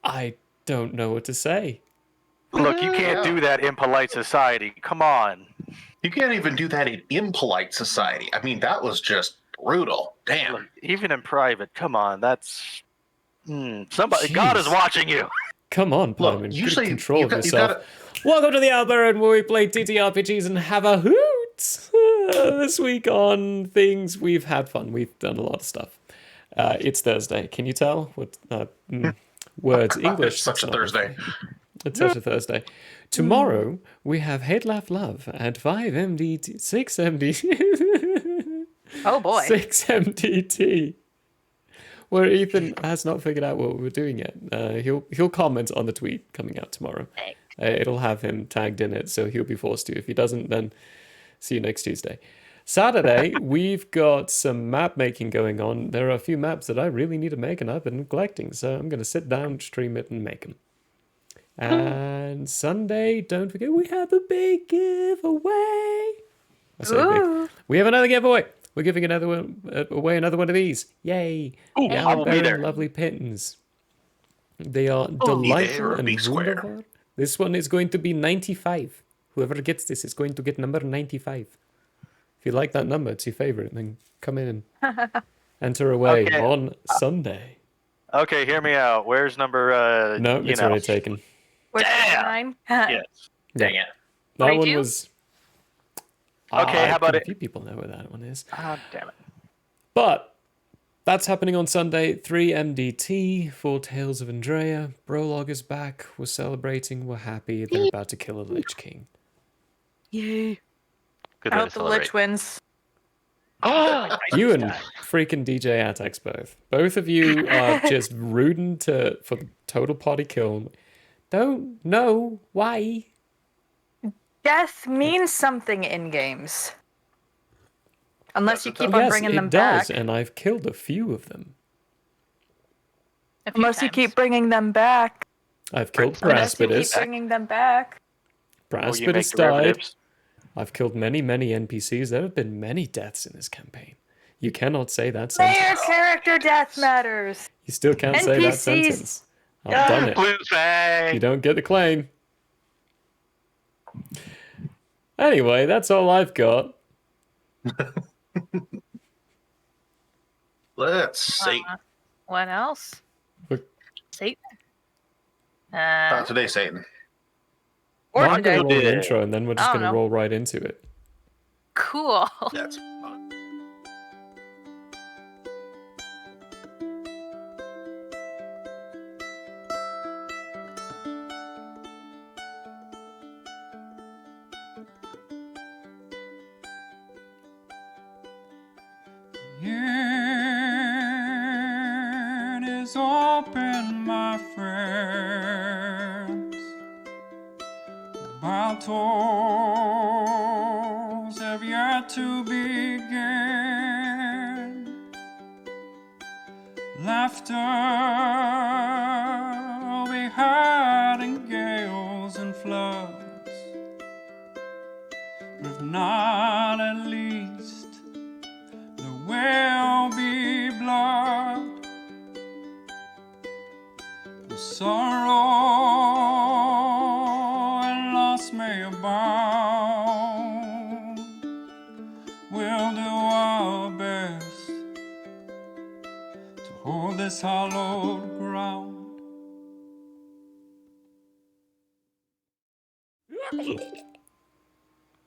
I don't know what to say. Look, you can't do that in polite society. Come on. You can't even do that in impolite society. I mean, that was just brutal. Damn. Look, even in private, come on. That's somebody. God is watching you. Come on, Look, Pyman. usually Get control of you yourself. gotta- Welcome to the Alberta where we play TTRPGs and have a hoot. This week on things, we've had fun. We've done a lot of stuff. It's Thursday. Can you tell? What words? English. It's such a Thursday. It's such a Thursday. Tomorrow, we have Hate Laugh Love at 5 MDT, 6 MDT. Oh boy. 6 MDT. Where Ethan has not figured out what we're doing yet. He'll comment on the tweet coming out tomorrow. It'll have him tagged in it, so he'll be forced to. If he doesn't, then see you next Tuesday. Saturday, we've got some map making going on. There are a few maps that I really need to make, and I've been neglecting, so I'm going to sit down, stream it, and make them. And Sunday, don't forget, we have a big giveaway. I say big. We have another giveaway. We're giving away another one of these. Yay. Ooh, I will be there. Lovely pittons. They are delightful and wonderful. This one is going to be 95. Whoever gets this is going to get number 95. If you like that number, it's your favorite, then come in and enter away on Sunday. Okay, hear me out. Where's number, No, it's already taken. Damn. Yes. Dang it. That 42? one was... Okay, how about A it? few people know where that one is. Ah, damn it. But that's happening on Sunday, 3 MDT, for Tales of Andrea. Brolog is back. We're celebrating. We're happy. They're about to kill a Lich King. Yay. Good I way hope to the Lich wins. You and freaking DJ Atex both. Both of you are just rooting for the total party kill. Don't know why. Death means something in games. Unless you keep on Yes, bringing it them does, back. and I've killed a few of them. Unless you keep bringing them back. I've killed Unless you keep Praspidus. bringing them back. Praspidus died. I've killed many, many NPCs. There have been many deaths in this campaign. You cannot say that sentence. Player character death matters. You still can't say that NPCs. sentence. I've done it. Blue fang. You don't get the claim. Anyway, that's all I've got. Let's see. What else? Look. Satan. Not today, Satan. Or I'm today. going to roll an intro, and then we're just I going don't to know. roll right into it. Cool. That's fun. Yearn is open my my friends. Battles have yet to begin. Laughter we had in gales and floods, but if not, at least there will be blood. The sorrow and loss may abound. We'll do our best to hold this hallowed ground.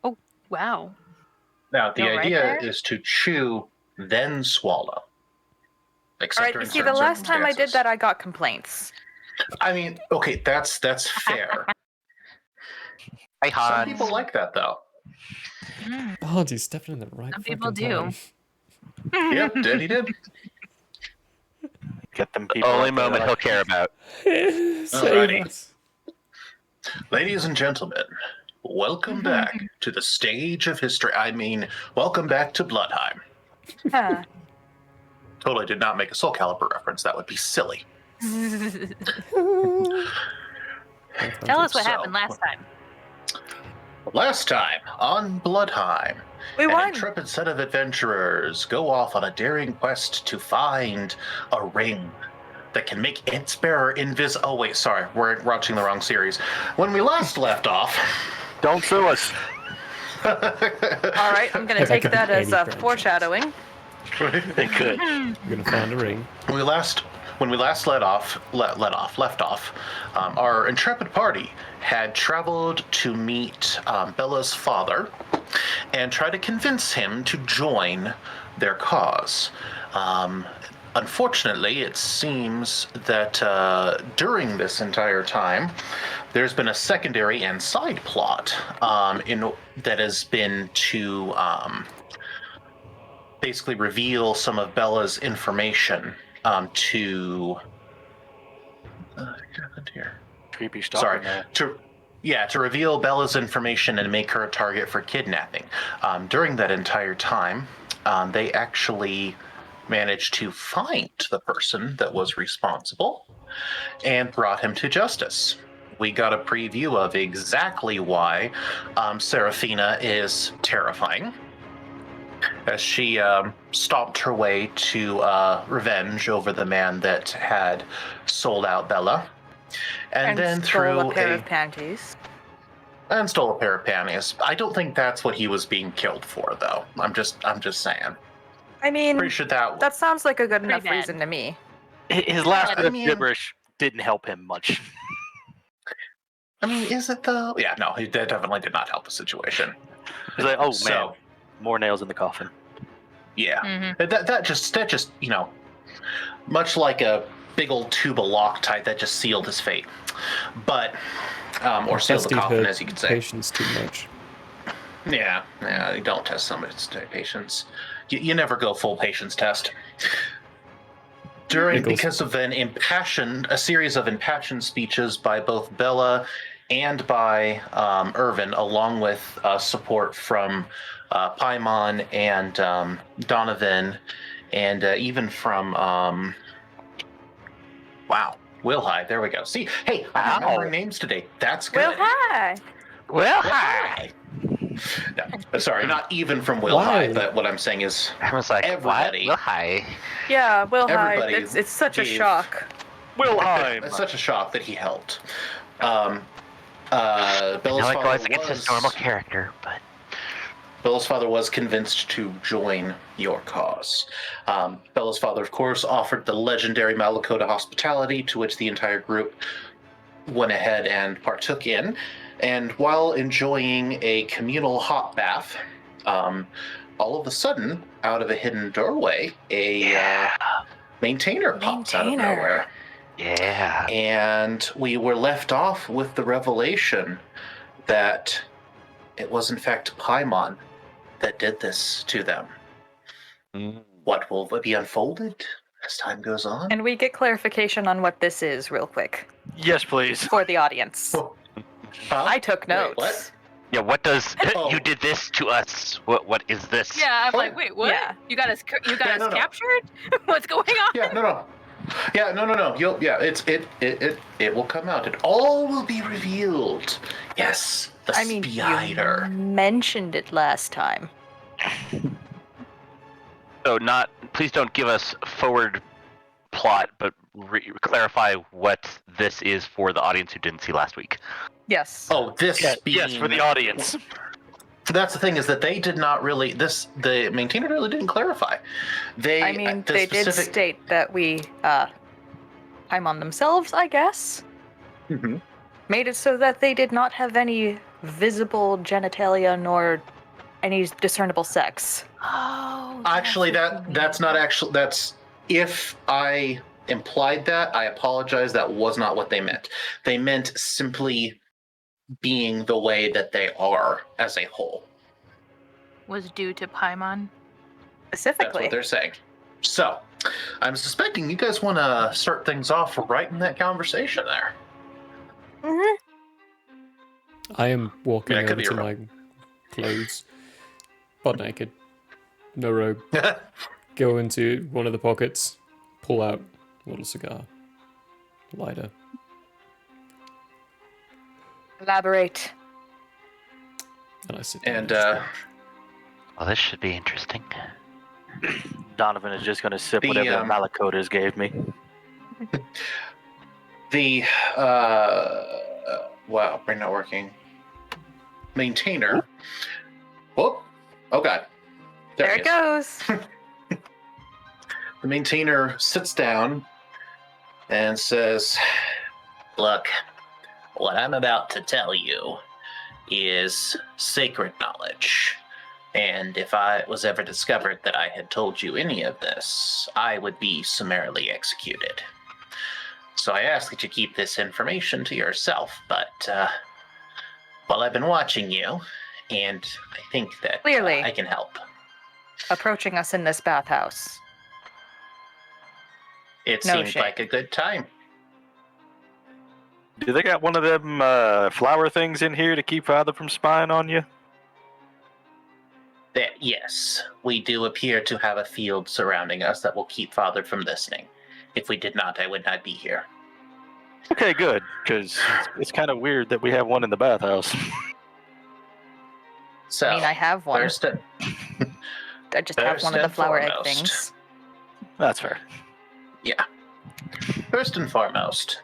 Oh, wow. Now, the Go right idea there? is to chew, then swallow. Except All right, during you see, the certain last time I did circumstances. that, I got complaints. I mean, okay, that's fair. Hi, Some Hans. people like that, though. Oh, he's stepping in the right Some people fucking do. time. Yep, he did. Get them people. Only out there moment that he'll care about. Save Alrighty. us. Ladies and gentlemen, welcome back to the stage of history. I mean, welcome back to Blodheim. Huh. Totally did not make a Soul Calibur reference. That would be silly. Tell us what So, happened last time. Last time on Blodheim, We an won. intrepid set of adventurers go off on a daring quest to find a ring that can make its bearer invisible. Oh wait, sorry, we're watching the wrong series. When we last left off, Don't sue us. All right, I'm gonna That take could be that as any franchise. foreshadowing. They could. You're gonna find a ring. when we left off, our intrepid party had traveled to meet Bella's father and try to convince him to join their cause. Unfortunately, it seems that during this entire time, there's been a secondary and side plot that has been to basically reveal some of Bella's information to. What happened here? Creepy stuff. Sorry, in there. to reveal Bella's information and make her a target for kidnapping. During that entire time, they actually managed to find the person that was responsible and brought him to justice. We got a preview of exactly why Seraphina is terrifying, as she stomped her way to revenge over the man that had sold out Bella. And then stole through a pair of panties. and stole a pair of panties. I don't think that's what he was being killed for, though. I'm just saying. I mean, Pretty sure that sounds like a good enough bad. reason to me. His last bit I of mean- gibberish didn't help him much. I mean, is it though? Yeah, no, that definitely did not help the situation. He's like, oh So- man, more nails in the coffin. Yeah, Mhm. that just much like a big old tube of Loctite that just sealed his fate, but or sealed the Tested coffin, her as you could say. patience too much. Yeah, you don't test somebody's patience. You never go full patience test. Pickles. Because of a series of impassioned speeches by both Bella and by Irvin, along with support from Paimon and Donovan, and even from Wilhide. There we go. See, hey, I'm remembering names today. That's good. Well, hi. Well, Hi. No, sorry, not even from Why? Wilhide. But what I'm saying is, I was like, Everybody. what? Well, hi. Yeah, Will hi. Everybody It's such a gave- shock. Wilhelm. it's such a shock that he helped. Bella's Now it father goes against his was- normal character, but Bella's father was convinced to join your cause. Bella's father, of course, offered the legendary Malakota hospitality, to which the entire group went ahead and partook in. And while enjoying a communal hot bath, all of a sudden, out of a hidden doorway, a maintainer pops out of Maintainer. nowhere. yeah. And we were left off with the revelation that it was in fact Paimon that did this to them. Mm. What will be unfolded as time goes on. Can we get clarification on what this is, real quick, Yes, please. for the audience? Oh, huh? I took Wait, notes. what? Yeah, what does Oh. you did this to us? What is this? Yeah, I'm Oh, like, wait, what? yeah. You got us Yeah, no. captured? What's going on? Yeah, no. Yeah, no. It will come out. It all will be revealed. Yes, the I mean, spider. you mentioned it last time. So please don't give us forward plot, but clarify what this is for the audience who didn't see last week. Yes. Oh, this being... Yes, for the audience. That's the thing, is that they did not really... The maintainer really didn't clarify. I mean, they did state that we time on themselves, I guess. Mm-hmm. Made it so that they did not have any visible genitalia nor any discernible sex. Oh. Actually, that's not actually... That's... If I implied that, I apologize. That was not what they meant. They meant simply being the way that they are as a whole. Was due to Paimon. That's Specifically. what they're saying. So, I'm suspecting you guys want to start things off right in that conversation there. Mhm. I am walking Yeah, it could over be to a my clothes, butt naked, no robe. Go into one of the pockets, pull out a little cigar, lighter. Elaborate. And I sit down And, just watch. Well, this should be interesting. Donovan is just going to sip The, whatever the Malakotas gave me. The, wow, brain not working. Maintainer. Whoop. Oh, God. There he it is. goes. The maintainer sits down and says, "Look, what I'm about to tell you is sacred knowledge. And if I was ever discovered that I had told you any of this, I would be summarily executed. So I ask that you keep this information to yourself, but, well, I've been watching you, and I think that Clearly. I can help." Approaching us in this bathhouse. It No seemed shade. like a good time. Do they got one of them flower things in here to keep Father from spying on you? That, yes, we do appear to have a field surrounding us that will keep Father from listening. If we did not, I would not be here. Okay, good, because it's kind of weird that we have one in the bathhouse. So, I mean, I have one. first, I just have one of the and flower egg foremost. things. That's fair. Yeah. First and foremost,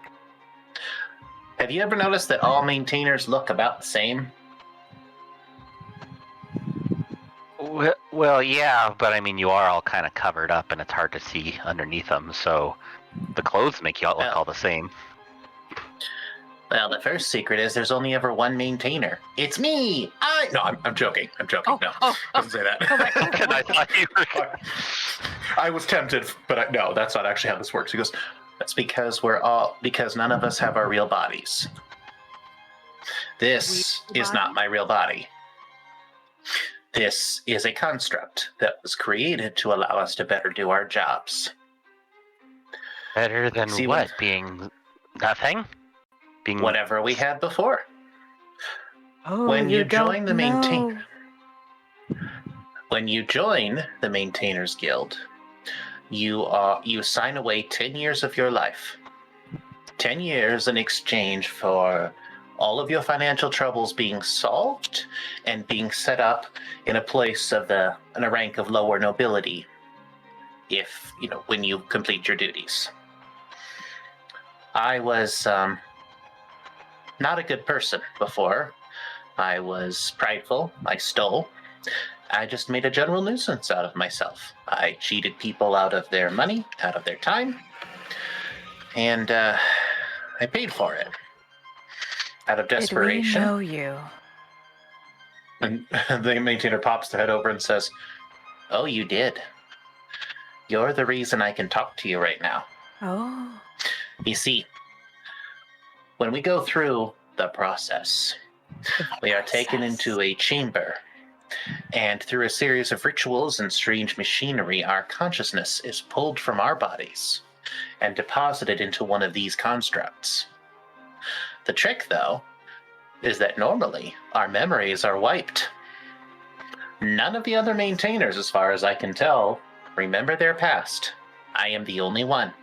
have you ever noticed that all maintainers look about the same? Well, yeah, but I mean, you are all kind of covered up, and it's hard to see underneath them. So the clothes make you all look Well. all the same. Well, the first secret is there's only ever one maintainer. It's me! No, I'm joking. I'm joking. No, I didn't say that. And I thought you were. I was tempted, but no, that's not actually how this works. He goes, that's because because none of us have our real bodies. This is not my real body. This is a construct that was created to allow us to better do our jobs. Better than See, what? Being nothing? Being Whatever we had before. Oh, When you join don't the know. When you join the Maintainers Guild, you sign away 10 years of your life. 10 years in exchange for all of your financial troubles being solved and being set up in a place in a rank of lower nobility when you complete your duties. I was not a good person before. I was prideful. I stole. I just made a general nuisance out of myself. I cheated people out of their money, out of their time, and I paid for it out of desperation. Did we know you? And the maintainer pops the head over and says, "Oh, you did. You're the reason I can talk to you right now. Oh. You see, when we go through the process, we are taken into a chamber And through a series of rituals and strange machinery, our consciousness is pulled from our bodies and deposited into one of these constructs. The trick, though, is that normally our memories are wiped. None of the other maintainers, as far as I can tell, remember their past. I am the only one.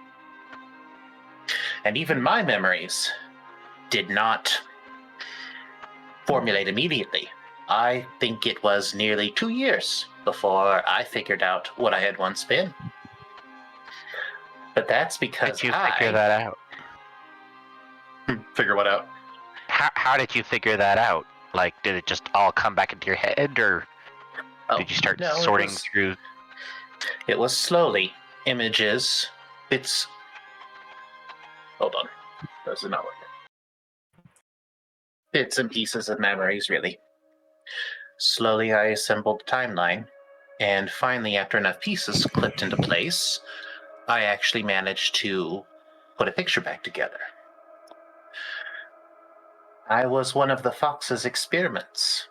And even my memories did not formulate immediately. I think it was nearly 2 years before I figured out what I had once been. But that's How because did you figure that out? Figure what out? How did you figure that out? Like, did it just all come back into your head, or did you start sorting through? It was slowly. Images, bits. Hold on. Does it not work? Bits and pieces of memories, really. Slowly, I assembled the timeline, and finally, after enough pieces clipped into place, I actually managed to put a picture back together. I was one of the Fox's experiments.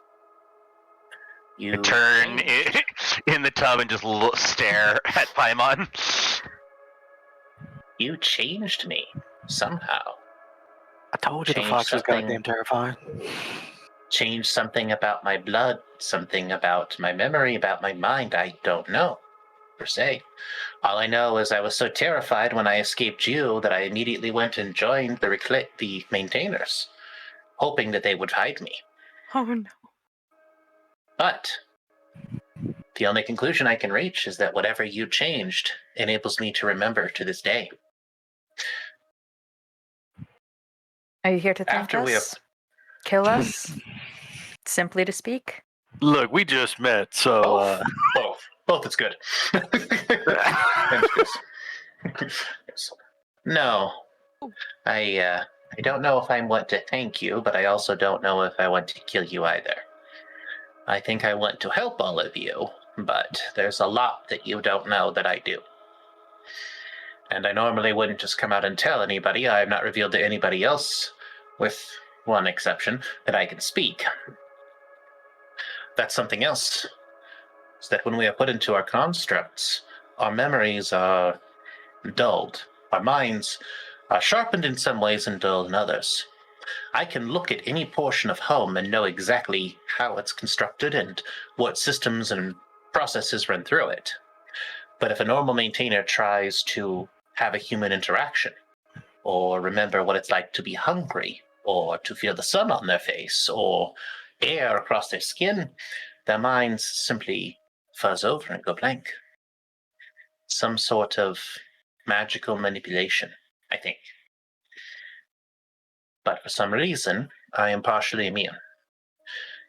You Turn changed. in the tub and just stare at Paimon. You changed me somehow. I told you the Change fox was something. goddamn terrifying. Changed something about my blood, something about my memory, about my mind. I don't know, per se. All I know is I was so terrified when I escaped you that I immediately went and joined the maintainers, hoping that they would hide me. Oh no. But the only conclusion I can reach is that whatever you changed enables me to remember to this day. Are you here to thank After we us? Kill us? Simply to speak? Look, we just met, so Both is good. No, I don't know if I want to thank you, but I also don't know if I want to kill you either. I think I want to help all of you, but there's a lot that you don't know that I do. And I normally wouldn't just come out and tell anybody. I have not revealed to anybody else, with one exception, that I can speak. That's something else. Is that when we are put into our constructs, our memories are dulled. Our minds are sharpened in some ways and dulled in others. I can look at any portion of home and know exactly how it's constructed and what systems and processes run through it. But if a normal maintainer tries to have a human interaction, or remember what it's like to be hungry, or to feel the sun on their face, or air across their skin, their minds simply fuzz over and go blank. Some sort of magical manipulation, I think. But for some reason, I am partially immune.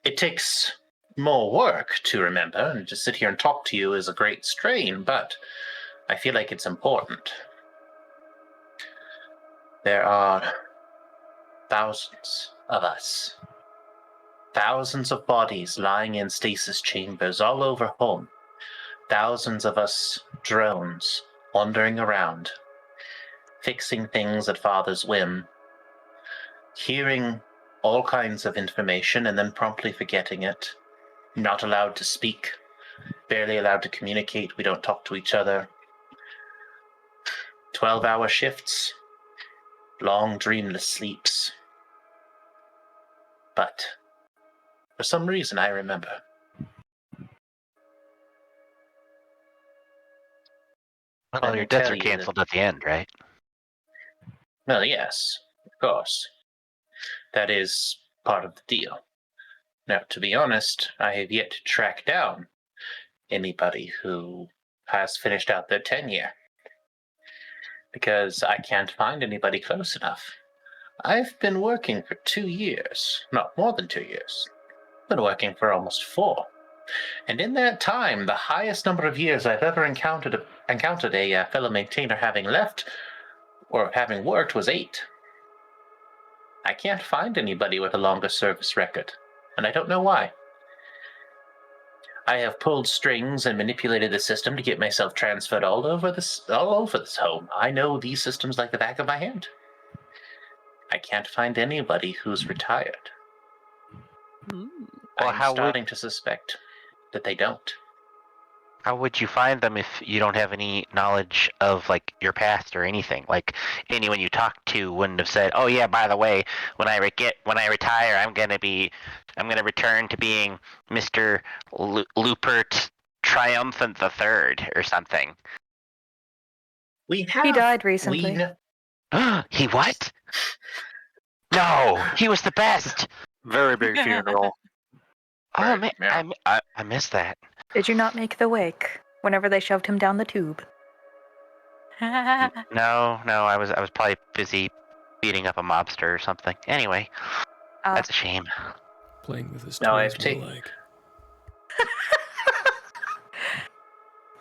It takes more work to remember, and to sit here and talk to you is a great strain, but I feel like it's important. There are thousands of us. Thousands of bodies lying in stasis chambers all over home. Thousands of us drones wandering around, fixing things at Father's whim, hearing all kinds of information and then promptly forgetting it, not allowed to speak, barely allowed to communicate, we don't talk to each other. 12-hour shifts, long dreamless sleeps. But for some reason I remember. Well, your debts are canceled at the end, right? Well, yes, of course. That is part of the deal. Now, to be honest, I have yet to track down anybody who has finished out their tenure, because I can't find anybody close enough. I've been working for 2 years, not more than 2 years. Been working for almost 4. And in that time, the highest number of years I've ever encountered a fellow maintainer having left or having worked was 8. I can't find anybody with a longer service record, and I don't know why. I have pulled strings and manipulated the system to get myself transferred all over this home. I know these systems like the back of my hand. I can't find anybody who's retired. Ooh. Well, I'm starting to suspect. that they don't. How would you find them if you don't have any knowledge of like your past or anything? Like anyone you talked to wouldn't have said, "Oh yeah, by the way, when I retire, I'm gonna return to being Mister Lupert Triumphant the Third or something." We have. He died recently. He what? No, he was the best. Very big funeral. Oh Right, man, yeah. I missed that. Did you not make the wake whenever they shoved him down the tube? No, I was probably busy beating up a mobster or something. Anyway, that's a shame. Playing with his No, toys I've more taken- like.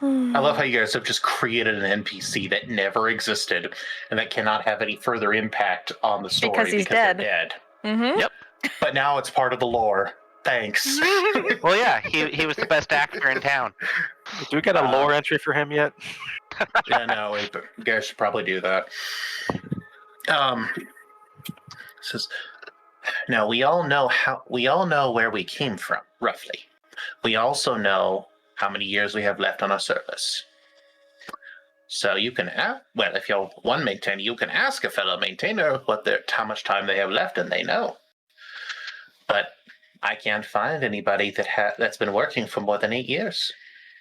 I love how you guys have just created an NPC that never existed and that cannot have any further impact on the story Because he's they're dead. dead. Mm-hmm. Yep. But now it's part of the lore. Thanks. Well, yeah, he was the best actor in town. Do we got a lore entry for him yet? Yeah, no, you guys should probably do that. Says, now we all know where we came from, roughly. We also know how many years we have left on our service. So you can if you're one maintainer, you can ask a fellow maintainer how much time they have left, and they know. But I can't find anybody that's been working for more than 8 years.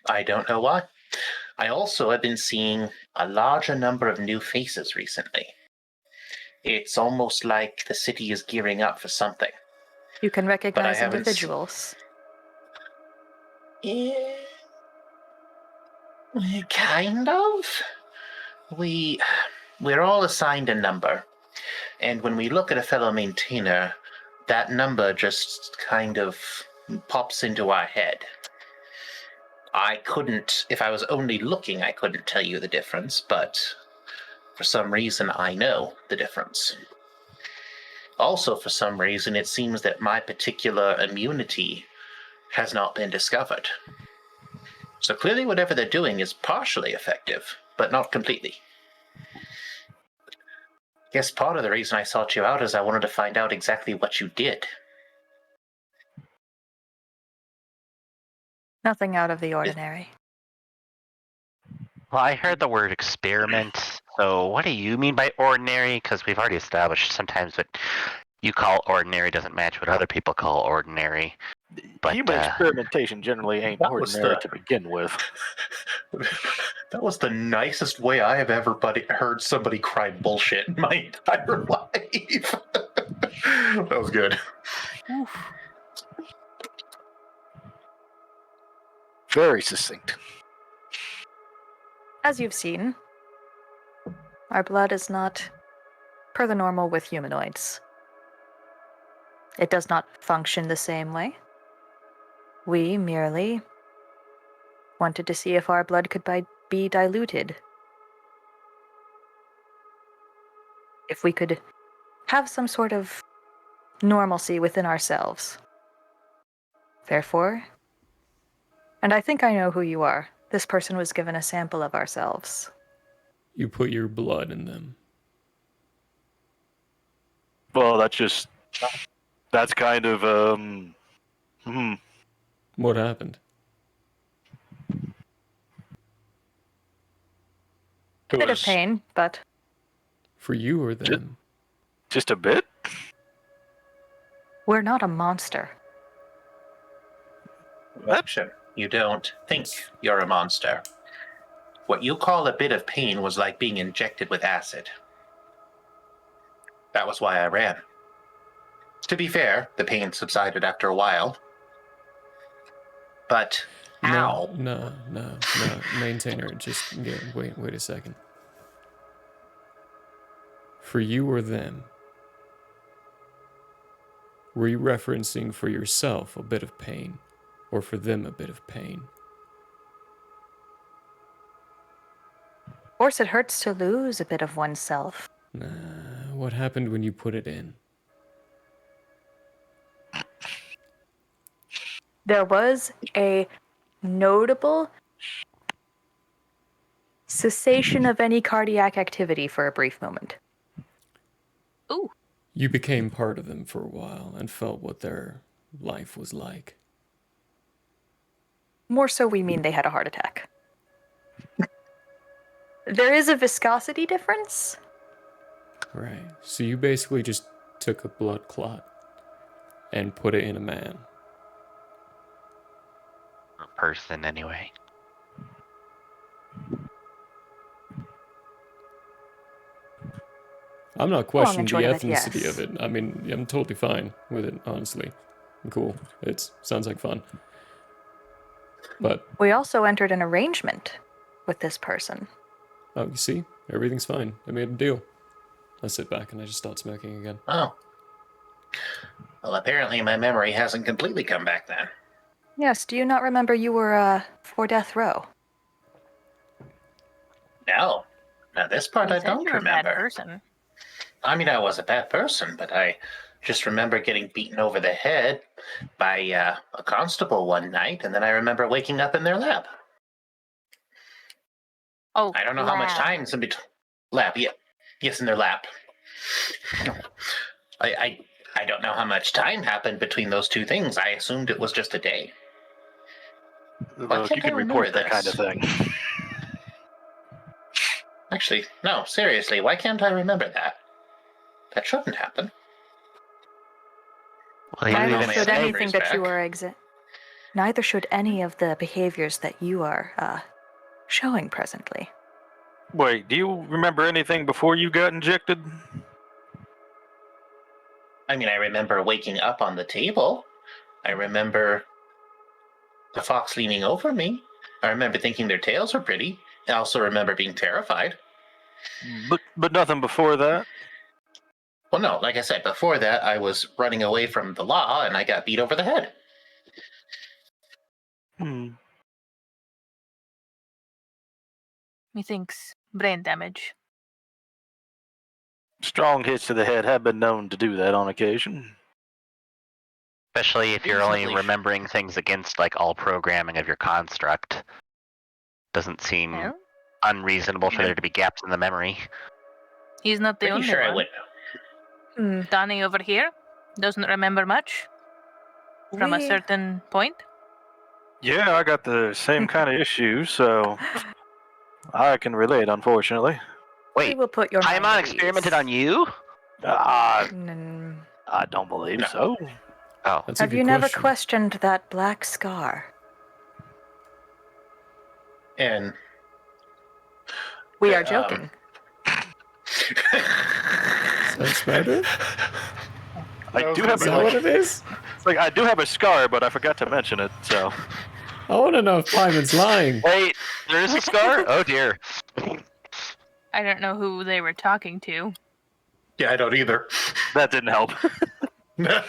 I don't know why. I also have been seeing a larger number of new faces recently. It's almost like the city is gearing up for something. You can recognize haven't individuals. Yeah, kind of. We're all assigned a number, and when we look at a fellow maintainer, that number just kind of pops into our head. If I was only looking, I couldn't tell you the difference, but for some reason I know the difference. Also, for some reason, it seems that my particular immunity has not been discovered. So clearly whatever they're doing is partially effective, but not completely. Guess part of the reason I sought you out is I wanted to find out exactly what you did. Nothing out of the ordinary. Well, I heard the word experiment. So what do you mean by ordinary? Because we've already established sometimes what you call ordinary doesn't match what other people call ordinary. But Human experimentation generally ain't That was ordinary the- to begin with. That was the nicest way I have ever heard somebody cry bullshit in my entire life. That was good. Very succinct. As you've seen, our blood is not per the normal with humanoids. It does not function the same way. We merely wanted to see if our blood could be diluted. If we could have some sort of normalcy within ourselves. Therefore, and I think I know who you are, this person was given a sample of ourselves. You put your blood in them. Well, that's kind of What happened? Bit of pain, but For you or them? just a bit. we're not a monster. Option. You don't think you're a monster. What you call a bit of pain was like being injected with acid. That was why I ran. To be fair, the pain subsided after a while. But how? No. Maintainer, just wait a second. For you or them? Were you referencing for yourself a bit of pain? Or for them a bit of pain? Of course, it hurts to lose a bit of oneself. Nah, what happened when you put it in? There was a notable cessation of any cardiac activity for a brief moment. Ooh. You became part of them for a while and felt what their life was like. More so, we mean they had a heart attack. There is a viscosity difference. Right. So you basically just took a blood clot and put it in a man. A person, anyway. I'm not Long questioning and the short of it, ethnicity yes. of it. I mean, I'm totally fine with it, honestly. Cool. It sounds like fun. But, We also entered an arrangement with this person. oh, you see? Everything's fine. I made a deal. I sit back and I just start smoking again. Oh. Well, apparently my memory hasn't completely come back then. Yes, do you not remember you were, for death row? No. Now, this part You I said don't you were a bad remember. person. I mean, I was a bad person, but I just remember getting beaten over the head by a constable one night, and then I remember waking up in their lab. Oh, I don't know how much lab. time's in between. Lab, yeah. Yes, in their lab. I don't know how much time happened between those two things. I assumed it was just a day. Look, can't you can I remember report that kind of this? thing. Actually, no, seriously, why can't I remember that? That shouldn't happen. Well, Neither you Neither my should memory's anything that you back. are Neither should any of the behaviors that you are, showing presently. Wait, do you remember anything before you got injected? I mean, I remember waking up on the table. I remember the fox leaning over me. I remember thinking their tails were pretty. I also remember being terrified. But nothing before that. Well, no, like I said, before that, I was running away from the law and I got beat over the head. Methinks brain damage. Strong hits to the head have been known to do that on occasion. Especially if you're only Reasonably- remembering things against like all programming of your construct. Doesn't seem Well, unreasonable for there to be gaps in the memory. he's not the Pretty only sure I one. would know. Donnie over here doesn't remember much from a We- certain point. Yeah, I got the same kind of issues, so I can relate, unfortunately. We Wait, will put your mind Paimon at experimented ease. on you? Mm, I don't believe No. so. Oh, That's a Have good you never question. questioned that black scar? And We are Um, joking. That's motive? I do Is have that what it is? I do have a scar, but I forgot to mention it. So I want to know if Paimon's lying. wait, there is a scar? Oh dear. I don't know who they were talking to. yeah, I don't either. that didn't help. I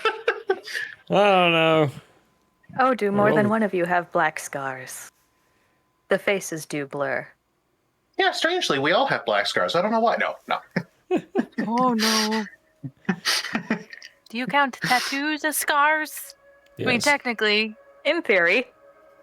don't know. Oh, do more than Oh. one of you have black scars? The faces do blur. Yeah, strangely, we all have black scars. I don't know why. No. Oh no. Do you count tattoos as scars? I mean, Yes. technically. In theory.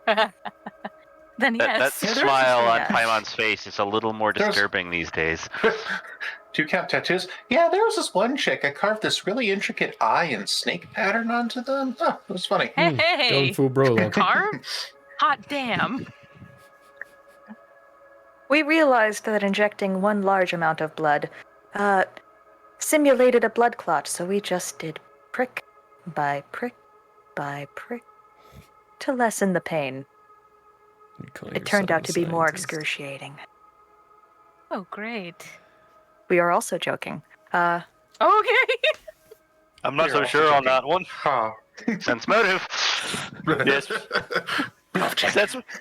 Then That yes. smile on Yeah. Paimon's face is a little more There's- disturbing these days. Do you count tattoos? Yeah, there was this one chick. I carved this really intricate eye and snake pattern onto them. Oh, it was funny. Hey, Going full Brolock. carve? Hot damn. We realized that injecting one large amount of blood, simulated a blood clot, so we just did prick by prick by prick to lessen the pain. You call It turned out to yourself be a more scientist. excruciating. Oh, great. We are also joking. Okay. I'm not You're so also sure on joking. that one. Oh. Sense motive. Yes.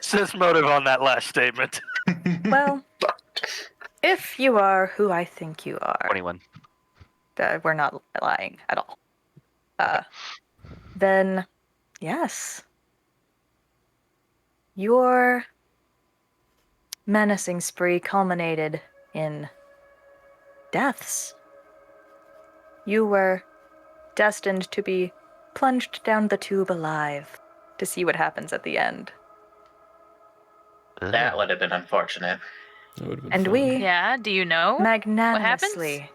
Sense motive on that last statement. Well, if you are who I think you are, 21. we're not lying at all. Then, yes. Your menacing spree culminated in deaths. You were destined to be plunged down the tube alive to see what happens at the end. That would have been unfortunate. That would have been And fun. we Yeah, do you know? magnanimously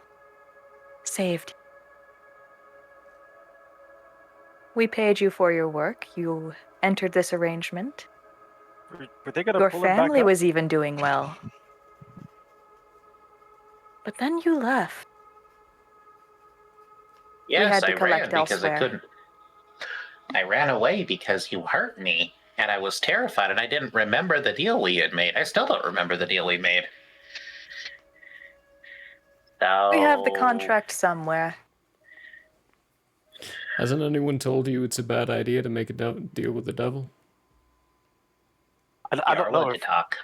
saved. We paid you for your work. You entered this arrangement. Were they gonna Your pull him back family up? was even doing well. But then you left. Yes, had to I collect ran because I elsewhere. couldn't. I ran away because you hurt me, and I was terrified, and I didn't remember the deal we had made. I still don't remember the deal we made. So We have the contract somewhere. Hasn't anyone told you it's a bad idea to make a deal with the devil? I I don't know to if talk.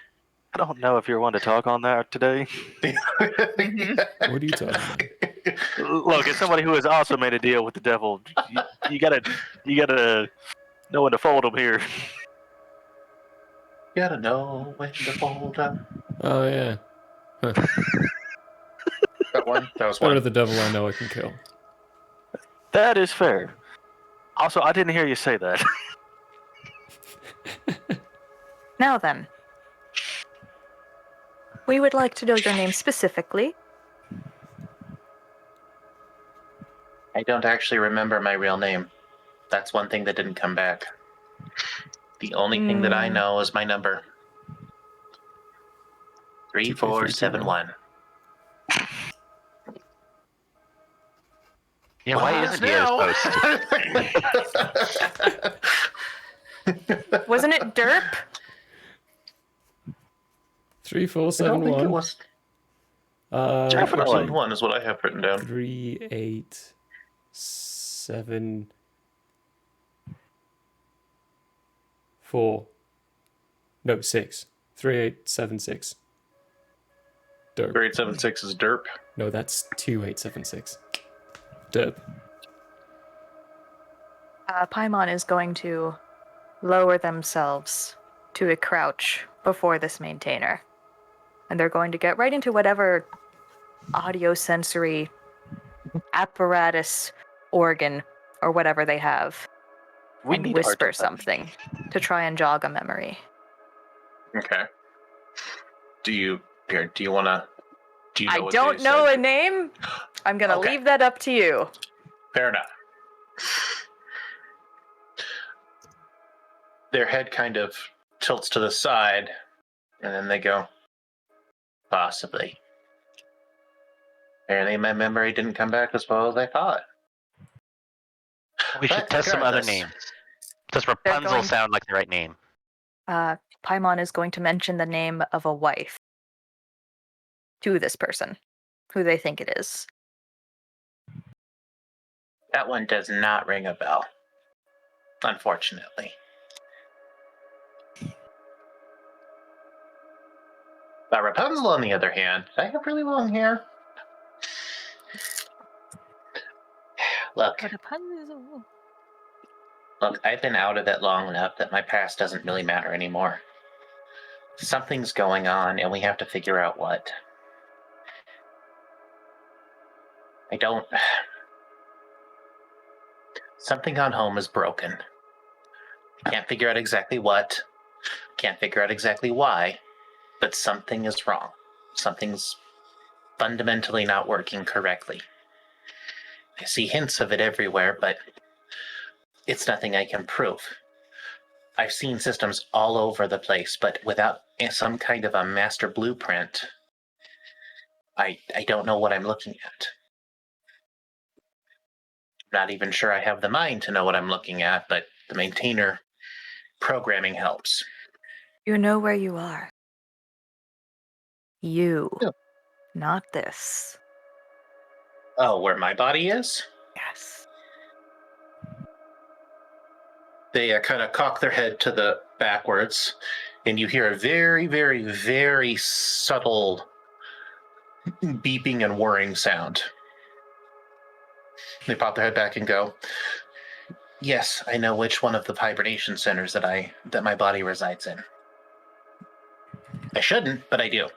I don't know if you're one to talk on that today. What are you talking about? Look, as somebody who has also made a deal with the devil, you gotta know when to fold them here. Gotta know when to fold up. Oh yeah. Huh. That one. That was Better one. the devil I know I can kill. That is fair. Also, I didn't hear you say that. Now then. We would like to know your name specifically. I don't actually remember my real name. That's one thing that didn't come back. The only thing that I know is my number. 3471. Yeah, why isn't he at his post? Wasn't it Derp? 3471. was. Definitely. 3471 is what I have written down. 3874. No, 6. 3876. Derp. 3876 is derp. No, that's 2876. Derp. Paimon is going to lower themselves to a crouch before this maintainer. And they're going to get right into whatever audio sensory apparatus, organ, or whatever they have, and need whisper art. something to try and jog a memory. Okay. Do you want to? Do you know I what don't they know said? a name. I'm going to Okay. leave that up to you. Fair enough. Their head kind of tilts to the side, and then they go, possibly. Apparently my memory didn't come back as well as I thought. We should But test some other regardless- names. Does Rapunzel going- sound like the right name? Paimon is going to mention the name of a wife to this person, who they think it is. That one does not ring a bell. Unfortunately. But Rapunzel, on the other hand, I have really long hair. Look, Rapunzel. I've been out of it long enough that my past doesn't really matter anymore. Something's going on, and we have to figure out what. I don't... Something on home is broken. Can't figure out exactly what. Can't figure out exactly why. But something is wrong. Something's fundamentally not working correctly. I see hints of it everywhere, but it's nothing I can prove. I've seen systems all over the place, but without some kind of a master blueprint, I don't know what I'm looking at. Not even sure I have the mind to know what I'm looking at, but the maintainer programming helps. You know where you are. You. Yeah. Not this. Oh, where my body is? Yes. They kind of cock their head to the backwards, and you hear a very, very, very subtle beeping and whirring sound. They pop their head back and go, yes, I know which one of the hibernation centers that my body resides in. I shouldn't, but I do.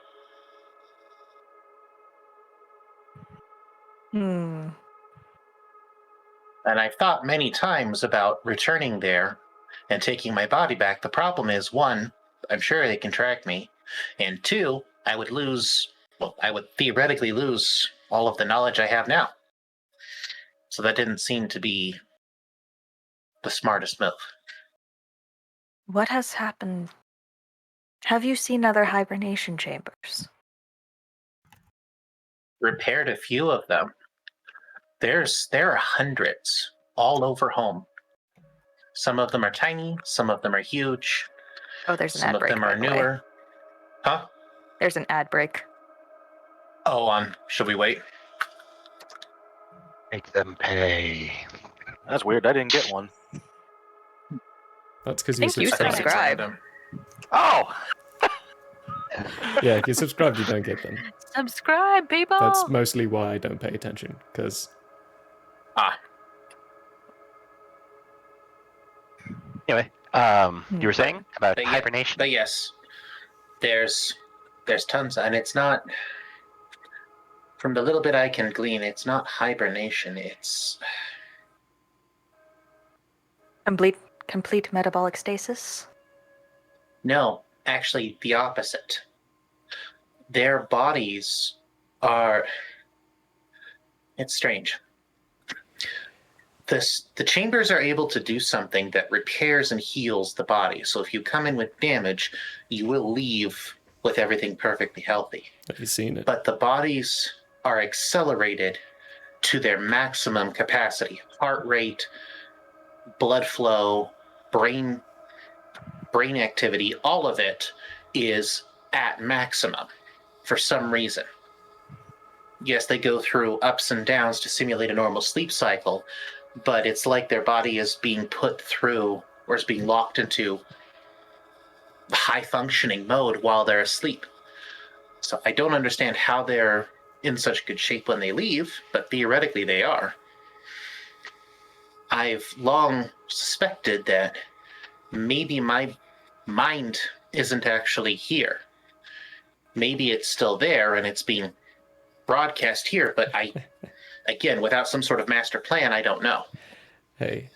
And I've thought many times about returning there and taking my body back. The problem is, one, I'm sure they can track me, and two, I would theoretically lose all of the knowledge I have now. So that didn't seem to be the smartest move. What has happened Have you seen other hibernation chambers? Repaired a few of them. There are hundreds all over home. Some of them are tiny, some of them are huge, Oh, there's an some ad of break. them are by the way. newer. Huh? There's an ad break. Oh, should we wait? Make them pay. That's weird. I didn't get one. That's because you Think you I think it's subscribed. subscribe. random. Oh! Yeah, if you subscribe, you don't get them. Subscribe, people. That's mostly why I don't pay attention, because Anyway, you were saying about But yeah, hibernation? But yes, there's tons, and it's not. From the little bit I can glean, it's not hibernation. It's Complete metabolic stasis? no, actually the opposite. Their bodies are. It's strange. The chambers are able to do something that repairs and heals the body. So if you come in with damage, you will leave with everything perfectly healthy. have you seen it? But the bodies are accelerated to their maximum capacity. Heart rate, blood flow, brain activity, all of it is at maximum for some reason. Yes, they go through ups and downs to simulate a normal sleep cycle, but it's like their body is being put through or is being locked into high functioning mode while they're asleep. So I don't understand how they're in such good shape when they leave, but theoretically they are. I've long suspected that maybe my mind isn't actually here. Maybe it's still there and it's being broadcast here, but again, without some sort of master plan, I don't know. Hey,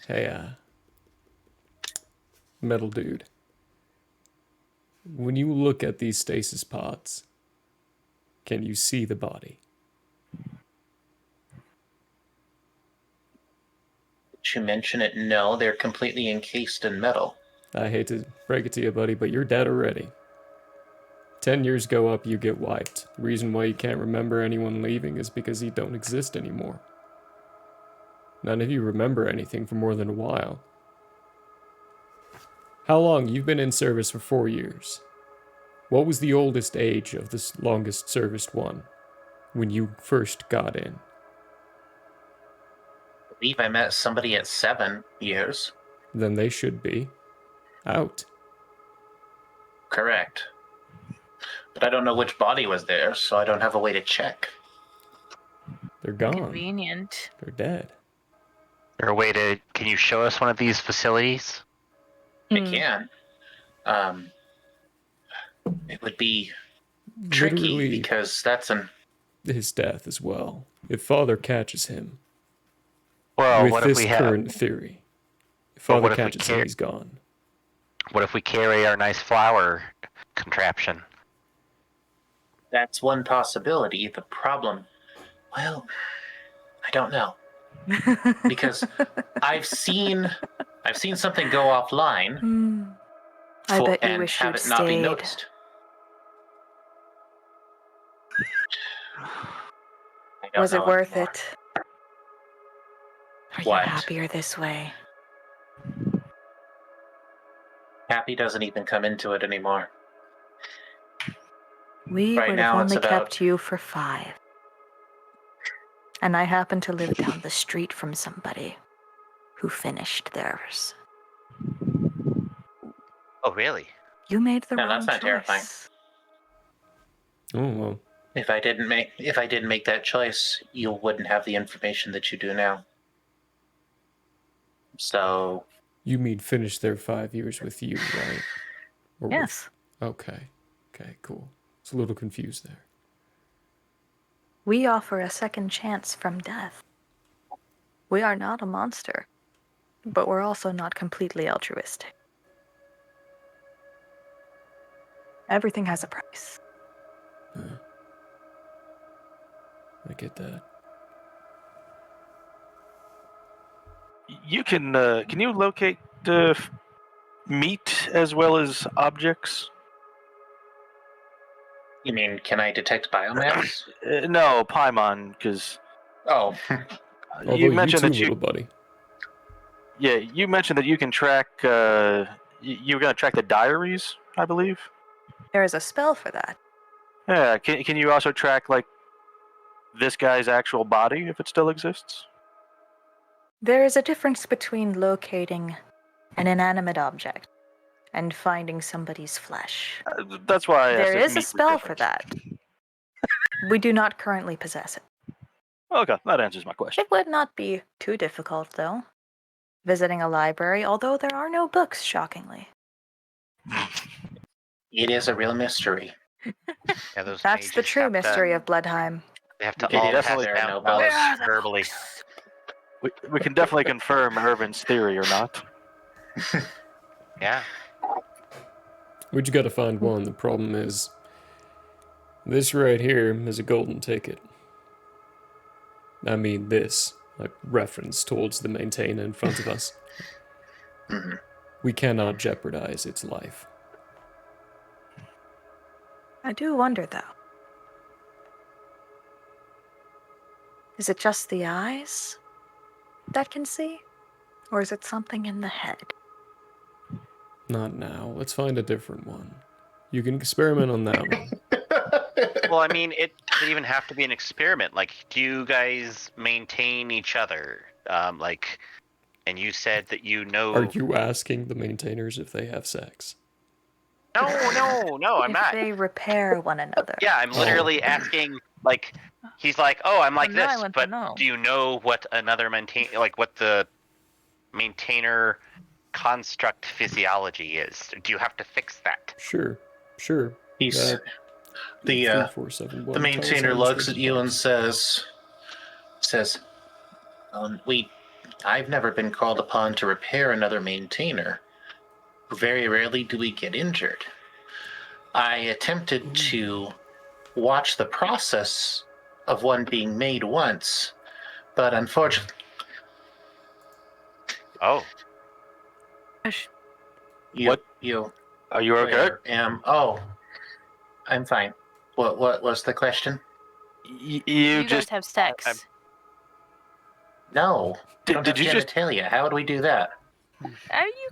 metal dude. When you look at these stasis pods, can you see the body? Did you mention it? No, they're completely encased in metal. I hate to break it to you, buddy, but you're dead already. 10 years go up, you get wiped. The reason why you can't remember anyone leaving is because you don't exist anymore. None of you remember anything for more than a while. How long? You've been in service for 4 years. What was the oldest age of this longest serviced one when you first got in? I believe I met somebody at 7 years. Then they should be out. Correct. But I don't know which body was there, so I don't have a way to check. They're gone. Convenient. They're dead. Is there a way to? Can you show us one of these facilities? I can. It would be tricky Literally because that's an. his death as well. If Father catches him, Well, with what if this we have? current theory, if But Father what if we catches him, care- he's gone. What if we carry our nice flower contraption? That's one possibility. The problem, well, I don't know because I've seen something go offline I bet you and wish have you'd it not be stayed. noticed. I don't Was it know worth anymore. it? Are What? you happier this way? Happy doesn't even come into it anymore. We Right would have now it's only about- kept you for 5. And I happen to live down the street from somebody who finished theirs. Oh, really? You made the No, wrong that's not choice. terrifying. Oh, well. If I didn't make that choice, you wouldn't have the information that you do now. So You mean finish their 5 years with you, right? Or with- Yes. Okay, cool. It's a little confused there. We offer a second chance from death. We are not a monster, but we're also not completely altruistic. Everything has a price. I get that. You can you locate meat as well as objects? You mean, can I detect biomass? No, Paimon, because Oh, Although you you mentioned too, that little buddy. you mentioned that you can track. You were going to track the diaries, I believe. There is a spell for that. Yeah. Can you also track like this guy's actual body if it still exists? There is a difference between locating an inanimate object and finding somebody's flesh. That's why I asked There if is a meat was spell for different. that. We do not currently possess it. Okay, that answers my question. It would not be too difficult, though. Visiting a library, although there are no books, shockingly. it is a real mystery. Yeah, those That's the mages true have mystery to, of Blodheim. they have to It all is, pass there are down no knowledge books. verbally. We can definitely confirm Irvin's theory or not. Yeah. We just gotta find one. The problem is, this right here is a golden ticket. I mean, this, like, reference towards the maintainer in front of us. Mhm. We cannot jeopardize its life. I do wonder, though. Is it just the eyes that can see? Or is it something in the head? Not now. Let's find a different one. You can experiment on that one. Well, I mean, it doesn't even have to be an experiment. Like, do you guys maintain each other? Like, and you said that you know. Are you asking the maintainers if they have sex? No, I'm If not. they repair one another. Yeah, I'm literally asking. Like, he's like, "Oh, I'm like Well, now I this," want to but know. do you know what another what the maintainer construct physiology is? Do you have to fix that? Sure. He's That the 3471 the maintainer telesounds looks at 30 you and bucks. says, I've never been called upon to repair another maintainer. Very rarely do we get injured. I attempted to watch the process of one being made once, but unfortunately, Oh, What? you Are you okay? I'm fine. What was the question? You You guys just have sex. No. I don't did have you just genitalia. How would we do that? You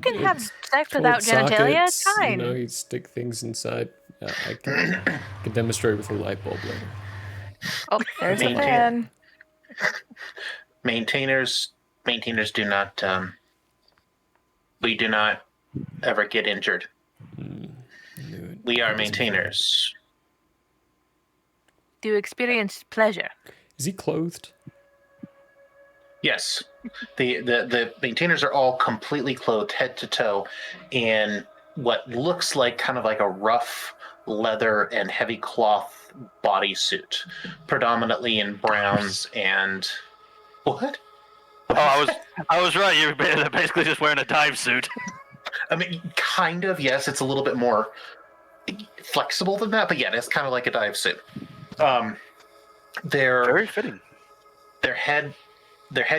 can have It's sex Pulled without genitalia. It's sockets, fine. you stick things inside. I can demonstrate with a light bulb later. Oh, there's the Maintain- fan. maintainers do not we do not ever get injured. Knew it. We are That doesn't feel- maintainers. Do you experience pleasure? Is he clothed? Yes. The maintainers are all completely clothed head to toe in what looks like kind of like a rough leather and heavy cloth bodysuit, predominantly in browns and what? Oh, I was right. You're basically just wearing a dive suit. I mean, kind of, yes. It's a little bit more flexible than that, but yeah, it's kind of like a dive suit. Very fitting. Their head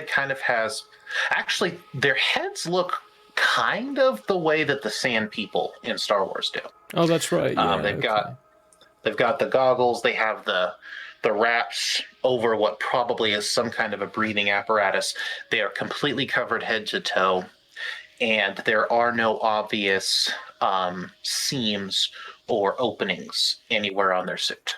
kind of has, actually, their heads look kind of the way that the Sand People in Star Wars do. Oh, that's right. Yeah, They've okay. got the goggles. They have the wraps over what probably is some kind of a breathing apparatus. They are completely covered head to toe, and there are no obvious seams or openings anywhere on their suit.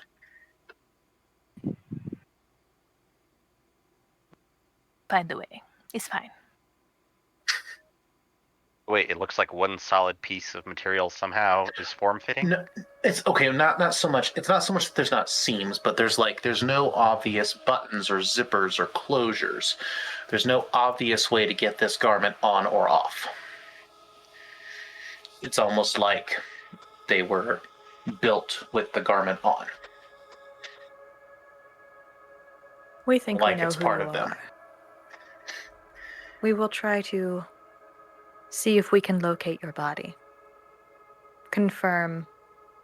By the way, it's fine. wait, it looks like one solid piece of material somehow is form-fitting? No, it's okay. Not so much. It's not so much that there's not seams, but there's no obvious buttons or zippers or closures. There's no obvious way to get this garment on or off. It's almost like they were built with the garment on. We think Like we know it's who part you of them. are. We will try to see if we can locate your body. Confirm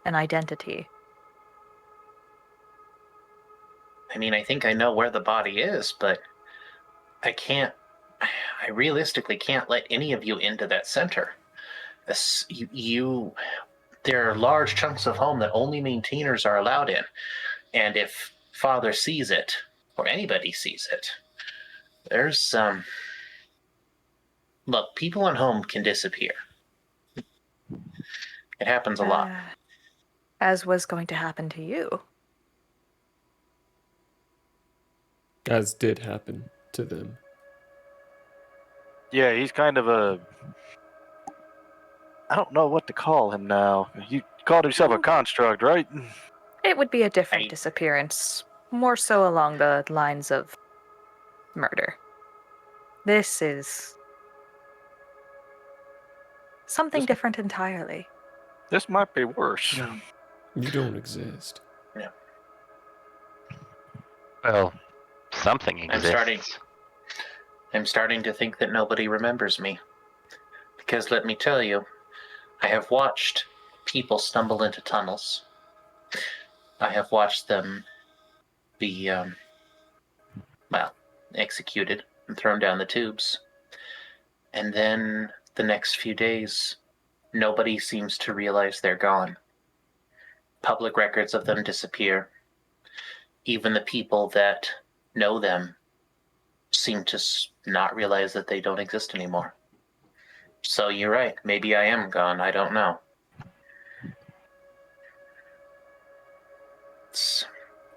an identity. I mean, I think I know where the body is, but I realistically can't let any of you into that center. there are large chunks of home that only maintainers are allowed in. And if Father sees it, or anybody sees it, there's look, people in home can disappear. It happens a lot. As was going to happen to you. As did happen to them. Yeah, he's kind of a. I don't know what to call him now. He called himself a construct, right? It would be a different disappearance, more so along the lines of murder. This is something different entirely. This might be worse. You don't exist. Yeah. Well, something exists. I'm starting to think that nobody remembers me. Because let me tell you, I have watched people stumble into tunnels. I have watched them be, executed and thrown down the tubes. And then the next few days, nobody seems to realize they're gone. Public records of them disappear. Even the people that know them seem to not realize that they don't exist anymore. So you're right. Maybe I am gone. I don't know.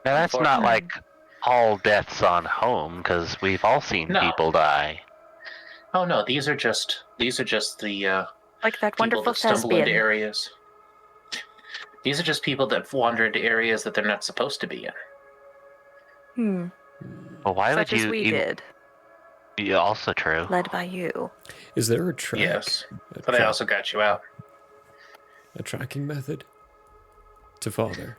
Now, that's not like all deaths on home, because we've all seen people die. Oh no, these are just the Like that people wonderful that stumble into thespian. areas. These are just people that wander into areas that they're not supposed to be in. Well, why Such would as you? we did, Yeah, also true. led by you. Is there a track? Yes, but I also got you out. A tracking method to Father?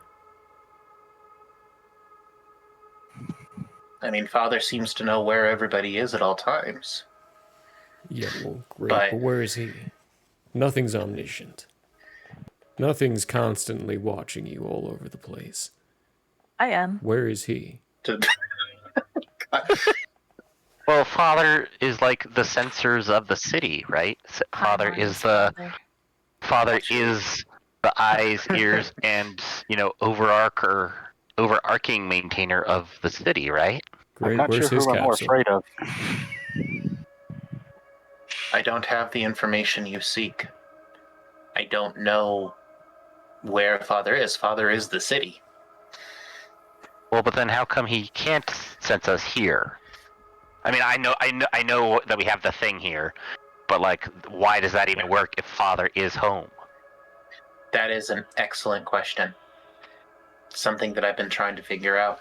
I mean, Father seems to know where everybody is at all times. Yeah, well, great. But where is he? Nothing's omniscient. Nothing's constantly watching you all over the place. I am. Where is he? Well, Father is like the censors of the city, right? Father is the Father is the eyes, ears, and overarching maintainer of the city, right? Great. I'm not Where's sure his who I'm more capsule? afraid of. I don't have the information you seek. I don't know where Father is. Father is the city. Well, but then how come he can't sense us here? I mean, I know that we have the thing here, but like, why does that even work if Father is home? That is an excellent question. Something that I've been trying to figure out.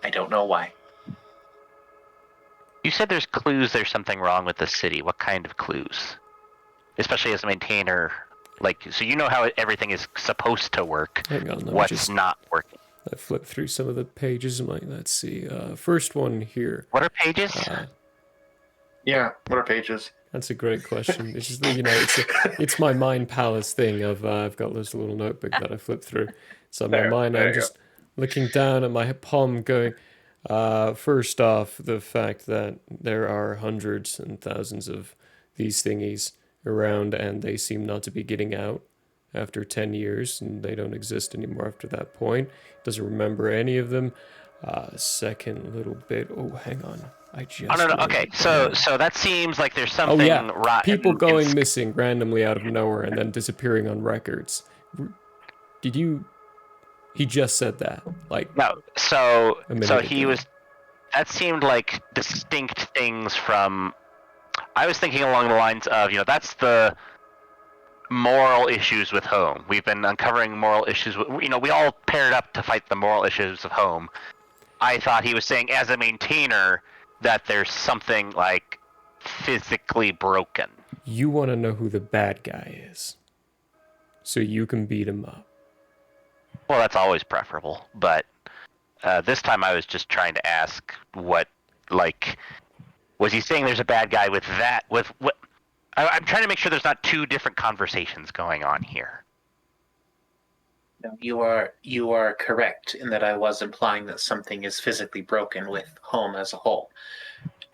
I don't know why. You said there's clues there's something wrong with the city. What kind of clues? Especially as a maintainer, like, so you know how everything is supposed to work. Hang on, what's not working? I flipped through some of the pages. Let's see. First one here. What are pages? Yeah, what are pages? That's a great question. It's just it's my mind palace thing of I've got this little notebook that I flip through. So my mind, I'm just looking down at my palm, going. First off, the fact that there are hundreds and thousands of these thingies around, and they seem not to be getting out after 10 years, and they don't exist anymore after that point. Doesn't remember any of them. Second little bit. Oh, hang on. I just. Oh no. Okay, so that seems like there's something rotten. People going missing randomly out of nowhere and then disappearing on records. Did you? He just said that. Like no. So he ago. was. That seemed like distinct things from. I was thinking along the lines of, that's the moral issues with home. We've been uncovering moral issues. We all paired up to fight the moral issues of home. I thought he was saying, as a maintainer, that there's something like physically broken. You want to know who the bad guy is, so you can beat him up. Well, that's always preferable, but this time I was just trying to ask what, like, was he saying there's a bad guy with that? With what? I'm trying to make sure there's not two different conversations going on here. No, you are correct in that I was implying that something is physically broken with home as a whole.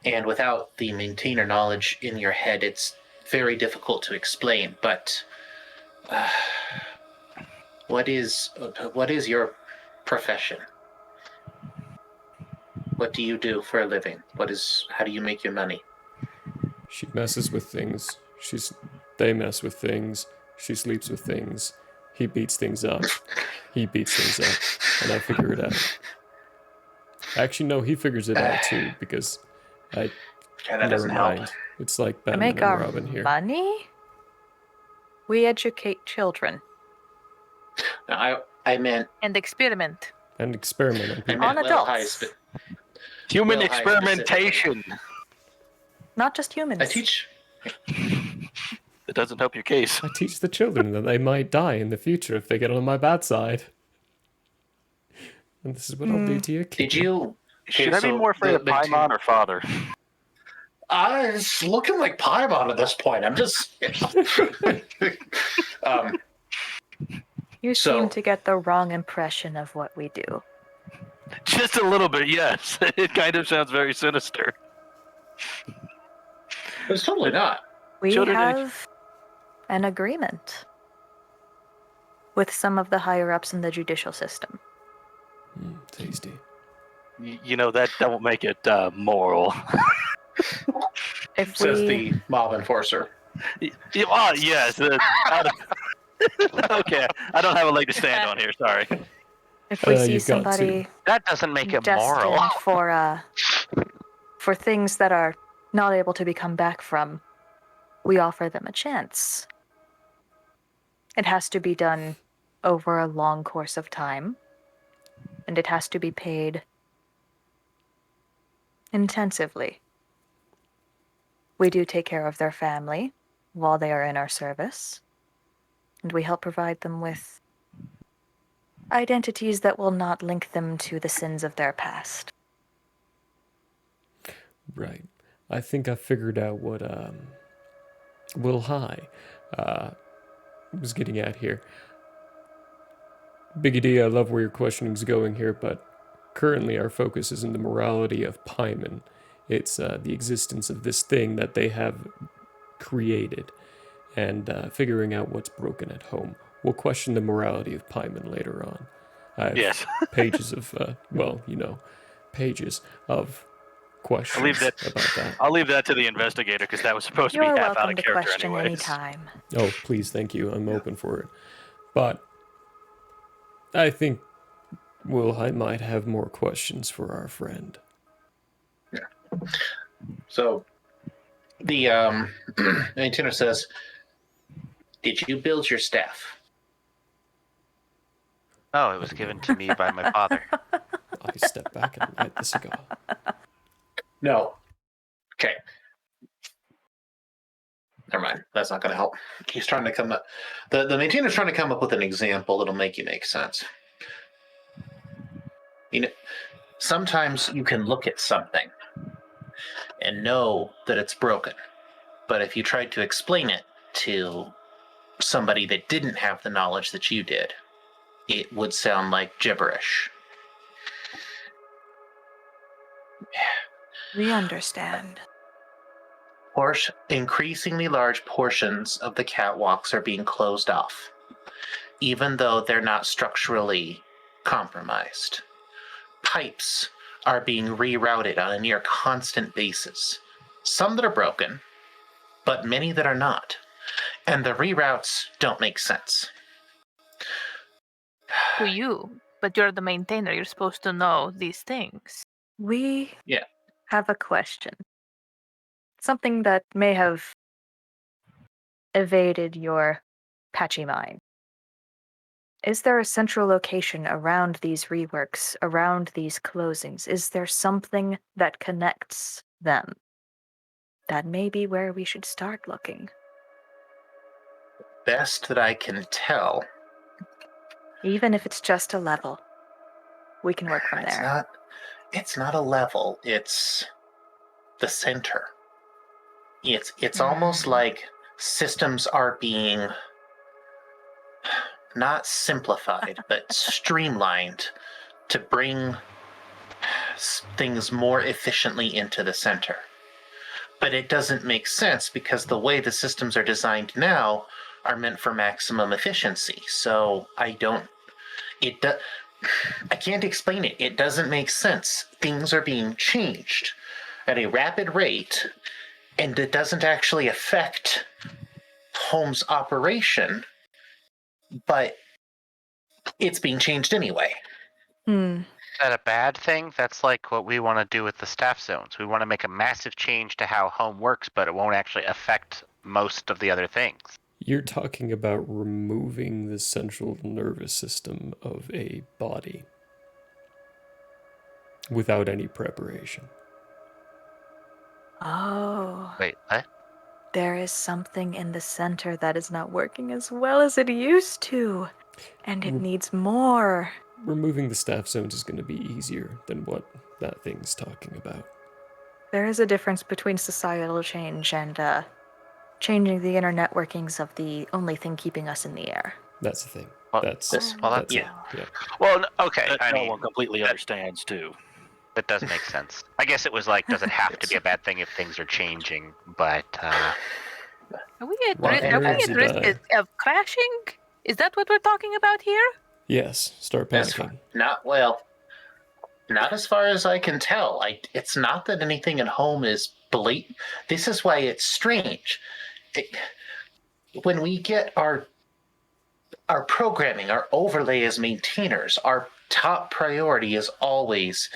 And without the maintainer knowledge in your head, it's very difficult to explain, but what is your profession? What do you do for a living? How do you make your money? She messes with things. They mess with things. She sleeps with things. He beats things up. He beats things up. And I figure it out. Actually, no, he figures it out too, because Yeah, that never doesn't help. mind. It's like To Batman make and our Robin here. money, we educate children. No, I meant And experiment. And experiment on I people. meant On Will High adults. Human Will High experimentation. Not just humans. I teach. It doesn't help your case. I teach the children that they might die in the future if they get on my bad side. And this is what I'll do to your kid. Did you? Should I be more afraid of Paimon or Father? It's looking like Paimon at this point. I'm just. You So- seem to get the wrong impression of what we do. Just a little bit, yes. It kind of sounds very sinister. It's totally not. We Children- have an agreement with some of the higher ups in the judicial system. Tasty. You know, that won't make it moral. If Says we the mob enforcer. Yes. Okay, I don't have a leg to stand on here, sorry. if we see you've got to. somebody That doesn't make it destined moral. for things that are not able to become back from, we offer them a chance. It has to be done over a long course of time, and it has to be paid intensively. We do take care of their family while they are in our service, and we help provide them with identities that will not link them to the sins of their past. Right. I think I figured out what Will High was getting at here. Biggie D, I love where your questioning's going here, but currently our focus is in the morality of Paimon. It's the existence of this thing that they have created, and figuring out what's broken at home. We'll question the morality of Paimon later on. I have Yes. pages of, pages of questions about that. I'll leave that to the investigator, because that was supposed to be You're half out welcome of to character question anyways. anytime. Oh, please, thank you. I'm open for it. But I think I might have more questions for our friend. So, the maintainer says, "Did you build your staff?" Oh, it was given to me by my father. I step back and light the cigar. No. Okay. Never mind. That's not going to help. He's trying to come up. The maintainer's trying to come up with an example that'll make you make sense. You know, sometimes you can look at something and know that it's broken, but if you tried to explain it to somebody that didn't have the knowledge that you did, it would sound like gibberish. We understand. Increasingly large portions of the catwalks are being closed off, even though they're not structurally compromised. Pipes are being rerouted on a near constant basis. Some that are broken, but many that are not. And the reroutes don't make sense. To you, but you're the maintainer. You're supposed to know these things. We Yeah. have a question. Something that may have evaded your patchy mind. Is there a central location around these reworks, around these closings? Is there something that connects them? That may be where we should start looking. Best that I can tell, Even if it's just a level, we can work from there. it's not a level, it's the center. It's almost like systems are being not simplified, but streamlined to bring things more efficiently into the center. But it doesn't make sense because the way the systems are designed now, are meant for maximum efficiency. So I can't explain it. It doesn't make sense. Things are being changed at a rapid rate, and it doesn't actually affect Home's operation, but it's being changed anyway. Hmm. Is that a bad thing? That's like what we want to do with the staff zones. We want to make a massive change to how home works, but it won't actually affect most of the other things. You're talking about removing the central nervous system of a body without any preparation. Oh. Wait, what? There is something in the center that is not working as well as it used to, and it needs more. Removing the staff zones is going to be easier than what that thing's talking about. There is a difference between societal change and changing the inner networkings of the only thing keeping us in the air. That's the thing. Well, That's yeah. yeah. Well, okay. That I no mean, one completely understands too. that does make sense. I guess it was like, does it have to be a bad thing if things are changing? But Are we at, Well, are we nerves at are risk dying. of crashing? Is that what we're talking about here? Yes, start panicking. Not as far as I can tell. It's not that anything at Home is blatant. This is why it's strange. When we get our programming, our overlay as maintainers, our top priority is always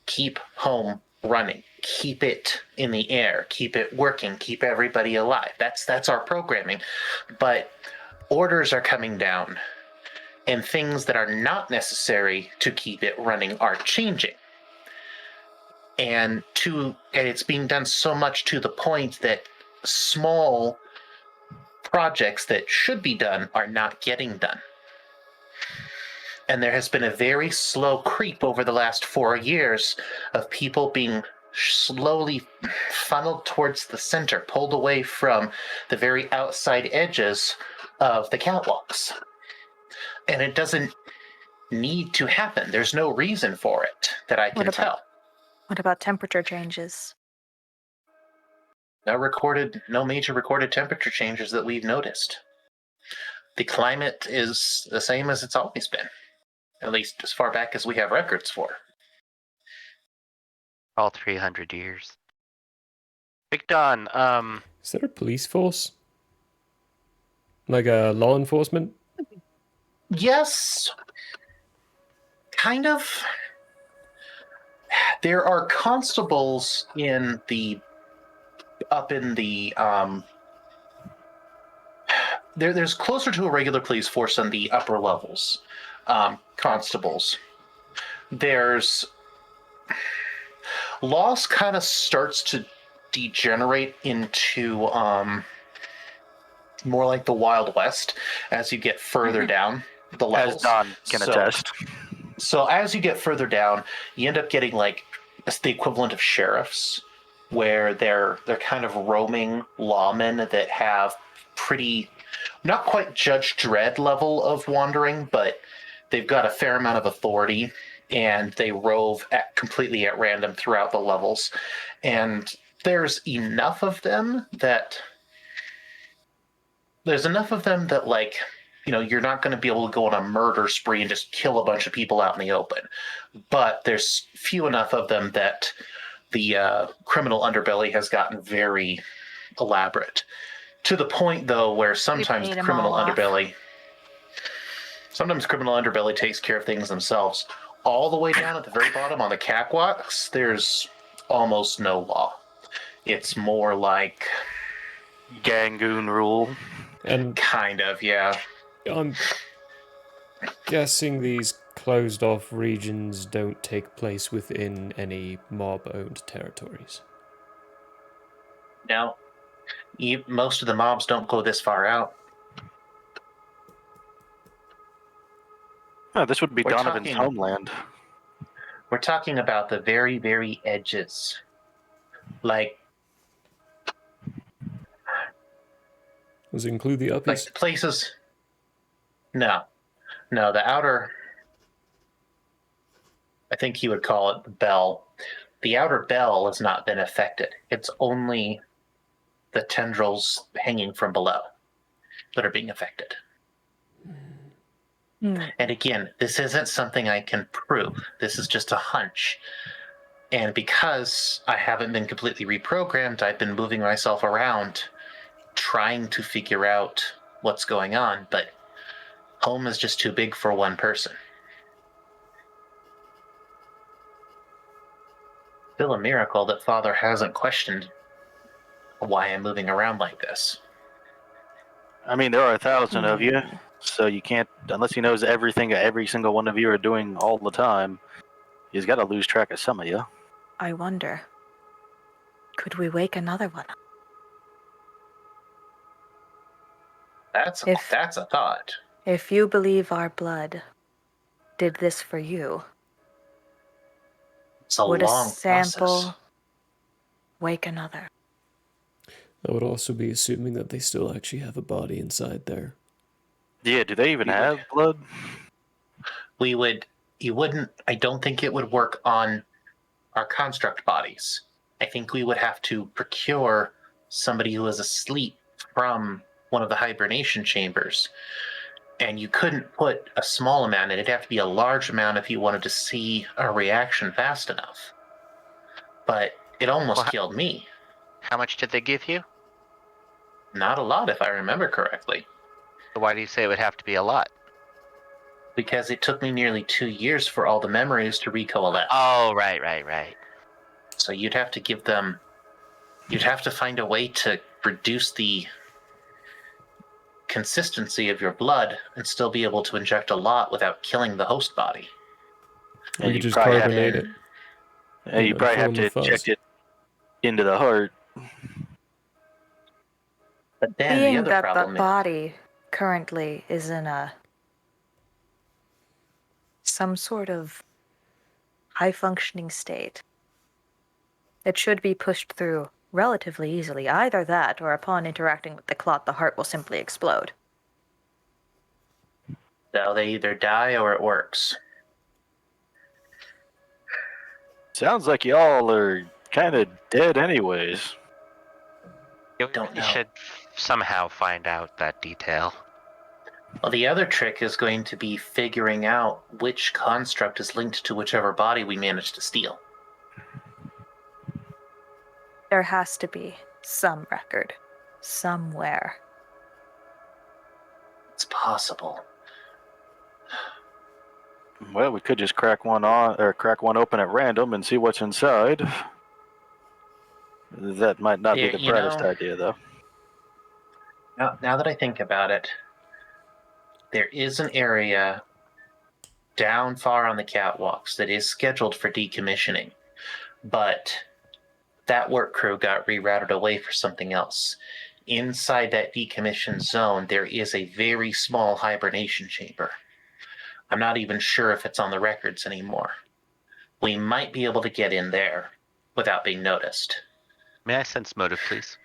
keep Home running, keep it in the air, keep it working, keep everybody alive. That's our programming. But orders are coming down, and things that are not necessary to keep it running are changing. And it's being done so much to the point that small projects that should be done are not getting done. And there has been a very slow creep over the last 4 years of people being slowly funneled towards the center, pulled away from the very outside edges of the catwalks. And it doesn't need to happen. There's no reason for it that I can tell. What about temperature changes? No major recorded temperature changes that we've noticed. The climate is the same as it's always been, at least as far back as we have records for. all 300 years. Big Don, Is there a police force? Like a law enforcement? Yes, kind of. There are constables up in the there's closer to a regular police force on the upper levels. Constables. There's Loss kind of starts to degenerate into more like the Wild West as you get further down the levels. As Don can attest. So as you get further down, you end up getting like it's the equivalent of sheriffs, where they're kind of roaming lawmen that have pretty, not quite Judge Dredd level of wandering, but they've got a fair amount of authority, and they rove completely at random throughout the levels. And there's enough of them that like, you know, you're not going to be able to go on a murder spree and just kill a bunch of people out in the open. But there's few enough of them that the criminal underbelly has gotten very elaborate. To the point, though, where sometimes criminal underbelly takes care of things themselves. All the way down at the very bottom on the catwalks, there's almost no law. It's more like Gangoon rule. And kind of, yeah. I'm guessing these closed off regions don't take place within any mob owned territories. No. Most of the mobs don't go this far out. Oh, this would be We're Donovan's talking- homeland. We're talking about the very, very edges. Like Does it include the uppies? the places. No, the outer. I think you would call it the bell. The outer bell has not been affected. It's only the tendrils hanging from below. that are being affected. Hmm. And again, this isn't something I can prove. This is just a hunch. And because I haven't been completely reprogrammed, I've been moving myself around trying to figure out what's going on, but home is just too big for one person. Still a miracle that Father hasn't questioned why I'm moving around like this. I mean, there are 1,000 of you, so you can't, unless he knows everything every single one of you are doing all the time, he's got to lose track of some of you. I wonder, could we wake another one up? That's a thought. If you believe our blood did this for you, It's a would long a sample process. wake another? I would also be assuming that they still actually have a body inside there. Yeah, do they even We would- have blood? I don't think it would work on our construct bodies. I think we would have to procure somebody who is asleep from one of the hibernation chambers. And you couldn't put a small amount in. It'd have to be a large amount if you wanted to see a reaction fast enough. But it almost Well, killed me. How much did they give you? Not a lot, if I remember correctly. Why do you say it would have to be a lot? Because it took me nearly 2 years for all the memories to recoalesce. Oh, right. So you'd have to find a way to reduce the consistency of your blood and still be able to inject a lot without killing the host body. We could just probably have carbonate to- it. to, you probably have fill in to the fuzz. inject it into the heart. But then Being the other that problem the body currently is in some sort of high-functioning state, it should be pushed through relatively easily. Either that, or upon interacting with the clot, the heart will simply explode. so they either die or it works. Sounds like y'all are kind of dead anyways. Yeah, we Don't really know. should somehow find out that detail. Well, the other trick is going to be figuring out which construct is linked to whichever body we manage to steal. There has to be some record somewhere. It's possible. Well, we could just crack one open at random and see what's inside. That might not be Yeah, the you brightest know- idea, though. Now that I think about it, there is an area down far on the catwalks that is scheduled for decommissioning, but that work crew got rerouted away for something else. Inside that decommissioned zone, there is a very small hibernation chamber. I'm not even sure if it's on the records anymore. We might be able to get in there without being noticed. May I sense motive, please?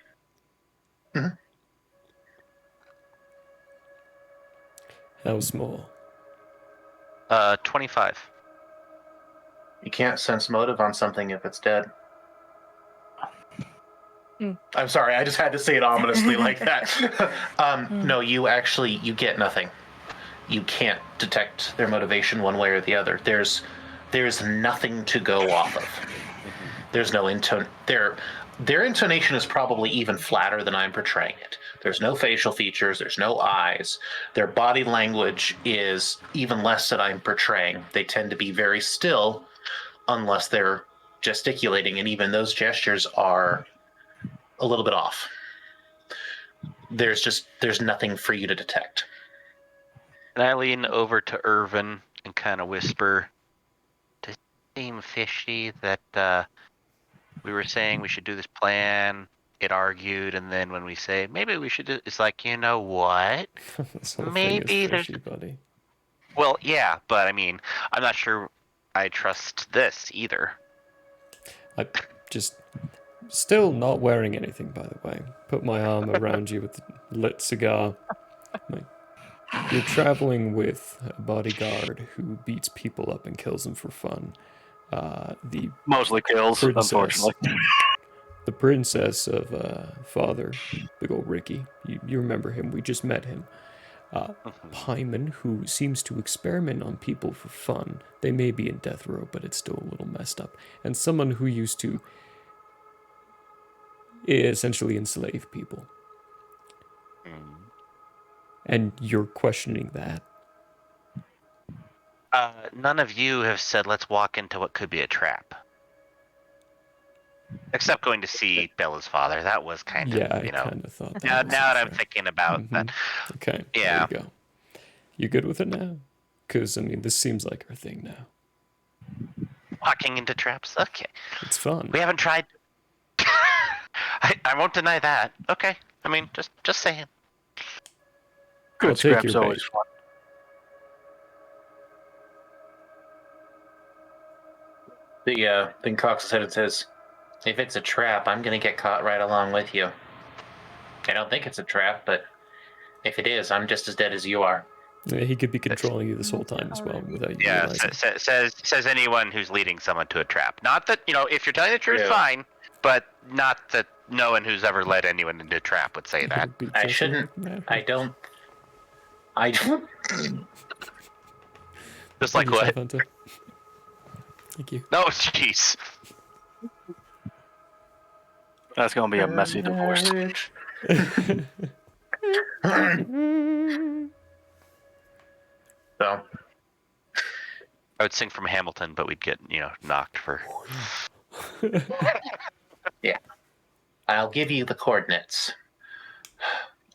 How small? 25. You can't sense motive on something if it's dead. I'm sorry, I just had to say it ominously like that. No, you get nothing. You can't detect their motivation one way or the other. There's nothing to go off of. There's no their intonation is probably even flatter than I'm portraying it. There's no facial features, there's no eyes. Their body language is even less than I'm portraying. They tend to be very still unless they're gesticulating, and even those gestures are a little bit off. There's nothing for you to detect. And I lean over to Irvin and kind of whisper, "Does it seem fishy that we were saying we should do this plan, get argued, and then when we say maybe we should do, it's like, you know what? This whole Maybe thing is there's- fishy, buddy. Well, yeah, but I mean, I'm not sure I trust this either." I just still not wearing anything, by the way. Put my arm around you with a lit cigar. Like, you're traveling with a bodyguard who beats people up and kills them for fun. The Mostly kills, princess, unfortunately. the princess of Father, big old Ricky. You remember him? We just met him. Hyman, who seems to experiment on people for fun. They may be in death row, but it's still a little messed up. And someone who used to essentially enslave people. And you're questioning that. None of you have said let's walk into what could be a trap. Except going to see Bella's father. That was kind Yeah, of, I you know. kind of thought that. Now was that I'm fair. thinking about that. Okay, Yeah. there you go. You good with it now? Because, I mean, this seems like our thing now. Walking into traps? Okay. It's fun. We haven't tried. I won't deny that. Okay. I mean, just saying. Good I'll take scrap's your always bait. fun. The thing cocks his head and says, "If it's a trap, I'm gonna get caught right along with you. I don't think it's a trap, but if it is, I'm just as dead as you are." Yeah, he could be controlling you this whole time as well without you Yeah, realizing. says anyone who's leading someone to a trap. Not that, if you're telling the truth, Yeah. fine, but not that no one who's ever led anyone into a trap would say that. It'll be I just shouldn't. like that. I don't. I don't. Just Thank like you, what? Chef Hunter. Thank you. No, jeez. That's gonna be a messy divorce. So I would sing from Hamilton, but we'd get, knocked for. yeah, I'll give you the coordinates.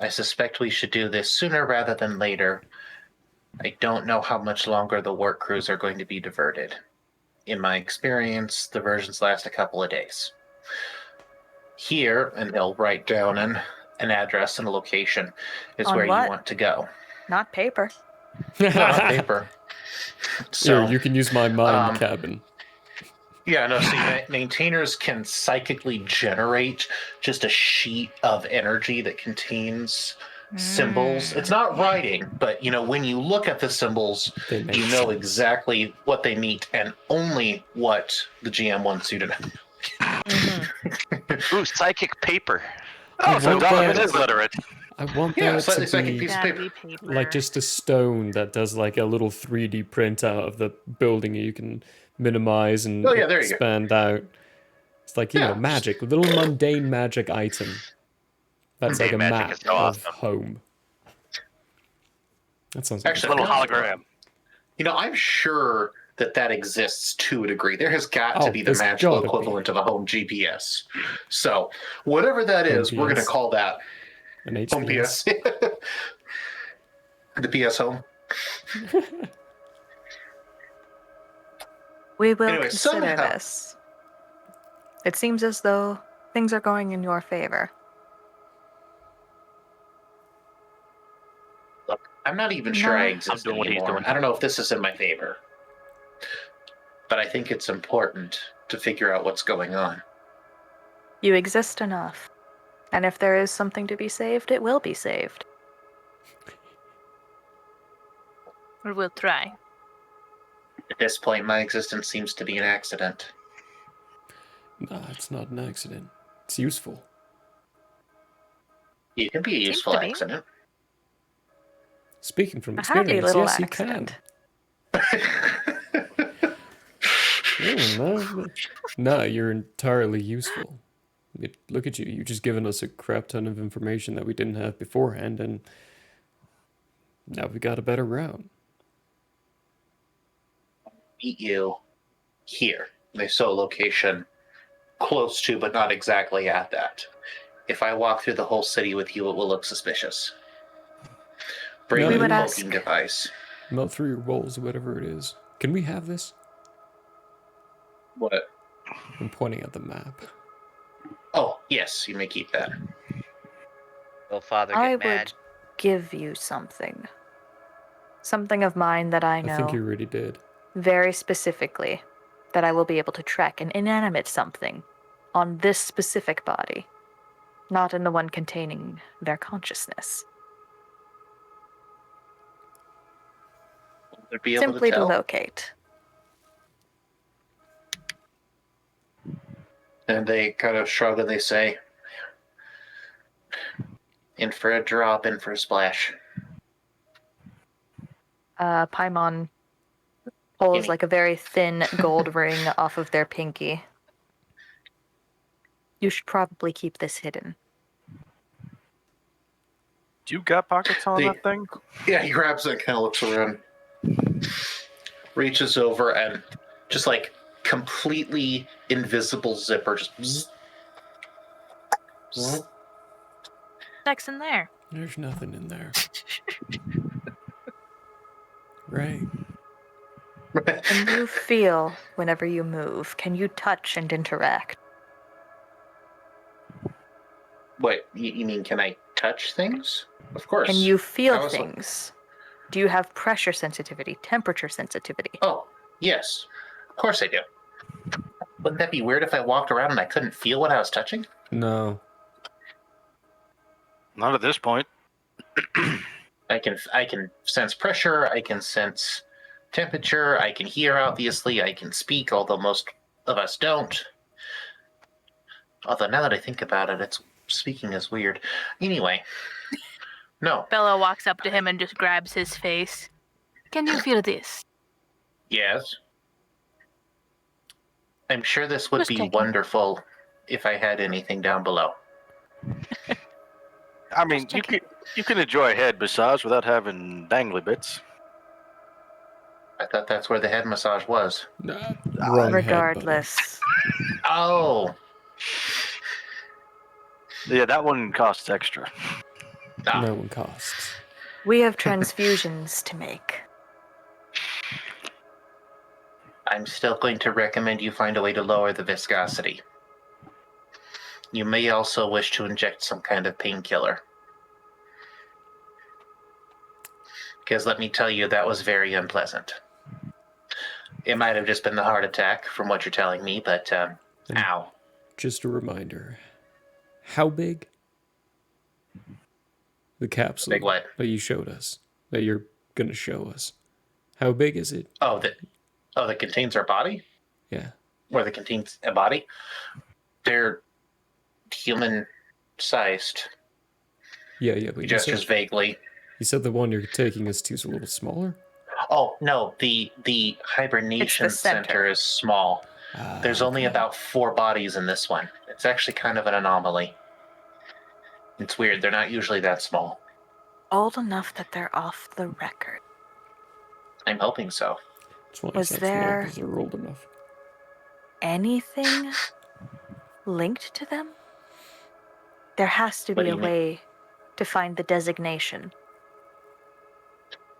I suspect we should do this sooner rather than later. I don't know how much longer the work crews are going to be diverted. In my experience, diversions last a couple of days. Here, and they'll write down an address and a location, is On where what? you want to go. Not paper. Not on paper. So, Here, you can use my mind cabin. yeah, no, see, maintainers can psychically generate just a sheet of energy that contains symbols. It's not writing, but, when you look at the symbols, They make you know sense. exactly what they mean and only what the GM wants you to know. Ooh, psychic paper. Oh, so want Donovan that. is literate. I want Yeah, there slightly to psychic be piece of Gotta paper. be paper. like just a stone that does like a little 3D print out of the building you can minimize and Oh, yeah, there you go. expand out. It's like, Yeah. magic, a little mundane magic item. That's like a Mundane magic map is so of awesome. home. That sounds like Actually, Little no. hologram. I'm sure that exists to a degree. There has got to be the there's magical gotta be. equivalent of a home GPS. So, whatever that is, we're going to PS. call that an home HPS. PS. The PS home. We will Anyway, consider somehow- this. It seems as though things are going in your favor. Look, I'm not even sure I No. exist I'm doing what he's anymore. doing. I don't know if this is in my favor. But I think it's important to figure out what's going on. You exist enough. And if there is something to be saved, it will be saved. Or we'll try. At this point, my existence seems to be an accident. Nah, it's not an accident. It's useful. You can be a Seems useful to be. accident. Speaking from A happy experience, little yes, accident. you can. No, you're entirely useful. Look at you. You've just given us a crap ton of information that we didn't have beforehand, and now we got a better route. Meet you here. They saw a location close to, but not exactly at that. If I walk through the whole city with you, it will look suspicious. Bring No, me we the would ask- cloaking device. Melt through your walls, whatever it is. Can we have this? What? I'm pointing at the map. Oh, yes, you may keep that. Will father get I mad? would give you something. Something of mine that I know I think you already did. very specifically that I will be able to track an inanimate something on this specific body, not in the one containing their consciousness. Will they be able Simply to to tell? locate. And they kind of shrug and they say, in for a drop, in for a splash. Paimon pulls Gimme. like a very thin gold ring off of their pinky. You should probably keep this hidden. Do you got pockets on that thing? Yeah, he grabs it and kind of looks around, reaches over, and just like completely invisible zipper, just bzz, bzz. Next in there. There's nothing in there. Right. Can you feel whenever you move? Can you touch and interact? What, you mean, can I touch things? Of course. Can you feel How else would- things? Do you have pressure sensitivity, temperature sensitivity? Oh, yes. Of course I do. Wouldn't that be weird if I walked around and I couldn't feel what I was touching? No. Not at this point. I can sense pressure, I can sense temperature, I can hear, obviously, I can speak, although most of us don't. Although now that I think about it, speaking is weird. Anyway, no. Bella walks up to him and just grabs his face. Can you feel this? Yes. I'm sure this would Just be checking. wonderful if I had anything down below. I mean, you can enjoy a head massage without having dangly bits. I thought that's where the head massage was. Nah, wrong Regardless. Oh. Yeah, that one costs extra. Head Ah. button. No one costs. We have transfusions to make. I'm still going to recommend you find a way to lower the viscosity. You may also wish to inject some kind of painkiller. Because let me tell you, that was very unpleasant. It might have just been the heart attack from what you're telling me, but ow. Just a reminder. How big? The capsule Big what? that you showed us. That you're going to show us. How big is it? Oh, that contains our body? Yeah. Or that contains a body? They're human-sized. Yeah, but He gestures vaguely. you said the one you're taking us to is a little smaller? Oh, no, the hibernation It's the center. center is small. There's only Okay. about 4 bodies in this one. It's actually kind of an anomaly. It's weird. They're not usually that small. Old enough that they're off the record. I'm hoping so. That's why Was it's not small, there- 'cause they're old enough. Anything linked to them? There has to What be do a you mean? way to find the designation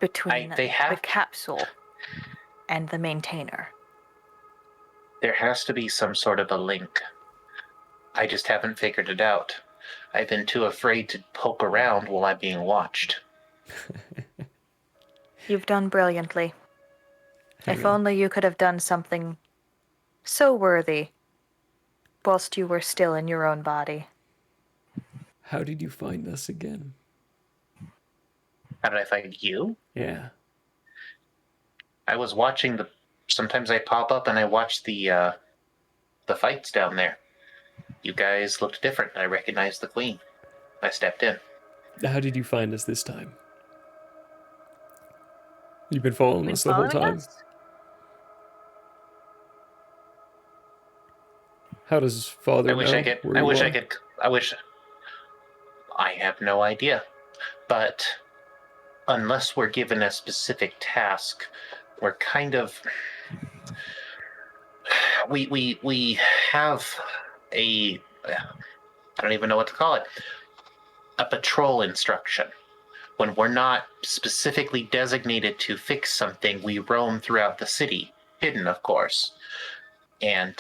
between they the have- capsule and the maintainer. There has to be some sort of a link. I just haven't figured it out. I've been too afraid to poke around while I'm being watched. You've done brilliantly. Hang If on. only you could have done something so worthy whilst you were still in your own body. How did you find us again? How did I find you? Yeah. I was watching sometimes I pop up and I watch the fights down there. You guys looked different. I recognized the queen. I stepped in. How did you find us this time? You've been following Been us the whole following time? us? How does father I wish know I could. where I you wish are? I could. I wish. I have no idea. But unless we're given a specific task, we're kind of. We have a. I don't even know what to call it. A patrol instruction. When we're not specifically designated to fix something, we roam throughout the city, hidden, of course, and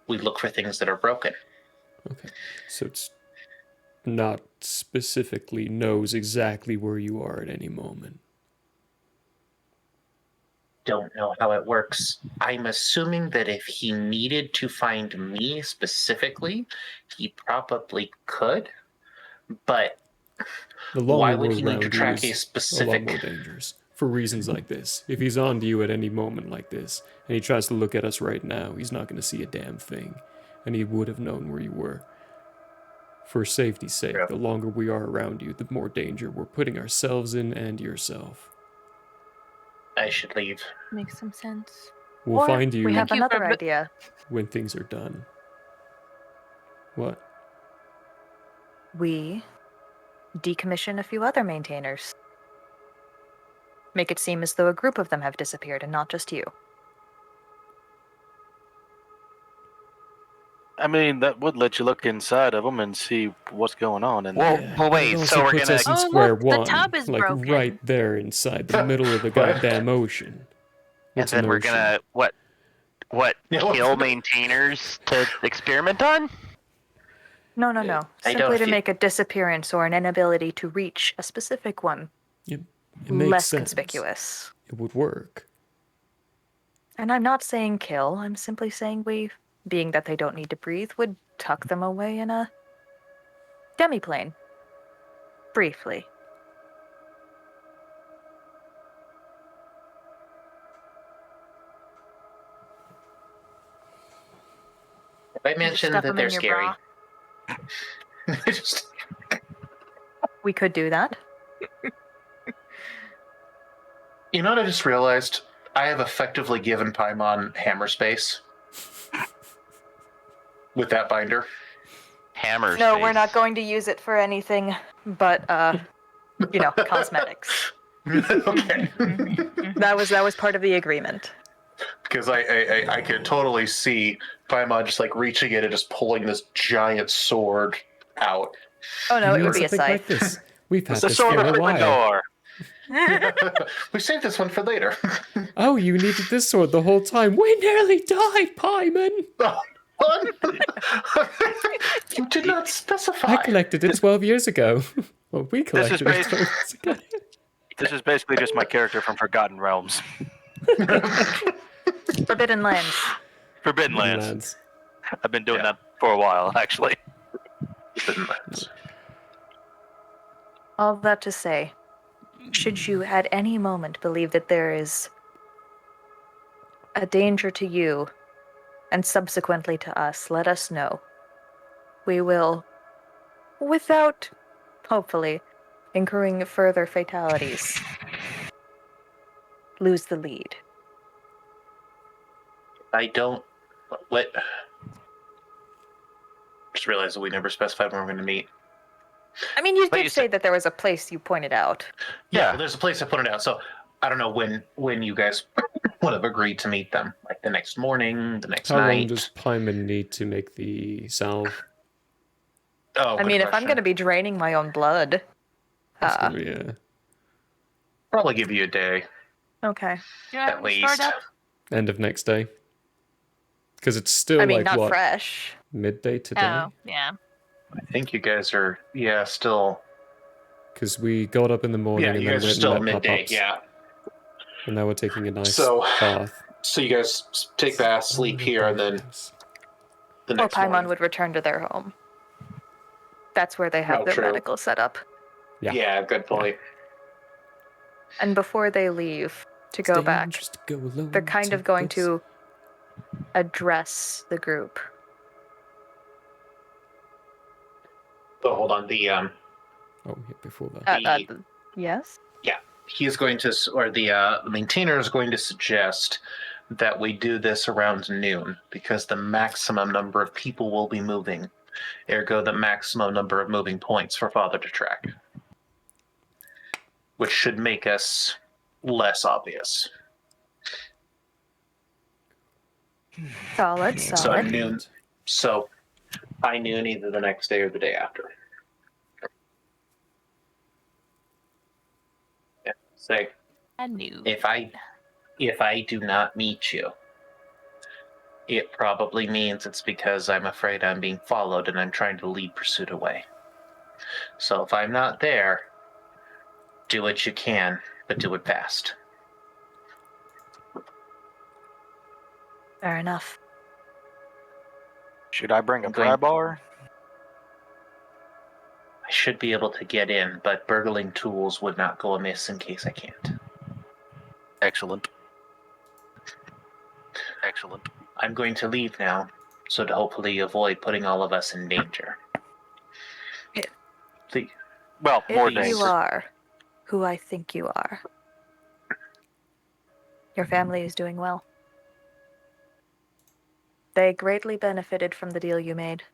we look for things that are broken. Okay. So it's not specifically knows exactly where you are at any moment. Don't know how it works. I'm assuming that if he needed to find me specifically, he probably could, but The longer why would we're he need to around you track a is specific... a lot more dangerous for reasons like this. If he's on to you at any moment like this, and he tries to look at us right now, he's not going to see a damn thing. and he would have known where you were. For safety's sake, Yeah. the longer we are around you, the more danger we're putting ourselves in and yourself. I should leave. Makes some sense. We'll Or find you We have Thank you for another idea. when things are done. What? We decommission a few other maintainers. Make it seem as though a group of them have disappeared and not just you. I mean, that would let you look inside of them and see what's going on. And Well, Yeah, well, but wait. it So also we're puts gonna. us in Oh, square look, the one, tub is like broken. right there inside the middle of the goddamn ocean. And What's then an we're ocean? gonna what? Yeah, what- Kill maintainers to experiment on? No. I don't Simply to feel- make a disappearance or an inability to reach a specific one It makes less sense. conspicuous. It would work. And I'm not saying kill, I'm simply saying we, being that they don't need to breathe, would tuck them away in a demiplane. Briefly. I you mentioned stuff that 'em they're in your scary. bra. Just- We could do that. You know what I just realized? I have effectively given Paimon hammer space with that binder. Hammer. No, we're space. not going to use it for anything but, cosmetics. Okay. That was part of the agreement. Because I could totally see Paimon just like reaching in and just pulling this giant sword out. Oh no, You it need would be a something scythe. like this. We've had it's the this sword for a of the while. door. We saved this one for later. Oh, you needed this sword the whole time. We nearly died, Paimon. You did not specify. I collected it 12 years ago. Well, we This is collected it 12 years ago. This is basically just my character from Forgotten Realms. Forbidden Lands. Forbidden Lands. I've been doing that for a while, actually. All that to say, should you at any moment believe that there is a danger to you and subsequently to us, let us know. We will, without, hopefully, incurring further fatalities, lose the lead. I don't. What? Just realized that we never specified when we're going to meet. I mean, you But did you say said- that there was a place you pointed out. Yeah, well, there's a place I put it out. So I don't know when you guys would have agreed to meet them. Like the next morning, the next How long night. does Paimon need to make the salve? Oh, I mean, if I'm going to be draining my own blood. It's gonna be, probably give you a day Okay. Do you have at any stored least. up? end of next day. Because it's still I mean, like not what, fresh. midday today? Oh, yeah. I think you guys are still. Because we got up in the morning Yeah, and you then guys are went still and met midday. pop-ups, Yeah. and now we're taking a nice So- bath. So you guys take bath, sleep here, and then the Or next Paimon morning. would return to their home. That's where they have Oh, their true. medical setup. Yeah, good point. And before they leave to go Stay back, on, just go alone, they're kind of take going this. to address the group. But hold on, the Oh, yeah, before that. Yes? he's going to, or the maintainer is going to suggest that we do this around noon because the maximum number of people will be moving, ergo the maximum number of moving points for Father to track, which should make us less obvious. Solid, So solid. noon. So high noon, either the next day or the day after. Yeah. Say I knew. if I do not meet you, it probably means it's because I'm afraid I'm being followed and I'm trying to lead pursuit away. So if I'm not there, do what you can, but do it fast. Fair enough. Should I bring a Okay. pry bar? I should be able to get in, but burgling tools would not go amiss in case I can't. Excellent. Excellent. I'm going to leave now. so to hopefully avoid putting all of us in danger. Well, more If you danger. are who I think you are, your family is doing well. They greatly benefited from the deal you made,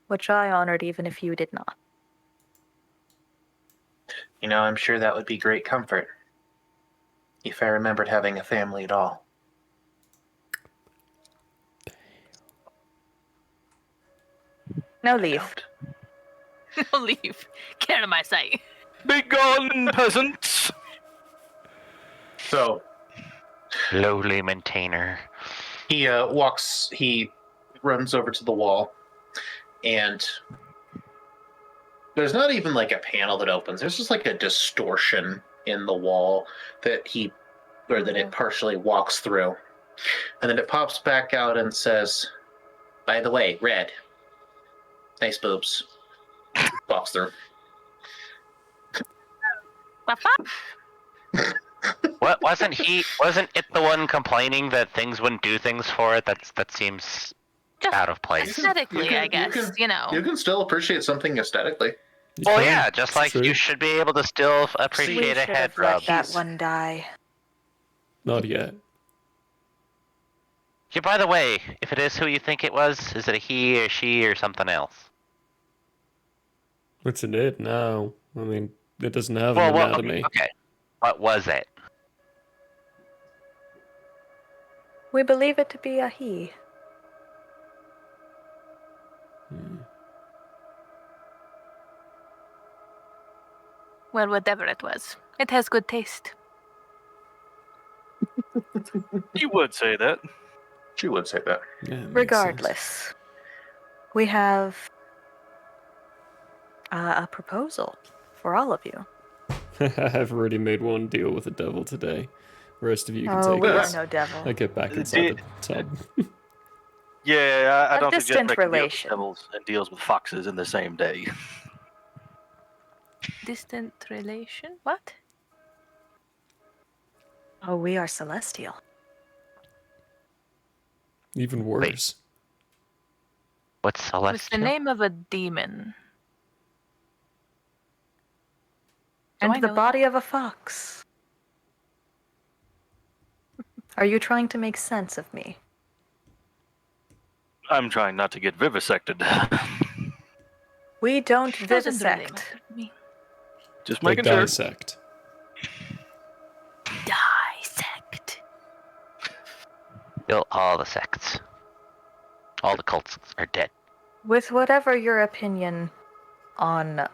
which I honored even if you did not. You know, I'm sure that would be great comfort if I remembered having a family at all. Now I leave. don't. No leave. Get out of my sight. Be gone, peasants! So Lowly maintainer. he he runs over to the wall, and there's not even like a panel that opens. There's just like a distortion in the wall that it partially walks through. And then it pops back out and says, by the way, Red, nice boobs. Walks through. The fuck? What wasn't it the one complaining that things wouldn't do things for it? That seems Just out of place. aesthetically, I guess. You know. You can still appreciate something aesthetically. You Well, can. yeah, just It's like true. you should be able to still We appreciate a should head have let rub. that one die. Not yet. Yeah, by the way, if it is who you think it was, is it a he or she or something else? What's in it now? I mean, it doesn't have Well, an well, anatomy. okay. What was it? We believe it to be a he. Well, whatever it was, it has good taste. You would say that. She would say that. Yeah, it makes Regardless, we have a proposal for all of you. sense. I've already made one deal with the devil today. The rest of you can Oh, take we it. are no devil. I get back inside the tub. Yeah, I A don't suggest distant making deals with relation. devils and deals with foxes in the same day. Distant relation? What? Oh, we are celestial. Even worse. What's It's celestial? the name of a demon. Do I And the know body of a fox. Are you trying to make sense of me? I'm trying not to get vivisected. We don't that? Doesn't really vivisect. matter to me. Just They making sure. dissect. Dissect. Kill all the sects. All the cults are dead. With whatever your opinion on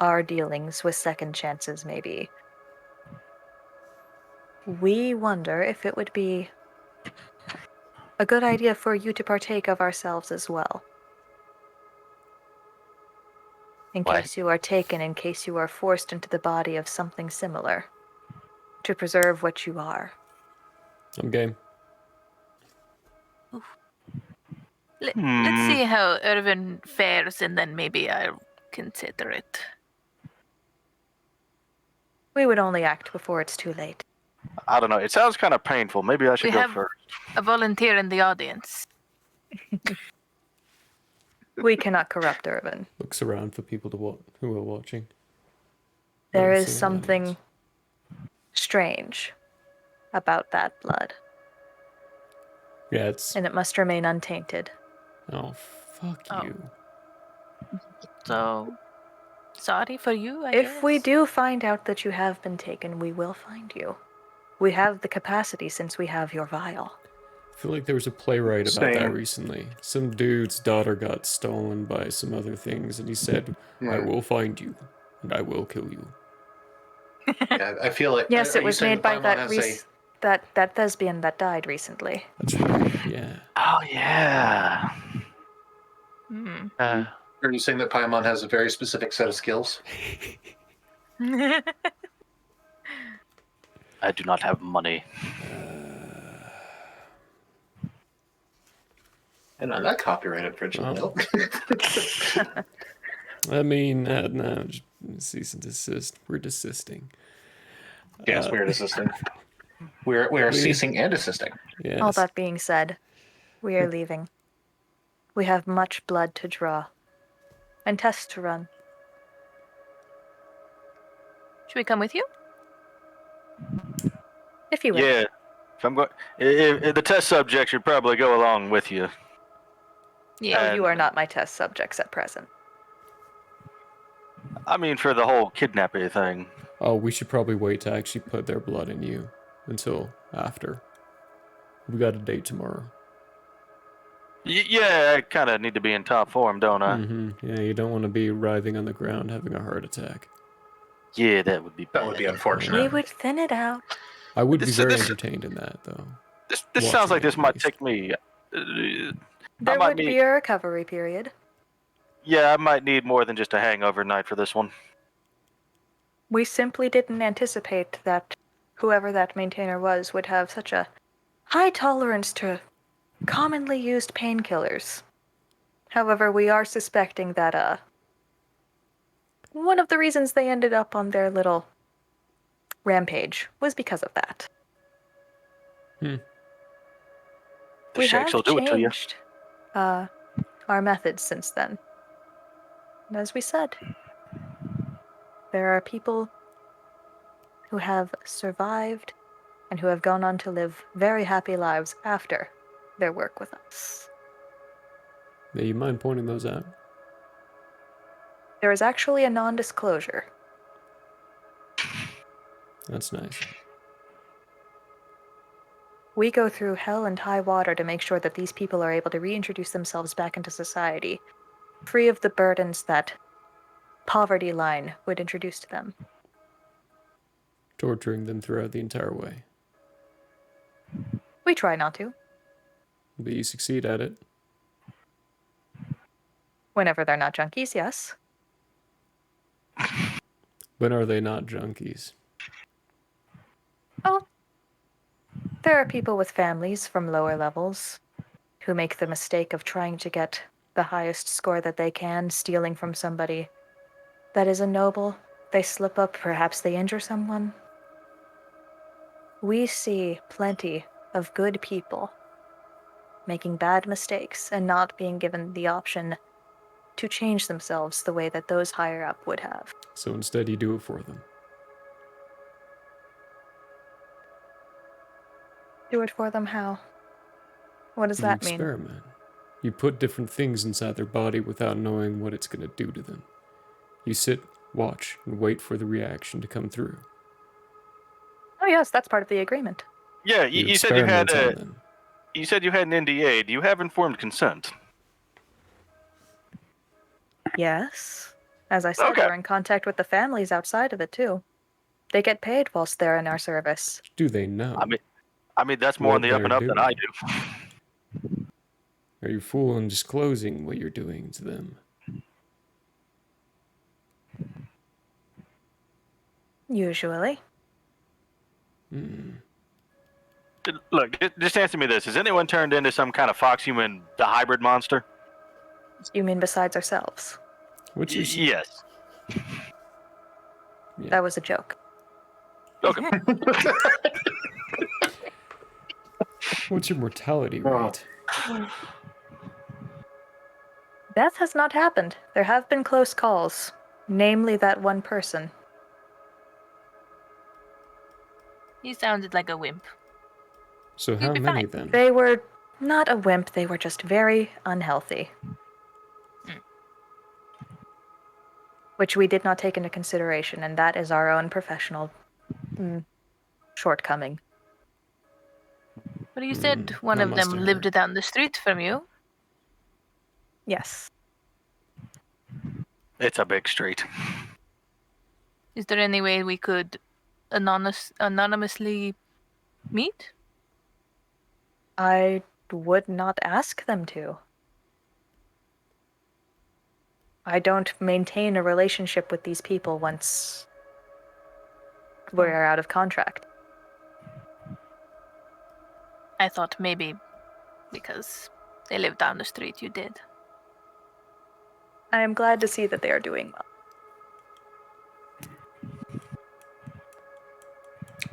our dealings with second chances may be, we wonder if it would be a good idea for you to partake of ourselves as well. In What? case you are taken, in case you are forced into the body of something similar, to preserve what you are. I'm game. Let's see how Irvin fares, and then maybe I'll consider it. We would only act before it's too late. I don't know. It sounds kind of painful. Maybe I should We go have- first. A volunteer in the audience. We cannot corrupt Irvin. Looks around for people who are watching. There Don't is see any something others. strange about that blood, Yeah, it's. and it must remain untainted. Oh, fuck Oh. you. So, sorry for you, I If we guess. do find out that you have been taken, we will find you. We have the capacity since we have your vial. I feel like there was a playwright about that Same. recently. Some dude's daughter got stolen by some other things, and he said, I will find you, and I will kill you. Yeah, I feel like. Yes, are it you was saying made by Paimon that has that thespian that died recently. That's right, yeah. Oh, yeah. Hmm. Are you saying that Paimon has a very specific set of skills? I do not have money. And on that copyright infringement Oh. note. I mean, no, just cease and desist. We're desisting. Yes, weird assistant. We are ceasing and desisting. Yes. All that being said, we are leaving. We have much blood to draw and tests to run. Should we come with you? If you will. Yeah. If I'm going, if the test subject should probably go along with you. Yeah. Oh, you are not my test subjects at present. I mean, for the whole kidnapping thing. Oh, we should probably wait to actually put their blood in you until after. We got a date tomorrow. Yeah, I kind of need to be in top form, don't I? Yeah, you don't want to be writhing on the ground having a heart attack. Yeah, that would be bad. That would be We unfortunate. would thin it out. I would be This- very this- entertained in that, though. This Watching sounds like it, this at might least. take me. There might would be- be a recovery period. Yeah, I might need more than just a hangover night for this one. We simply didn't anticipate that whoever that maintainer was would have such a high tolerance to commonly used painkillers. However, we are suspecting that one of the reasons they ended up on their little rampage was because of that. The We shakes have will do it to you. changed our methods since then. And as we said, there are people who have survived and who have gone on to live very happy lives after their work with us. Yeah, you mind pointing those out? There is actually a non-disclosure. That's nice. We go through hell and high water to make sure that these people are able to reintroduce themselves back into society, free of the burdens that poverty line would introduce to them. Torturing them throughout the entire way. We try not to, But you succeed at it. whenever they're not junkies, yes. When are they not junkies? Oh, there are people with families from lower levels who make the mistake of trying to get the highest score that they can, stealing from somebody that is a noble. They slip up, perhaps they injure someone. We see plenty of good people making bad mistakes and not being given the option to change themselves the way that those higher up would have. So instead you do it for them. Do it for them how? What does that mean? Experiment. You put different things inside their body without knowing what it's going to do to them. You sit, watch, and wait for the reaction to come through. Oh yes, that's part of the agreement. Yeah, you said you had experiment a. on them. You said you had an NDA. Do you have informed consent? Yes. As I said, Okay. we're in contact with the families outside of it too. They get paid whilst they're in our service. Do they know? I mean that's more What on the up and they're up than I doing. do. Are you full in disclosing what you're doing to them? Usually. Look, just answer me this: has anyone turned into some kind of fox-human hybrid monster? You mean besides ourselves? What's your Yes. That was a joke. Okay. what's your mortality Oh. rate? Death has not happened. There have been close calls, namely that one person. He sounded like a wimp. So how be many fine. then? They were not a wimp, they were just very unhealthy. Which we did not take into consideration, and that is our own professional shortcoming. But you said one that of must them have lived hurt. down the street from you. Yes. It's a big street. Is there any way we could anonymously meet? I would not ask them to. I don't maintain a relationship with these people once we're out of contract. I thought maybe because they live down the street you did. I am glad to see that they are doing well.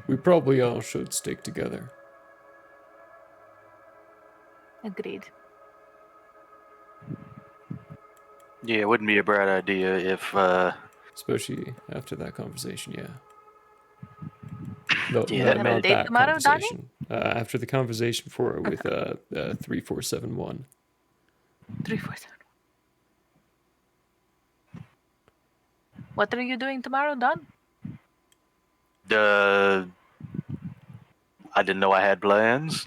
We probably all should stick together. Agreed. Yeah, it wouldn't be a bad idea if Especially after that conversation, yeah. No, Yeah. no, Have a not date that tomorrow, doggy? conversation. After the conversation with 3471. 347. What are you doing tomorrow, Don? I didn't know I had plans.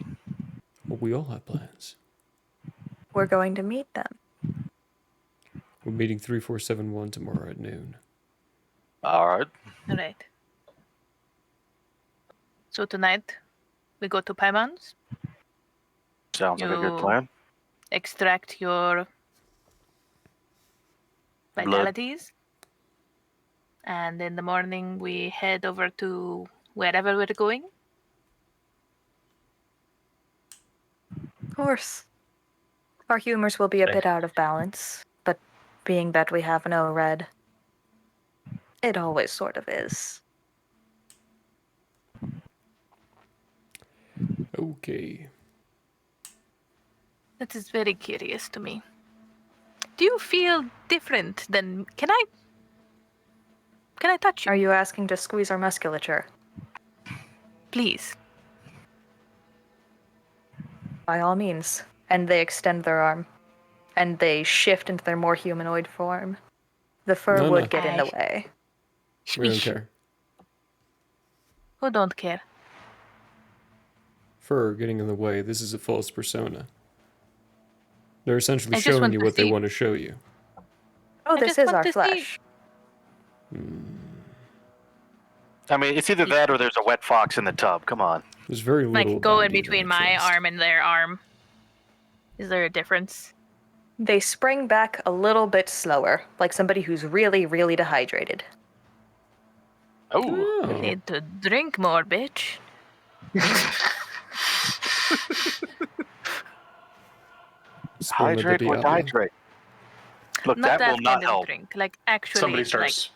Well, we all have plans. We're going to meet them. We're meeting 3471 tomorrow at noon. All right. All right. So tonight, we go to Paimon's, Sounds like a good plan. extract your vitalities, and in the morning we head over to wherever we're going. Of course. Our humors will be a bit out of balance, but being that we have no red, it always sort of is. Okay. That is very curious to me. Do you feel different than... Can I touch you? Are you asking to squeeze our musculature? Please. By all means. And they extend their arm. And they shift into their more humanoid form. The fur No, would no. get in the way. We don't care. Who don't care? Fur getting in the way. This is a false persona. They're essentially I just showing want you to what they see- want to show you. Oh, I this just is want our to see- flesh. I mean, it's either that or there's a wet fox in the tub. Come on. There's very little Like, go in about you that between I my trust. arm and their arm. Is there a difference? They spring back a little bit slower, like somebody who's really, really dehydrated. Oh. Oh. Need to drink more, bitch. Spring of the Hydrate or Diablo. hydrate? Look, Not that will that not kind of help. drink. Like, actually, Somebody starts,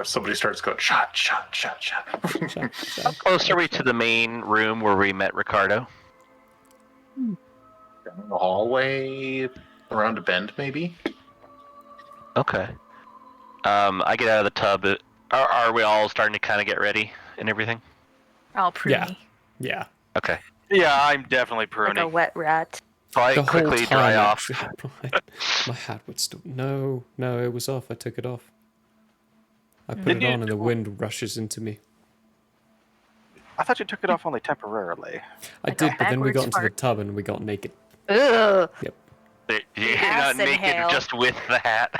somebody starts going shot, shot, shot, shot. Shot, How shot, close are we shot, to shot. the main room where we met Ricardo? Down the hallway, around a bend, maybe. Okay. I get out of the tub. Are we all starting to kind of get ready and everything? I'll prune Yeah. me. Yeah. Okay. Yeah, I'm definitely Like a pruning. wet rat. So I The whole quickly time dry it off. dropped, my hat would still... No, it was off. I took it off. I put Didn't it you- on and the wind rushes into me. I thought you took it off only temporarily. I Like a did, but then we got backwards into the fart. tub and we got naked. Ugh. Yep. You're not Acid naked hail. just with the hat.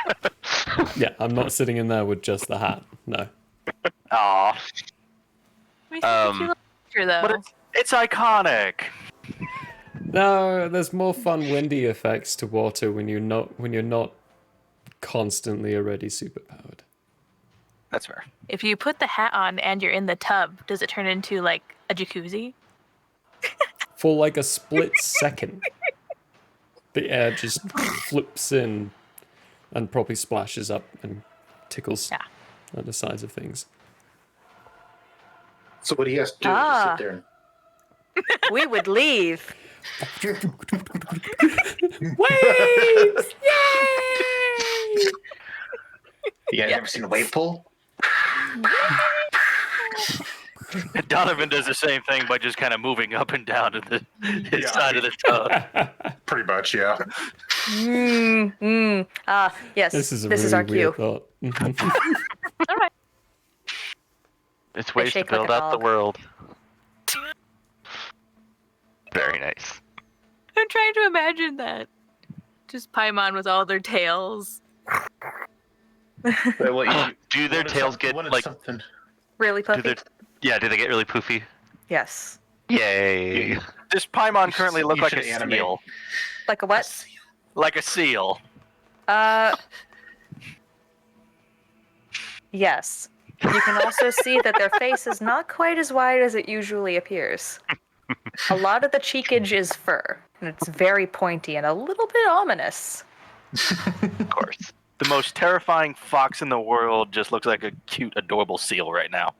Yeah, I'm not sitting in there with just the hat. No. Aw, We took a cute little picture, though. but it's iconic. No, there's more fun windy effects to water when you're not constantly already superpowered. That's fair. If you put the hat on and you're in the tub, does it turn into, like, a jacuzzi? For like a split second, the air just flips in and probably splashes up and tickles Yeah. at the sides of things. So what he has to do is just Ah. sit there and We would leave. Waves! Yay! You guys ever seen a wave pool? Donovan does the same thing by just kind of moving up and down to his Yeah. side of the tub. Pretty much, yeah. Yes, This is a this really is our weird cue. thought. All right. It's ways to shake like build a out the dog. world. Very nice. I'm trying to imagine that. Just Paimon with all their tails. Well, you- Do their wanted tails some- get wanted like? something. Really Do puffy? they get really poofy? Yes. Yay! Does Paimon currently look You like a should animate. seal? Like a what? Like a seal. Yes. You can also see that their face is not quite as wide as it usually appears. A lot of the cheekage is fur, and it's very pointy and a little bit ominous. Of course. The most terrifying fox in the world just looks like a cute, adorable seal right now.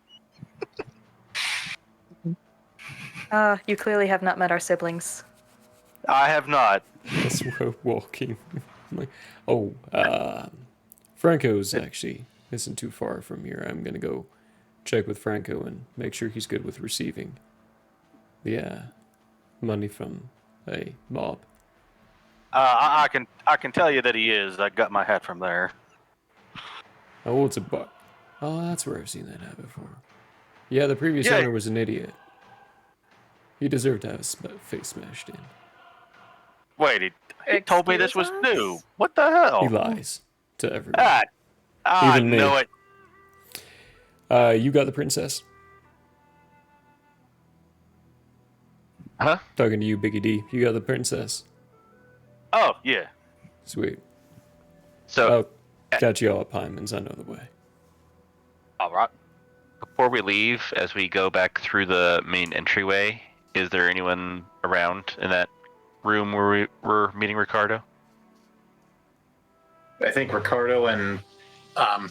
You clearly have not met our siblings. I have not. As we're walking. Oh, Franco's actually isn't too far from here. I'm gonna go check with Franco and make sure he's good with receiving the money from a mob. I can tell you that he is. I got my hat from there. Oh, it's a bar. Oh, that's where I've seen that hat before. Yeah, the previous Yeah. owner was an idiot. He deserved to have his face smashed in. Wait, he told me this was Excuse us? new. What the hell? He lies to everyone. I Even me. know it. You got the princess? Huh? Talking to you, Biggie D. You got the princess. Oh, yeah. Sweet. So I'll catch you all at Pyman's. I know the way. All right. before we leave, as we go back through the main entryway, is there anyone around in that room where we're meeting Ricardo? I think Ricardo and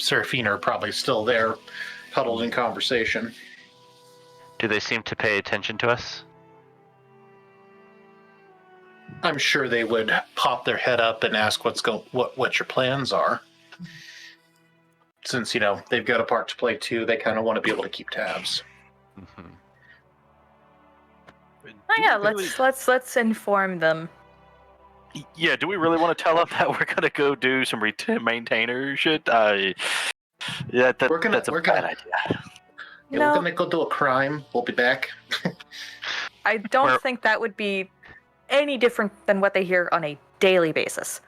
Serafina are probably still there, huddled in conversation. Do they seem to pay attention to us? I'm sure they would pop their head up and ask what your plans are. Since, they've got a part to play too, they kind of want to be able to keep tabs. Mm-hmm. Oh yeah, let's inform them. Yeah, do we really want to tell them that we're gonna go do some maintainer shit? That's a bad idea. Yeah, No. we're gonna go do a crime. We'll be back. I don't think that would be any different than what they hear on a daily basis.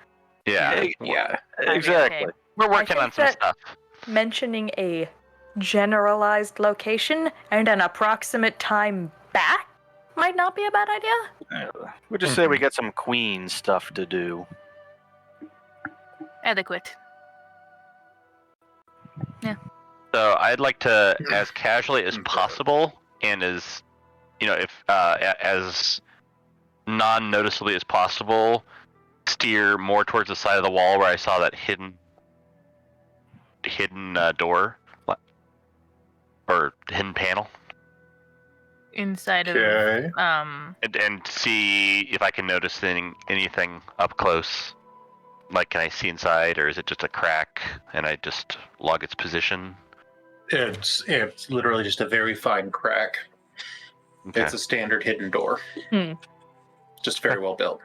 Yeah, Yeah. Exactly. Okay. we're working I on think some that- stuff. Mentioning a generalized location and an approximate time back might not be a bad idea. We'll just say we got some queen stuff to do. Adequate. So I'd like to, as casually as possible, and as as non-noticeably as possible, steer more towards the side of the wall where I saw that hidden door or hidden panel, Inside Okay. of and see if I can notice anything up close. Like, can I see inside, or is it just a crack and I just log its position? It's literally just a very fine crack. Okay. It's a standard hidden door. Hmm. Just very well built.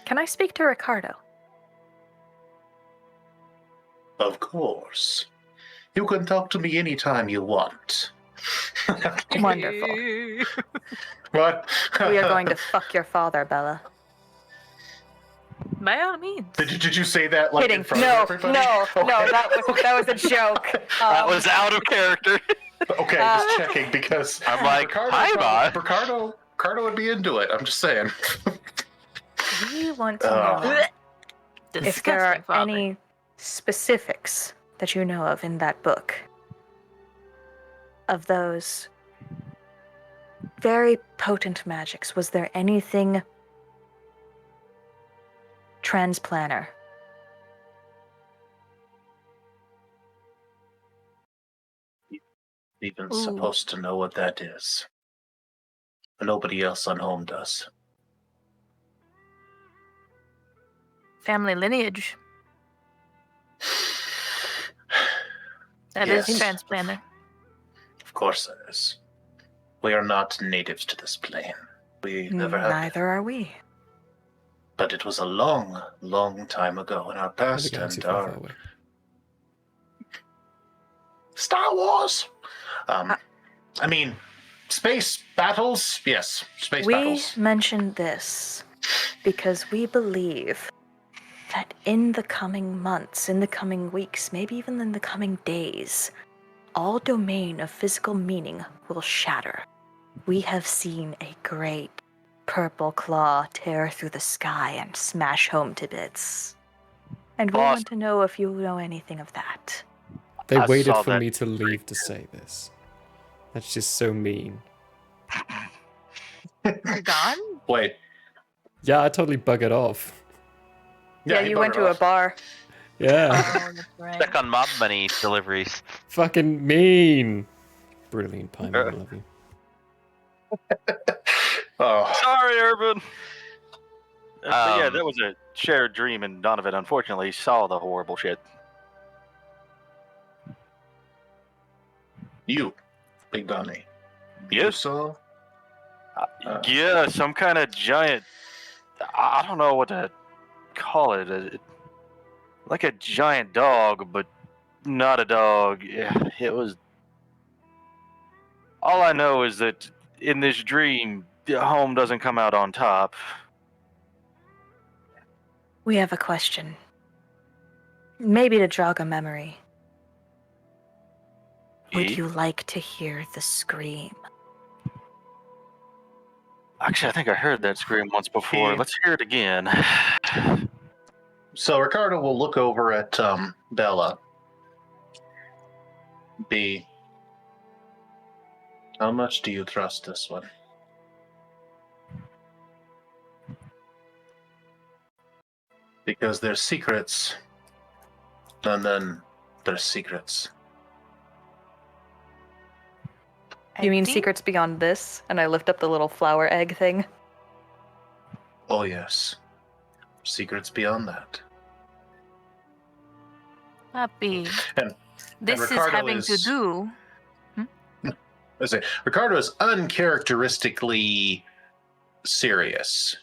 Can I speak to Ricardo? Of course. You can talk to me anytime you want. Wonderful. What? We are going to fuck your father, Bella. by all means. Did you say that like Kidding. in front No, of everybody? no, Okay. that was a joke. That was out of character. Okay, just checking because I'm like, hi, Ma. Ricardo would be into it. I'm just saying. We want to know if there are Disgusting father. any specifics that you know of in that book. Of those very potent magics, was there anything transplanner? Even Ooh. supposed to know what that is. Nobody else on home does. Family lineage. That is Yes. transplanter. Of course it is. We are not natives to this plane. We never have been. Neither are we. But it was a long, long time ago in our The past galaxy and far, our far away. Star Wars. I mean, space battles. Yes, space We battles. mentioned this because we believe that in the coming months, in the coming weeks, maybe even in the coming days, all domain of physical meaning will shatter. We have seen a great purple claw tear through the sky and smash home to bits. And we Boss. want to know if you know anything of that. They I waited saw for that. me to leave to say this. That's just so mean. You're gone? Wait. Yeah, I totally buggered off. Yeah, he you went buggered to a off. bar. Yeah, Oh, that's right. Check on mob money deliveries. fucking mean. Brilliant, Pyman, I love you. Oh, Sorry, Urban. But yeah, Um, that was a shared dream, and Donovan unfortunately saw the horrible shit. you, Big Donnie. You Yes. saw? Yeah, some kind of giant. I don't know what to call it. Like a giant dog, but not a dog. Yeah, it was. All I know is that in this dream, the home doesn't come out on top. We have a question. Maybe to jog a memory. Would you like to hear the scream? Actually, I think I heard that scream once before. Let's hear it again. So Ricardo will look over at Bella. B. How much do you trust this one? Because there's secrets, and then there's secrets. You mean secrets beyond this? And I lift up the little flower egg thing. Oh yes, secrets beyond that. Happy. And This is Ricardo having to is- do. I say Ricardo is uncharacteristically serious.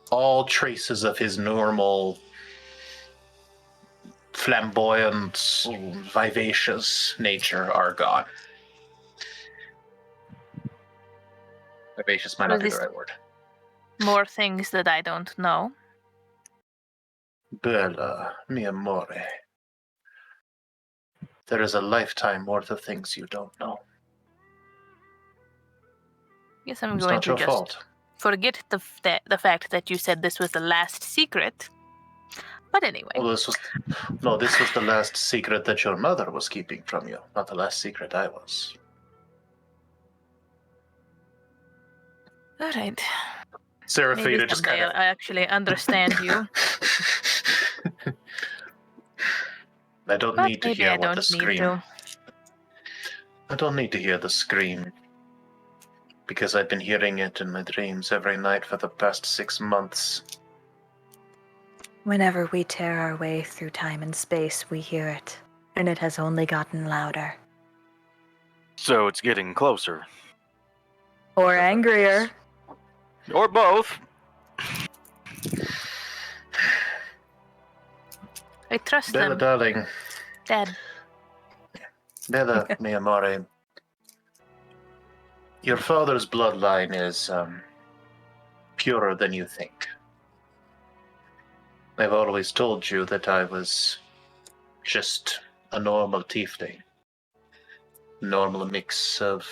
All traces of his normal flamboyant, vivacious nature are gone. Vivacious might not be the right word. More things that I don't know. Bella, mi amore. There is a lifetime worth of things you don't know. Guess I'm It's going not to your just fault. forget the fact that you said this was the last secret. But anyway. Well, this was the last secret that your mother was keeping from you, not the last secret I was. All right. Serafina Maybe just someday kind of. I actually understand you. I don't But need to maybe hear I what don't the need scream. to. I don't need to hear the scream. Because I've been hearing it in my dreams every night for the past 6 months. Whenever we tear our way through time and space, we hear it. And it has only gotten louder. So it's getting closer. Or angrier. Or both. I trust Bella, them. darling. Dad. Bella, mi amore. Your father's bloodline is purer than you think. I've always told you that I was just a normal tiefling. Normal mix of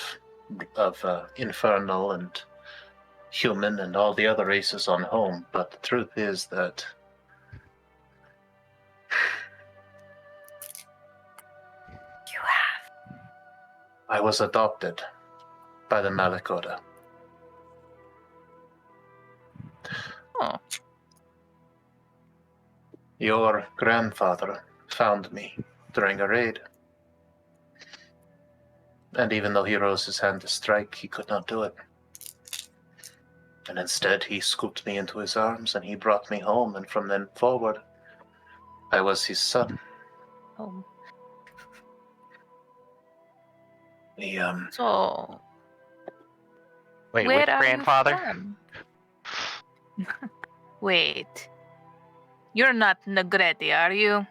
infernal and human and all the other races on home. But the truth is that You have. I was adopted by the Malakoda. Oh. Your grandfather found me during a raid. And even though he rose his hand to strike, he could not do it. And instead, he scooped me into his arms and he brought me home. And from then forward, I was his son. Oh. He, So. Wait, where which are grandfather? You from? Wait. You're not Negrete, are you?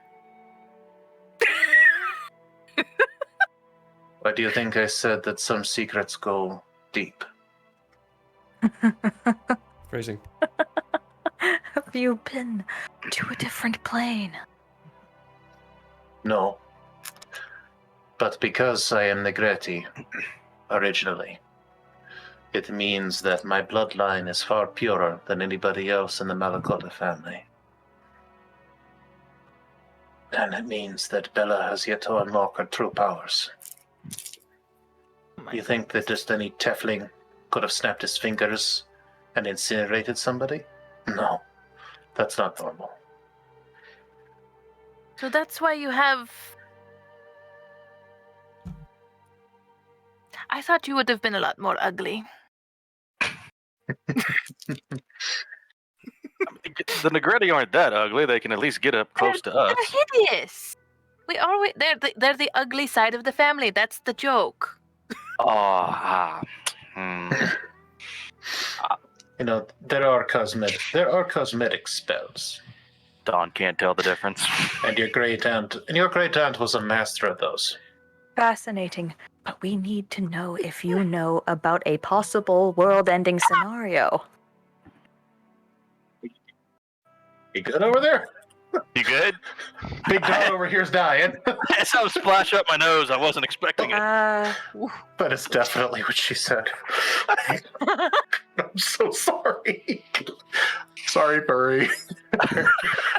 Why do you think I said that some secrets go deep? Phrasing. Have you been to a different plane? No. But because I am Negrete, originally, it means that my bloodline is far purer than anybody else in the Malakoda family. And it means that Bella has yet to unlock her true powers. You think that just any Tefling could have snapped his fingers and incinerated somebody? No, that's not normal. So that's why you have. I thought you would have been a lot more ugly. The Negretti aren't that ugly. They can at least get up close to us. They're hideous. We always they're the ugly side of the family. That's the joke. You know, there are cosmetic spells. Don can't tell the difference. And your great aunt was a master of those. Fascinating. But we need to know if you know about a possible world-ending scenario. You good over there? You good? Big Don over here's dying. I saw a splash up my nose. I wasn't expecting it. But it's definitely what she said. I'm so sorry. Sorry, Burry.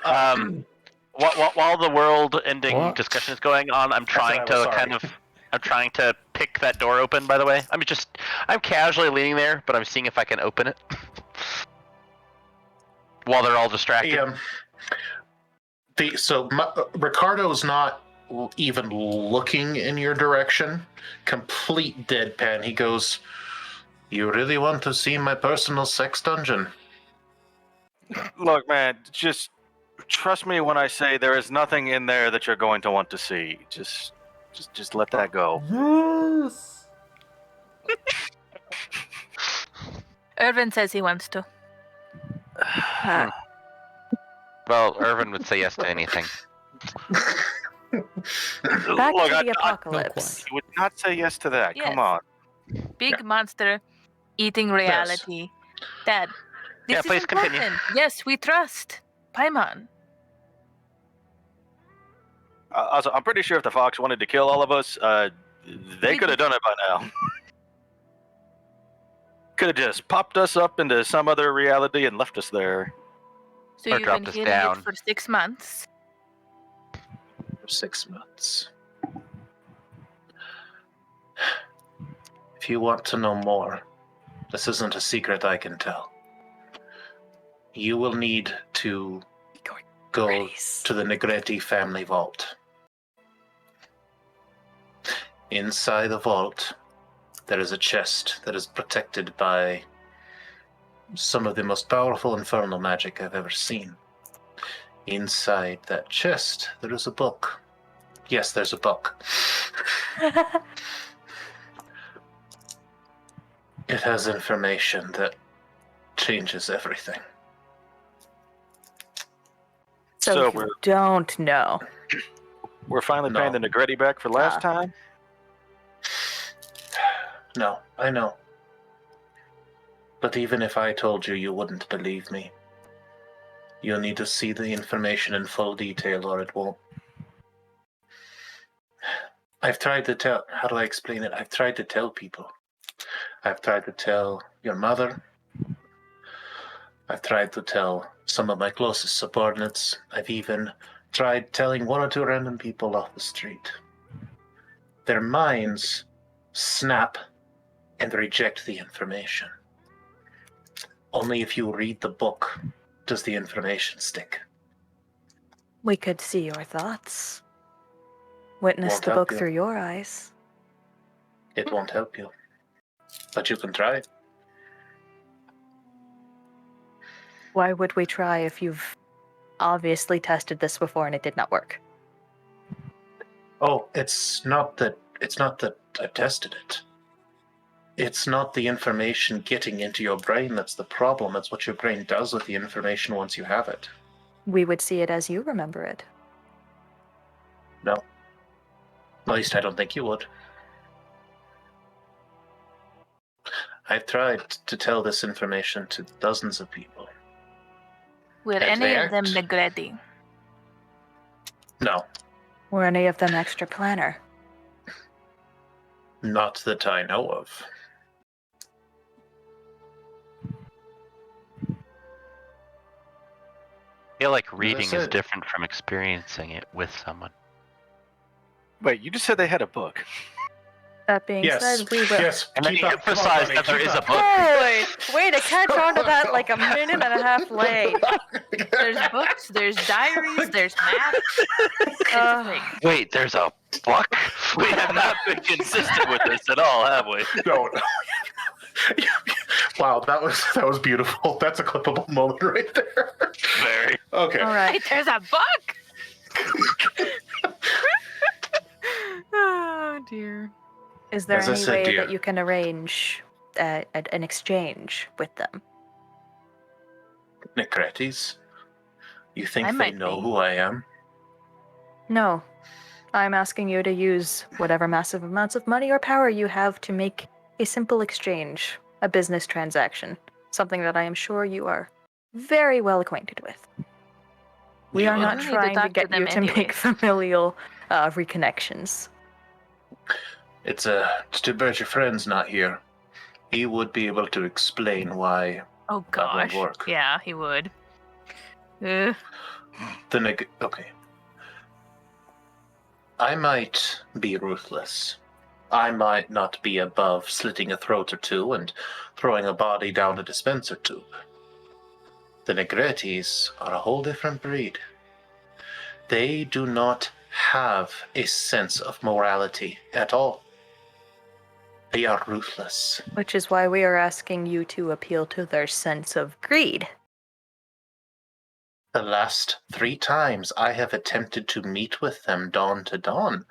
While the world-ending What? discussion is going on, I'm trying to pick that door open. By the way, I'm casually leaning there, but I'm seeing if I can open it while they're all distracted. Ricardo's not even looking in your direction. Complete deadpan. He goes, "You really want to see my personal sex dungeon?" Look, man, just trust me when I say there is nothing in there that you're going to want to see. Just let that go. Yes. Irvin says he wants to. Well, Irvin would say yes to anything. Back Look, to the apocalypse. I would not say yes to that. Yes. Come on. Big monster eating reality. Dad, this is please important. continue. Yes, we trust. Paimon. Also, I'm pretty sure if the fox wanted to kill all of us, they could have done it by now. Could have just popped us up into some other reality and left us there. So Or you've dropped been us healing down. it for 6 months. For 6 months. If you want to know more, this isn't a secret I can tell. You will need to go to the Negretti family vault. Inside the vault, there is a chest that is protected by some of the most powerful infernal magic I've ever seen. Inside that chest, there is a book. Yes, there's a book. It has information that changes everything. So you don't know. We're finally No. paying the Negretti back for last time? No, I know. But even if I told you, you wouldn't believe me. You'll need to see the information in full detail or it won't. I've tried to tell... How do I explain it? I've tried to tell people. I've tried to tell your mother. I've tried to tell some of my closest subordinates. I've even tried telling 1 or 2 random people off the street. Their minds snap and reject the information. Only if you read the book does the information stick. We could see your thoughts. Witness Won't the help book you. through your eyes. It won't help you. But you can try. Why would we try if you've obviously tested this before and it did not work? Oh, it's not that I tested it. It's not the information getting into your brain that's the problem. It's what your brain does with the information once you have it. We would see it as you remember it. No. At least I don't think you would. I've tried to tell this information to dozens of people. Were And any they of them act. Negretti? No, Were any of them extra planner? not that I know of. I feel like reading is it. different from experiencing it with someone. Wait, you just said they had a book. That being Yes, said, we will. yes. And then keep he up. Come on, emphasized buddy, that there keep is a up. book. Boy, way to catch on to that like a minute and a half late. There's books, there's diaries, there's maps. Uh, Thing. Wait, there's a book? We have not been consistent with this at all, have we? No. Wow, that was beautiful. That's a clippable moment right there. Very. Okay. All Hey, right. there's a book! Oh, dear. Is there As I any said, way dear. that you can arrange an exchange with them? Necretes, you think I they might know be. who I am? No. I'm asking you to use whatever massive amounts of money or power you have to make a simple exchange, a business transaction, something that I am sure you are very well acquainted with. We You are are. not need to trying to talk to get them you to make anyways. familial reconnections. It's too bad your friend's not here. He would be able to explain why Oh, that won't gosh. work. Yeah, he would. Okay. I might be ruthless. I might not be above slitting a throat or two and throwing a body down a dispenser tube. The Negretis are a whole different breed. They do not have a sense of morality at all. They are ruthless. Which is why we are asking you to appeal to their sense of greed. The last 3 times I have attempted to meet with them dawn to dawn,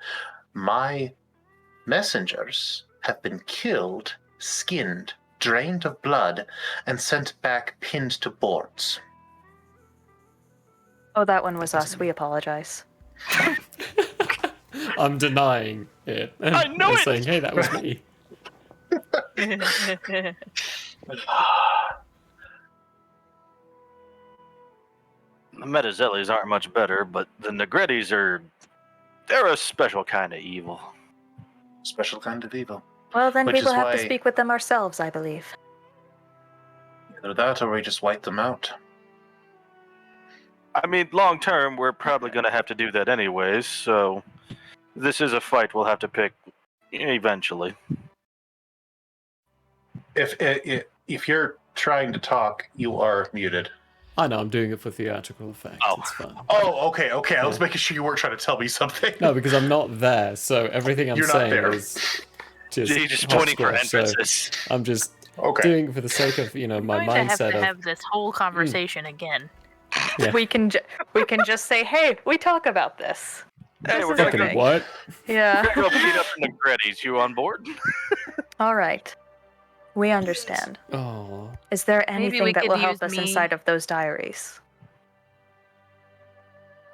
my messengers have been killed, skinned, drained of blood, and sent back pinned to boards. Oh, that one was us. We apologize. I'm denying it. And I knew I'm it! saying, hey, that was me. The Metazellis aren't much better, but the Negretis they're a special kind of evil. Special kind of evil. Well, then Which we is will have to why- speak with them ourselves, I believe. Either that or we just wipe them out. I mean, long term, we're probably going to have to do that anyways, so this is a fight we'll have to pick eventually. If you're trying to talk, you are muted. I know, I'm doing it for theatrical effect. Oh. It's fun. Oh, okay. I was Yeah. making sure you weren't trying to tell me something. No, because I'm not there, so everything I'm You're not saying there. is just He's just hot pointing for stuff, so emphasis. I'm just Okay. doing it for the sake of, my I'm going to have mindset to of... have this whole conversation again. Yeah. We can just say, hey, we talk about this. Hey, This we're is gonna a Fucking thing. what? Yeah. go beat up the Negretis. You on board? All right. We understand. Oh, Is there Maybe anything we that could will help use us me. inside of those diaries?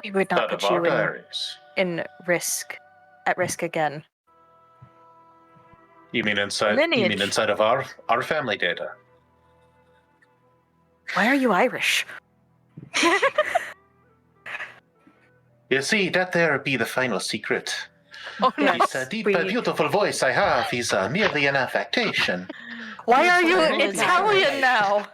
We would not None of put our you diaries. at risk again. You mean inside? You Lineage. mean inside of our family data? Why are you Irish? You see, that there be the final secret. Oh, no. Yes, This deep, we- beautiful voice I have is merely an affectation. Why are you Lineage. Italian now?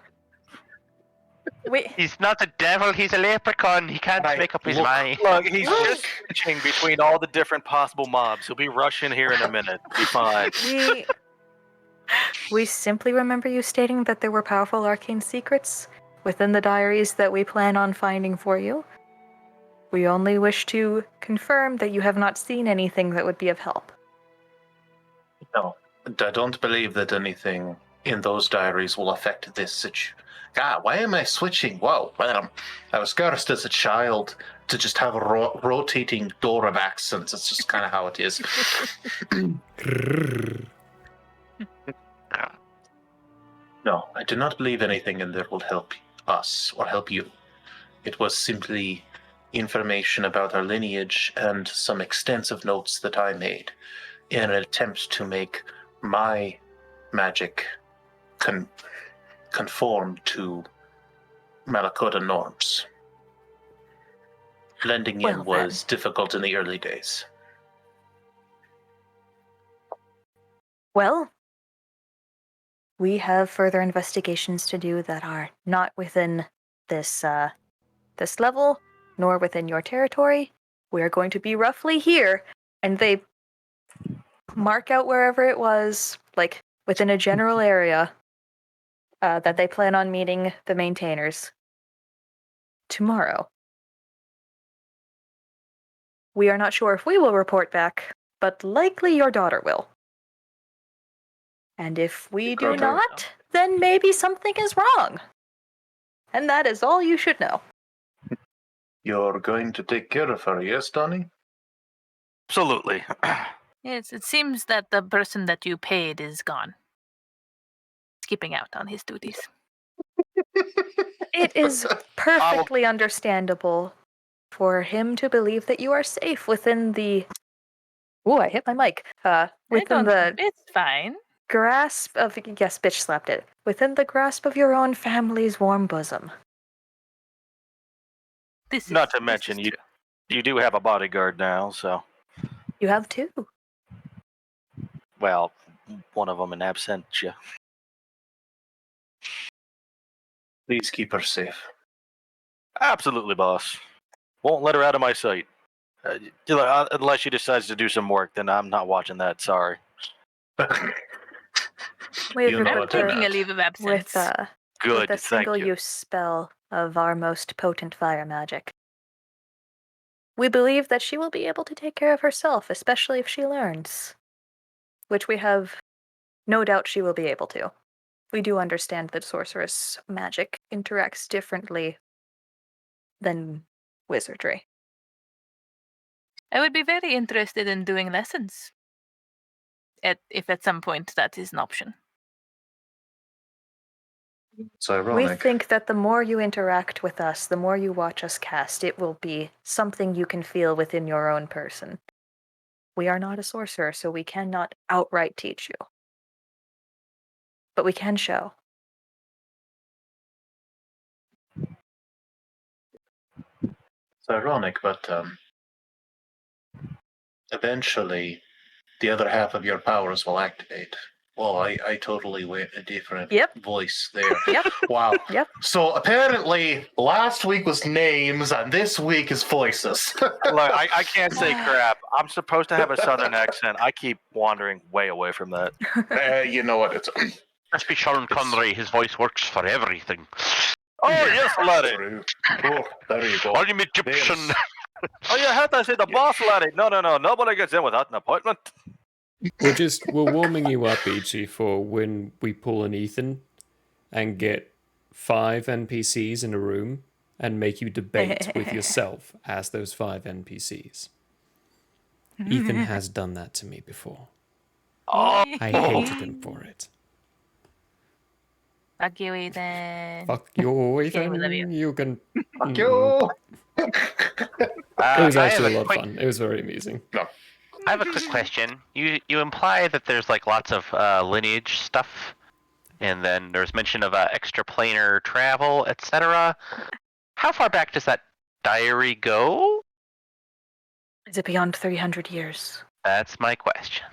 We He's not a devil, he's a leprechaun. He can't Right, make up his look. mind. Look, he's Look. just switching between all the different possible mobs. He'll be rushing here in a minute. Be fine. we simply remember you stating that there were powerful arcane secrets within the diaries that we plan on finding for you. We only wish to confirm that you have not seen anything that would be of help. No, I don't believe that anything in those diaries will affect this situation. God, why am I switching? Whoa, well, I was cursed as a child to just have a rotating door of accents. It's just kind of how it is. No, I do not believe anything in there will help us or help you. It was simply information about our lineage and some extensive notes that I made in an attempt to make my magic conform to Malakota norms. Blending Well, in was difficult in the early days. Well, we have further investigations to do that are not within this level, nor within your territory. We are going to be roughly here, and they mark out wherever it was, like within a general area, that they plan on meeting the maintainers tomorrow. We are not sure if we will report back, but likely your daughter will. And if we do Okay. not, then maybe something is wrong. And that is all you should know. You're going to take care of her, yes, Donnie? Absolutely. Yes, it seems that the person that you paid is gone. Skipping out on his duties. It is perfectly understandable for him to believe that you are safe within the... Ooh, I hit my mic. Within the It's fine. grasp of... Yes, bitch slapped it. Within the grasp of your own family's warm bosom. Not to mention, you do have a bodyguard now, so... You have two. Well, one of them in absentia. Please keep her safe. Absolutely, boss. Won't let her out of my sight. Unless she decides to do some work, then I'm not watching that. Sorry. We've You know I'm what equipped her taking a leave of absence. Good, with a thank you. single-use spell of our most potent fire magic. We believe that she will be able to take care of herself, especially if she learns. Which we have no doubt she will be able to. We do understand that sorceress magic interacts differently than wizardry. I would be very interested in doing lessons. If at some point that is an option. It's We ironic. think that the more you interact with us, the more you watch us cast, it will be something you can feel within your own person. We are not a sorcerer, so we cannot outright teach you. But we can show. It's ironic, but eventually the other half of your powers will activate. Well, I totally went a different voice there. Yep. Wow. Yep. So apparently last week was names and this week is voices. Look, I can't say crap. I'm supposed to have a southern accent. I keep wandering way away from that. You know what? It's Must be Sean Connery. His voice works for everything. Oh, yes, laddie. true. Oh, there you go. I'm Egyptian. There's- Oh, you had to say the boss, laddie. No. Nobody gets in without an appointment. We're warming you up, Ichi, for when we pull an Ethan and get 5 NPCs in a room and make you debate with yourself as those 5 NPCs. Ethan has done that to me before. Oh, I hated him for it. Fuck you, Ethan. Fuck you, Ethan. we love you. You can. Fuck you. It was actually a lot of fun. It was very amusing. No. I have a quick question. You imply that there's like lots of lineage stuff, and then there's mention of extraplanar travel, etc. How far back does that diary go? Is it beyond 300 years? That's my question.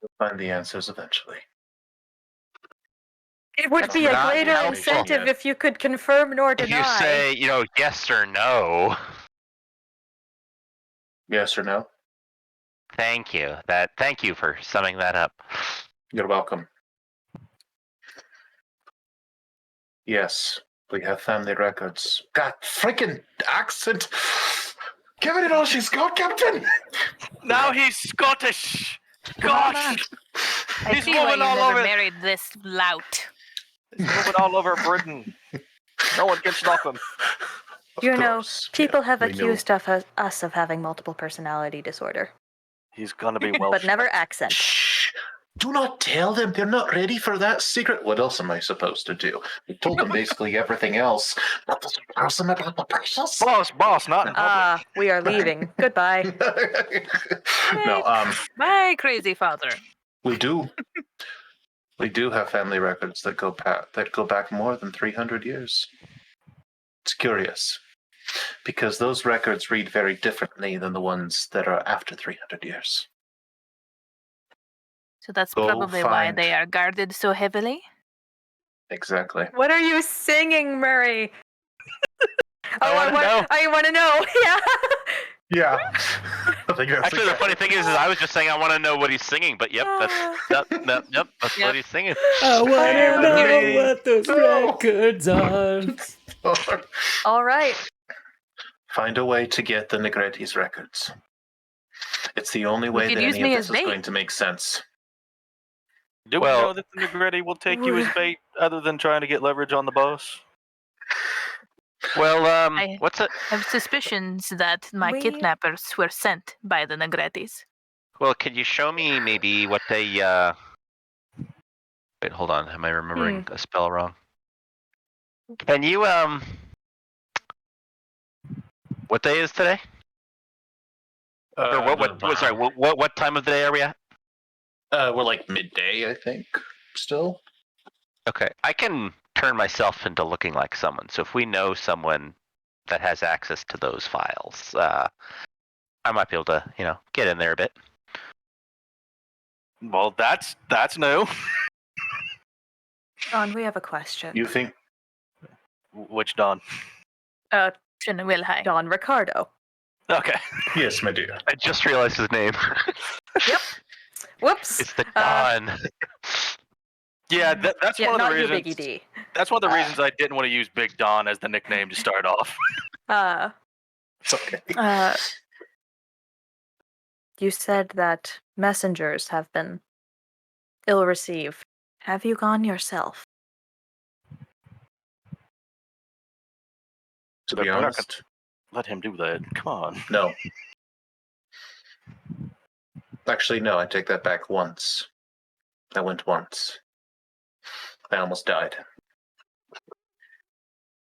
You'll find the answers eventually. It would That's be a not greater helpful. incentive if you could confirm nor If deny. you say, yes or no. Yes or no? Thank you. Thank you for summing that up. You're welcome. Yes, we have family records. God, freaking accent! Give it all she's got, Captain! now he's Scottish. Gosh, I he's see why moving you all never over. married this lout. He's moving all over Britain. No one can stop him. Of You know, course, people yeah, have we know. accused us of having multiple personality disorder, He's gonna be Welsh. but never accent. Shh! Do not tell them. They're not ready for that secret. What else am I supposed to do? I told them basically everything else. But this person about the precious. Boss, not in public. We are leaving. Goodbye. No, My crazy father. we do. We do have family records that go back more than 300 years. It's curious, because those records read very differently than the ones that are after 300 years. So that's Go probably why find- they are guarded so heavily. Exactly. What are you singing, Murray? I wanna know. I want to know. Yeah. Yeah. I think that's Actually, the funny thing is I was just saying I want to know what he's singing, but yep, that's Yep. what he's singing. I wanna Hey, know Murray. what those No. records are. All right. Find a way to get the Negretti's records. It's the only way could that use any me of as this is bait. going to make sense. Do we know that the Negretti will take you as bait, other than trying to get leverage on the boss? Well, I what's it? have suspicions that my kidnappers were sent by the Negrettis. Well, could you show me maybe what they? Wait, hold on. Am I remembering a spell wrong? Can you What day is today? Or what time of the day are we at? We're like midday, I think. Still. Okay, I can turn myself into looking like someone. So if we know someone that has access to those files, I might be able to, get in there a bit. Well, that's new. Don, we have a question. You think? Which Don? Don Ricardo. Okay. Yes, my dear. I just realized his name. Yep. Whoops. It's the Don. Yeah, that's one of the not reasons. you, Biggie D. That's one of the reasons I didn't want to use Big Don as the nickname to start off. It's okay. You said that messengers have been ill-received. Have you gone yourself? To be honest, let him do that. Come on. No. Actually, no. I take that back. Once. I went once. I almost died.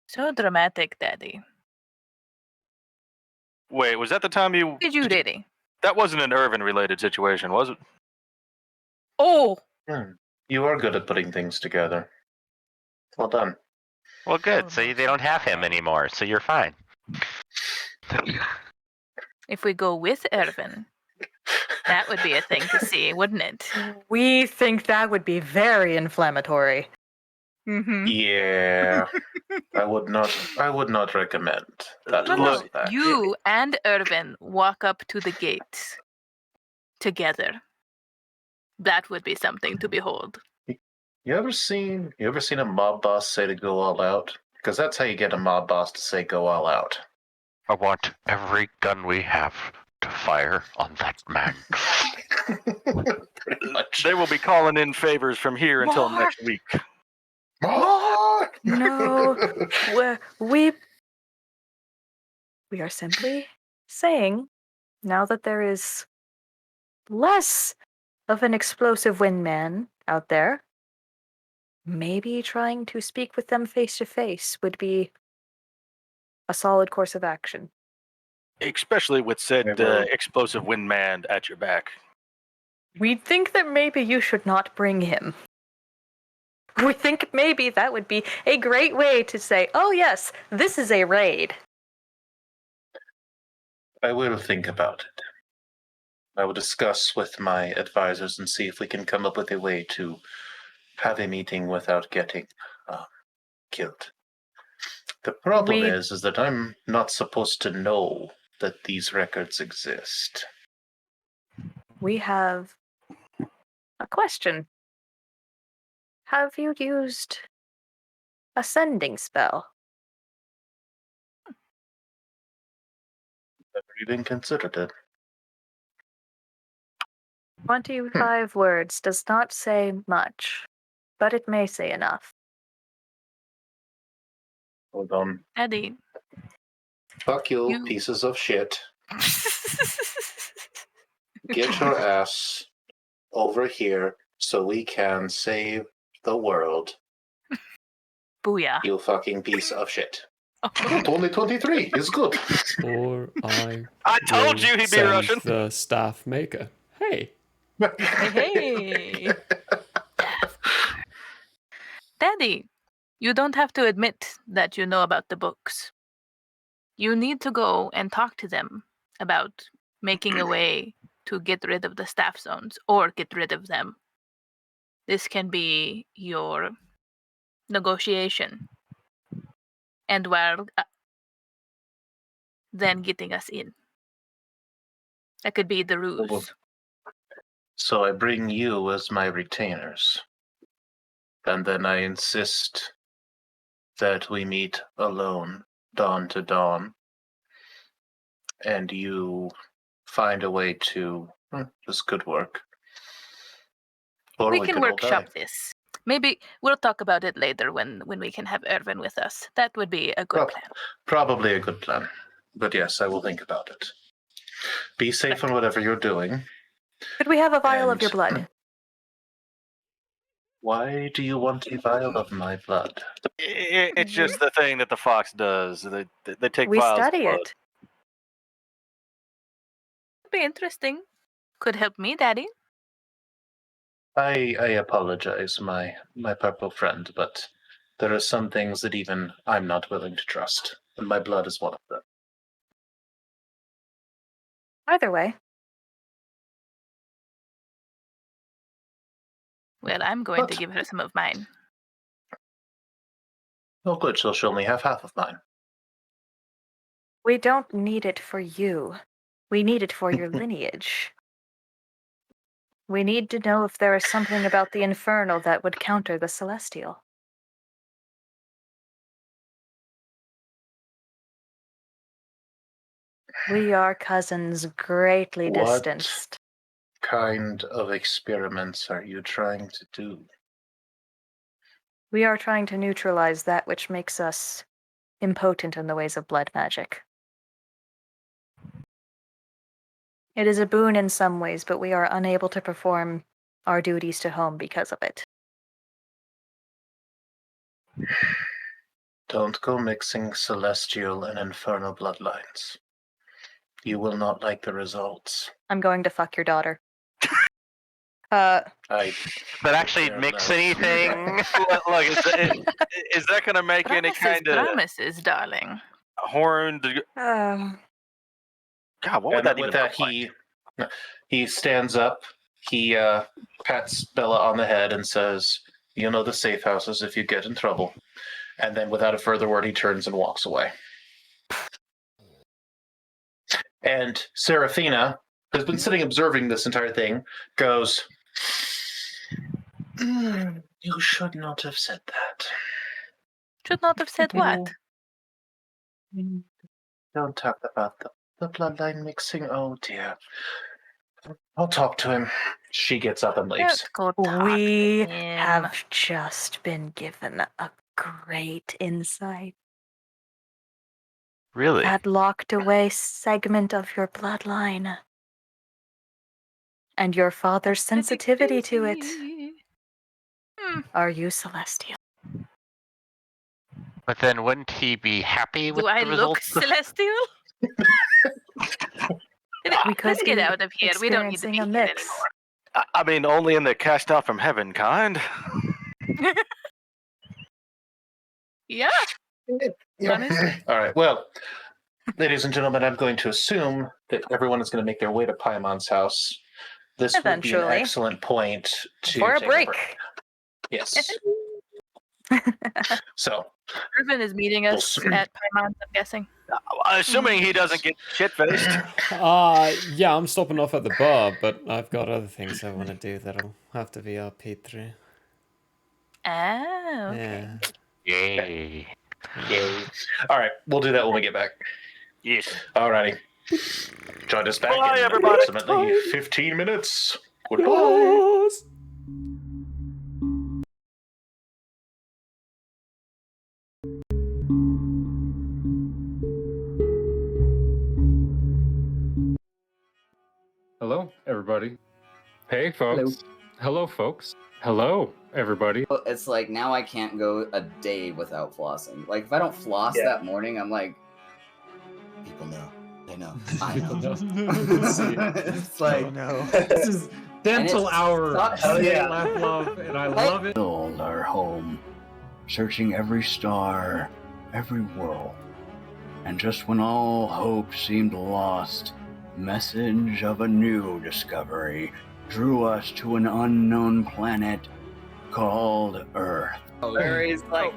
So dramatic, Daddy. Wait, was that the time you... Did you really? That wasn't an Irvin-related situation, was it? Oh! You are good at putting things together. Well done. Well, good. So they don't have him anymore, so you're fine. If we go with Irvin, that would be a thing to see, wouldn't it? We think that would be very inflammatory. Mm-hmm. Yeah. I would not recommend that. No. You and Irvin walk up to the gate together. That would be something to behold. You ever seen a mob boss say to go all out? Because that's how you get a mob boss to say go all out. I want every gun we have to fire on that man. Pretty much. They will be calling in favors from here until next week. No, we are simply saying, now that there is less of an explosive wingman out there, maybe trying to speak with them face to face would be a solid course of action. Especially with said explosive windman at your back. We think that maybe you should not bring him. We think maybe that would be a great way to say, oh yes, this is a raid. I will think about it. I will discuss with my advisors and see if we can come up with a way to have a meeting without getting killed. The problem is that I'm not supposed to know that these records exist. We have a question. Have you used a sending spell? Never even considered it. 25 words does not say much, but it may say enough. Hold on. Eddie. Fuck you, pieces of shit. Get your ass over here so we can save the world. Booyah. You fucking piece of shit. Good, only 23 is good. Or I told you he'd be Russian. The staff maker. Hey. Hey. Daddy, you don't have to admit that you know about the books. You need to go and talk to them about making a way to get rid of the staff zones or get rid of them. This can be your negotiation. And while then getting us in. That could be the ruse. So I bring you as my retainers. And then I insist that we meet alone, dawn to dawn. And you find a way to... This could work. Or we can could all workshop die. this. Maybe we'll talk about it later when we can have Irvin with us. That would be a good plan. Probably a good plan. But yes, I will think about it. Be safe on whatever you're doing. Could we have a vial of And- your blood? Why do you want a vial of my blood? It's just the thing that the fox does. They take We vials of study blood. it. Would be interesting. Could help me, Daddy. I apologize, my purple friend, but there are some things that even I'm not willing to trust, and my blood is one of them. Either way, Well, I'm going to What? give her some of mine. Oh, good, so she'll only have half of mine. we don't need it for you. We need it for your lineage. We need to know if there is something about the infernal that would counter the celestial. We are cousins greatly What? distanced. Kind of experiments are you trying to do? We are trying to neutralize that which makes us impotent in the ways of blood magic. It is a boon in some ways, but we are unable to perform our duties to home because of it. Don't go mixing celestial and infernal bloodlines. You will not like the results. I'm going to fuck your daughter. I Does that actually Yeah, mix no. anything? Look, is that going to make any kind of Promises, darling. horned? Um, God, what would and that with even that, look like? he stands up. He pats Bella on the head and says, "You know the safe houses if you get in trouble." And then, without a further word, he turns and walks away. And Seraphina, who's been sitting observing this entire thing, goes, "You should not have said that. Should not have said what? Don't talk about the bloodline mixing. Oh dear. I'll talk to him." She gets up and leaves. Don't go talk we to him. have just been given a great insight. Really? That locked away segment of your bloodline. And your father's sensitivity to it. Are you celestial? But then wouldn't he be happy with Do I the look results? celestial? We could Let's get be out of here. We don't need to experiencing be a here mix. anymore. I mean, only in the cast out from heaven kind. Yeah. Honestly. All right. Well, ladies and gentlemen, I'm going to assume that everyone is going to make their way to Paimon's house. This would be an Eventually. excellent point to For a take break. Yes. So, Irvin is meeting us at Paimon, I'm guessing. Assuming he doesn't get shit faced. Yeah, I'm stopping off at the bar, but I've got other things I want to do that'll have to be RP through. Oh, okay. Yeah. Yay. all right, we'll do that when we get back. Yes. All righty. Join us back Bye, in everybody. approximately 15 minutes. Goodbye. Yes. Hello, everybody. Hey, folks. Hello, folks. Hello, everybody. Well, it's like now I can't go a day without flossing. Like if I don't floss that morning, I'm like, people know. They know. I know. It's like This is dental it's hour. not- Hell yeah. Laugh, love, and I love it. Build our home, searching every star, every world. And just when all hope seemed lost, message of a new discovery drew us to an unknown planet called Earth. where he's like,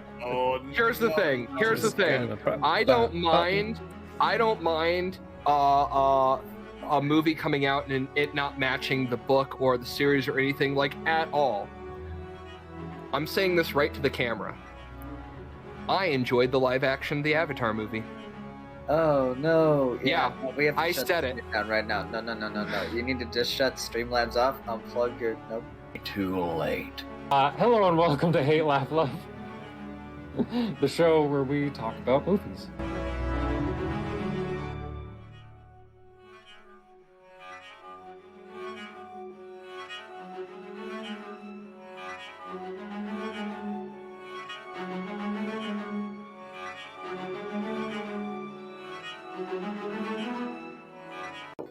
Here's the thing. Here's the thing. I don't mind a movie coming out and it not matching the book or the series or anything like at all. I'm saying this right to the camera. I enjoyed the live action The Avatar movie. oh no. Yeah, no, we have to I shut said the it. stream down right now. No. You need to just shut Streamlabs off. Unplug your. Nope. too late. Hello and welcome to Hate, Laugh, Love, the show where we talk about movies.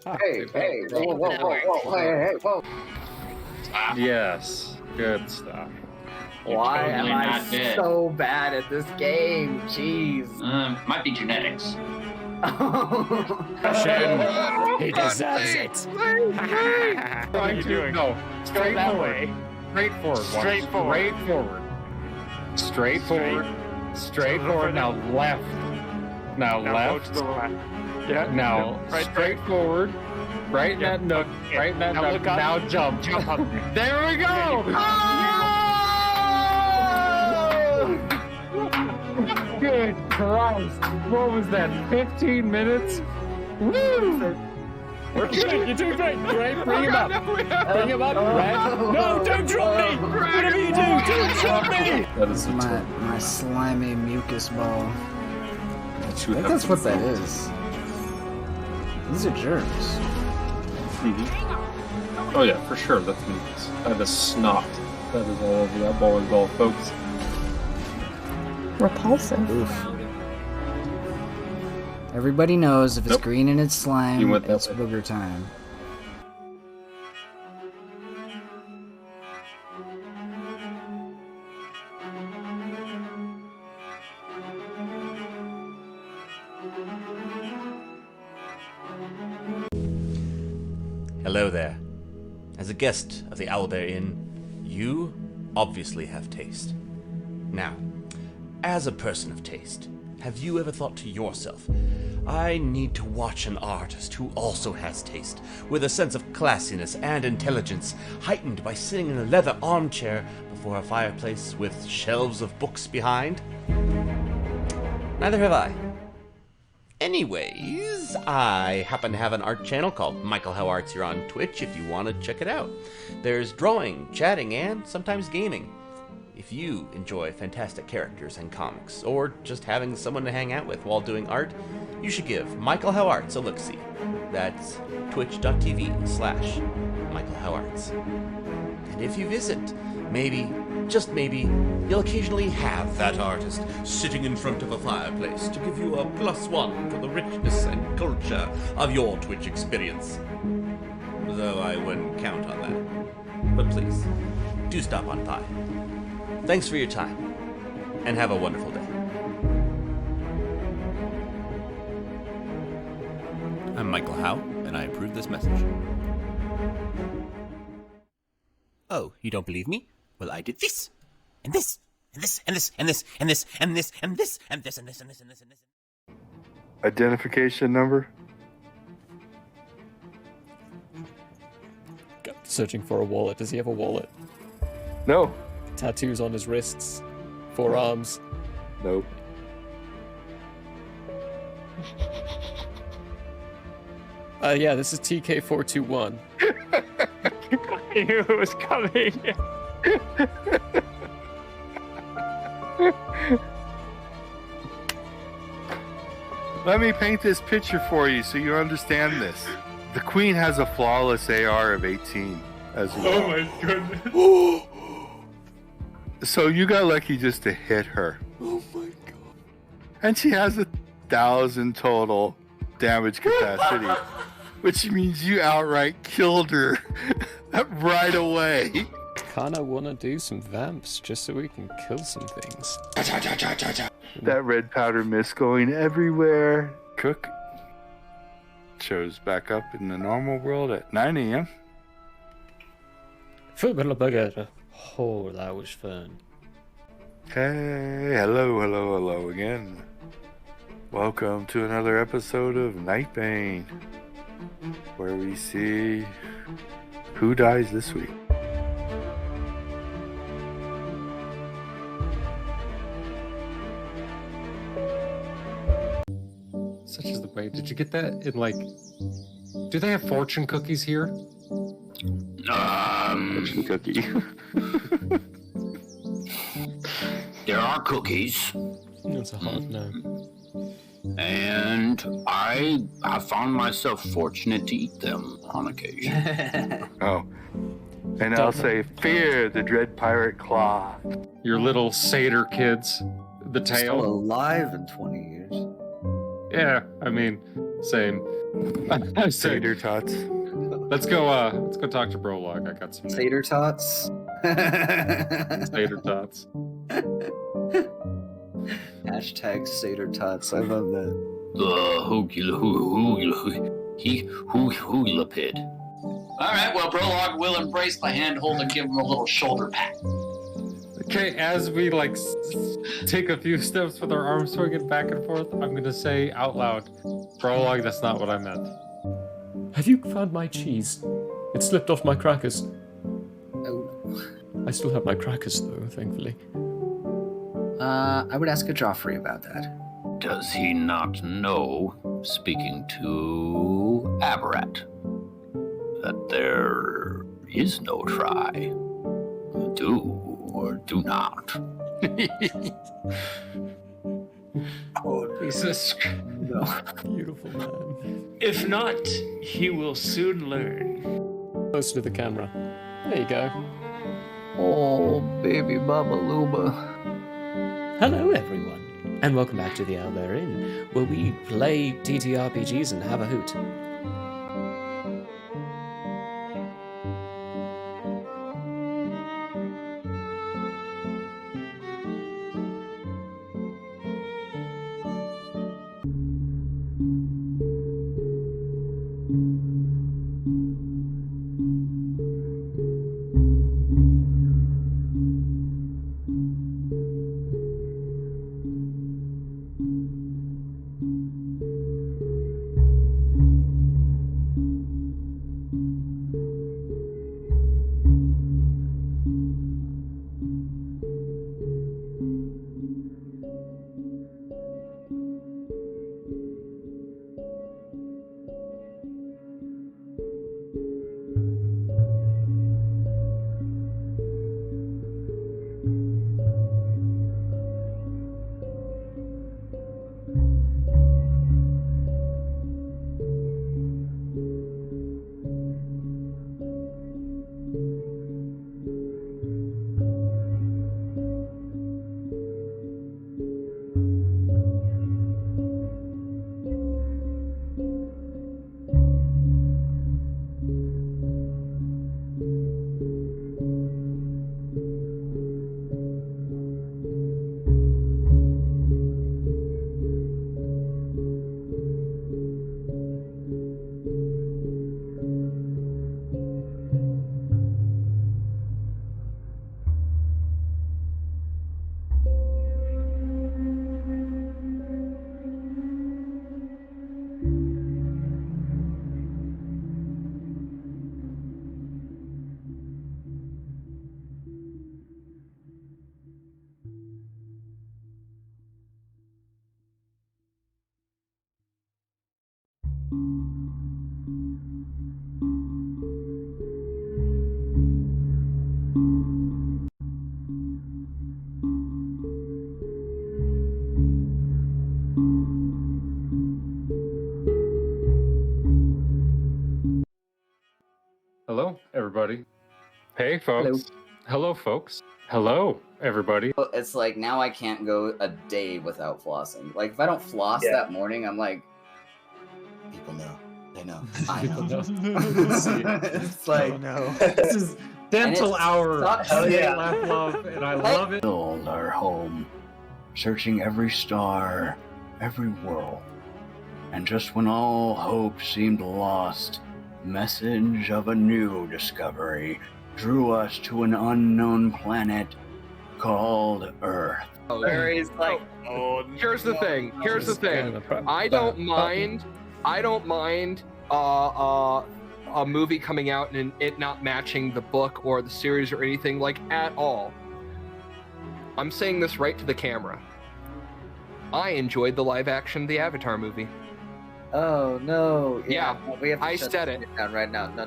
Hey, whoa. Yes, good stuff. Why am totally I not dead. so bad at this game? Jeez. Might be genetics. He deserves it. What are you doing? No, straightforward. Straightforward. Now left. Now left. Go to the left. Yeah. Now right straightforward. Right in that nook. Right in that Now nook. look up. Now jump. Jump up. There we go. Good Christ! What was that? 15 minutes? Woo! You're doing great. Great. Bring him up. Bring him up. Red. No, don't drop me. Whatever you do, don't drop me. That is my slimy mucus ball. I think that's what that is. These are germs. Mm-hmm. Oh yeah, for sure. That's mucus. That is snot. That is all over that bowling ball, folks. Repulsive. Oof. Everybody knows if it's green and it's slime, it's booger time. Hello there. As a guest of the Owlbear Inn, you obviously have taste. Now, as a person of taste, have you ever thought to yourself, I need to watch an artist who also has taste, with a sense of classiness and intelligence, heightened by sitting in a leather armchair before a fireplace with shelves of books behind? Neither have I. Anyways, I happen to have an art channel called Michael How Arts here on Twitch if you want to check it out. There's drawing, chatting, and sometimes gaming. If you enjoy fantastic characters and comics, or just having someone to hang out with while doing art, you should give Michael How Arts a look-see. That's twitch.tv/Michael How Arts. And if you visit, maybe, just maybe, you'll occasionally have that artist sitting in front of a fireplace to give you a +1 for the richness and culture of your Twitch experience. Though I wouldn't count on that. But please, do stop on by. Thanks for your time, and have a wonderful day. I'm Michael Howe, and I approve this message. Oh, you don't believe me? Well, I did this, and this, and this, and this, and this, and this, and this, and this, and this, and this, and this, and this, and this. Identification number? Searching for a wallet. Does he have a wallet? No. Tattoos on his wrists, forearms. Nope. Yeah, this is TK421. I knew it was coming. Let me paint this picture for you so you understand this. The Queen has a flawless AR of 18 as well. Oh my goodness. So you got lucky just to hit her. Oh my god. And she has 1,000 total damage capacity, which means you outright killed her right away. Kinda wanna do some vamps just so we can kill some things. That red powder mist going everywhere. Cook shows back up in the normal world at 9 a.m. Oh, that was fun. Hey, hello again. Welcome to another episode of Nightbane, where we see who dies this week. Such is the way. Did you get that in, like... Do they have fortune cookies here? Fortune cookie. There are cookies. That's a hard no. And I found myself fortunate to eat them on occasion. Oh. And I'll say, fear the dread pirate claw. Your little satyr kids. The tail. Still alive in 20 years. Yeah, I mean, same. Satyr tots. Let's go talk to Brolog. I got some Satyr tots? Satyr tots. Hashtag Satyr tots. I love that. Hula-pid. All right, well, Brolog will embrace my handhold and give him a little shoulder pat. Okay, as we take a few steps with our arms swinging back and forth, I'm gonna say out loud, Brolog, that's not what I meant. Have you found my cheese? It slipped off my crackers. Oh. I still have my crackers though, thankfully. I would ask a Joffrey about that. Does he not know, speaking to Aberrat, that there is no try? Do or do not. Oh, Jesus. No. Beautiful man. If not, he will soon learn. Close to the camera. There you go. Oh, baby Baba Luba. Hello, everyone, and welcome back to the Owlbear Inn, where we play TTRPGs and have a hoot. Hello, everybody. Hey, folks. Hello, folks. Hello, everybody. It's like now I can't go a day without flossing. Like if I don't floss that morning, I'm like, people know. They know. I know. It's like, oh, no. This is dental hour. Hell yeah. Laugh, love, and I love it. Build our home, searching every star, every world. And just when all hope seemed lost, message of a new discovery drew us to an unknown planet called Earth. Larry's like, here's the thing. I don't mind a movie coming out and it not matching the book or the series or anything like at all. I'm saying this right to the camera. I enjoyed the live action The Avatar movie. Oh no! Yeah, we have to I shut said this it. down right now. No.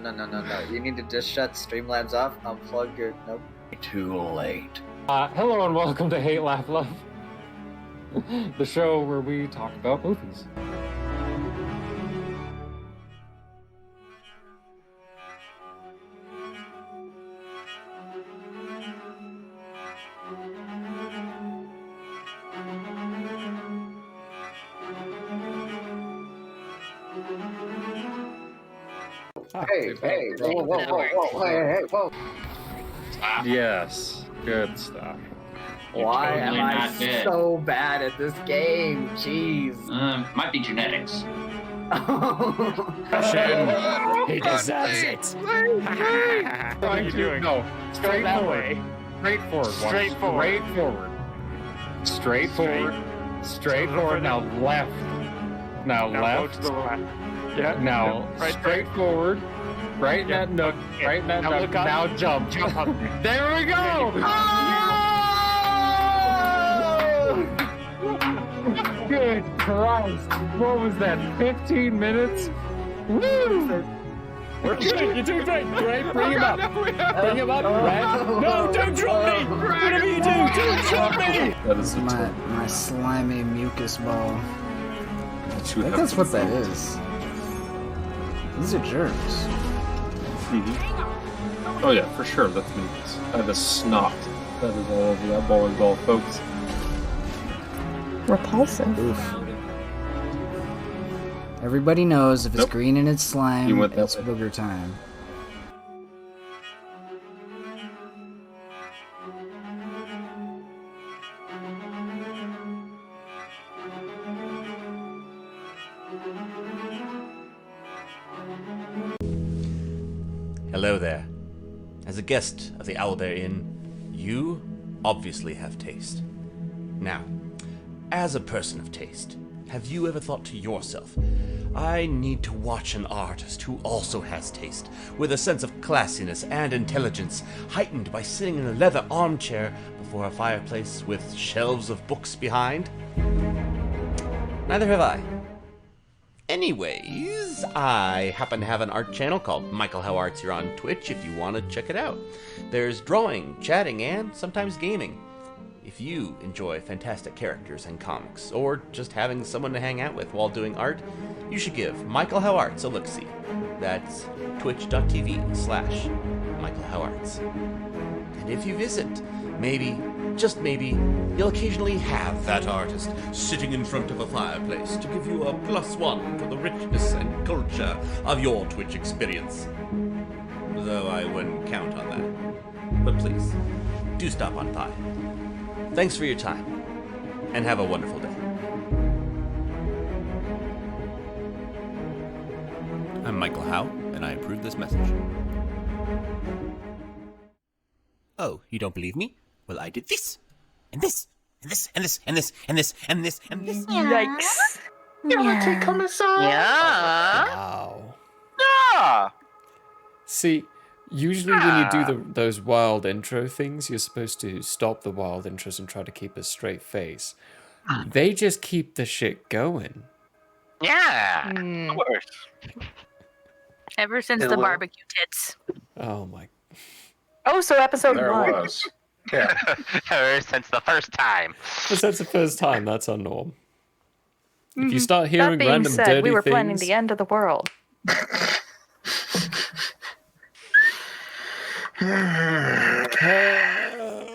You need to just shut Streamlabs off. Unplug your. Nope. Too late. Hello and welcome to Hate, Laugh, Love, the show where we talk about movies. Hey, whoa. Yes, good stuff. Why am totally I not dead. so bad at this game? Jeez. Might be genetics. He deserves it. What are you doing? No, straightforward. Straightforward. Now left. Now left. Go to the left. Yeah. Now right straightforward. Right in that nook. Right in that nook. Now jump. Jump up. There we go. Good Christ! What was that? 15 minutes? Woo! You're doing great. Great. Bring him up. Bring him up. Red. No, don't drop me. Whatever you do, don't drop me. That is My slimy mucus ball. I you think have that's to what that is. These are germs. Oh yeah, for sure. That's mucus. The snot that is all over that bowling ball, folks. Repulsive. Oof. Everybody knows if it's green and it's slime, You went that it's way. booger time. Hello there. As a guest of the Owlbear Inn, you obviously have taste. Now, as a person of taste, have you ever thought to yourself, I need to watch an artist who also has taste, with a sense of classiness and intelligence, heightened by sitting in a leather armchair before a fireplace with shelves of books behind? Neither have I. Anyways, I happen to have an art channel called Michael How Arts here on Twitch if you want to check it out. There's drawing, chatting, and sometimes gaming. If you enjoy fantastic characters and comics, or just having someone to hang out with while doing art, you should give Michael How Arts a look-see. That's twitch.tv/Michael How Arts. And if you visit, maybe, just maybe, you'll occasionally have that artist sitting in front of a fireplace to give you a +1 for the richness and culture of your Twitch experience. Though I wouldn't count on that. But please, do stop on by. Thanks for your time, and have a wonderful day. I'm Michael Howe, and I approve this message. Oh, you don't believe me? Well, I did this, and this, and this, and this, and this, and this, and this, and this. Yikes. Wow. Yeah. See, usually when you do those wild intro things, you're supposed to stop the wild intros and try to keep a straight face. They just keep the shit going. Yeah. Of course. Ever since the barbecue tits. Oh my. Oh, so episode There 1. it was. Yeah. Ever since the first time. Because that's the first time, that's our norm. If you start That hearing being random said, dirty we were things, planning the end of the world.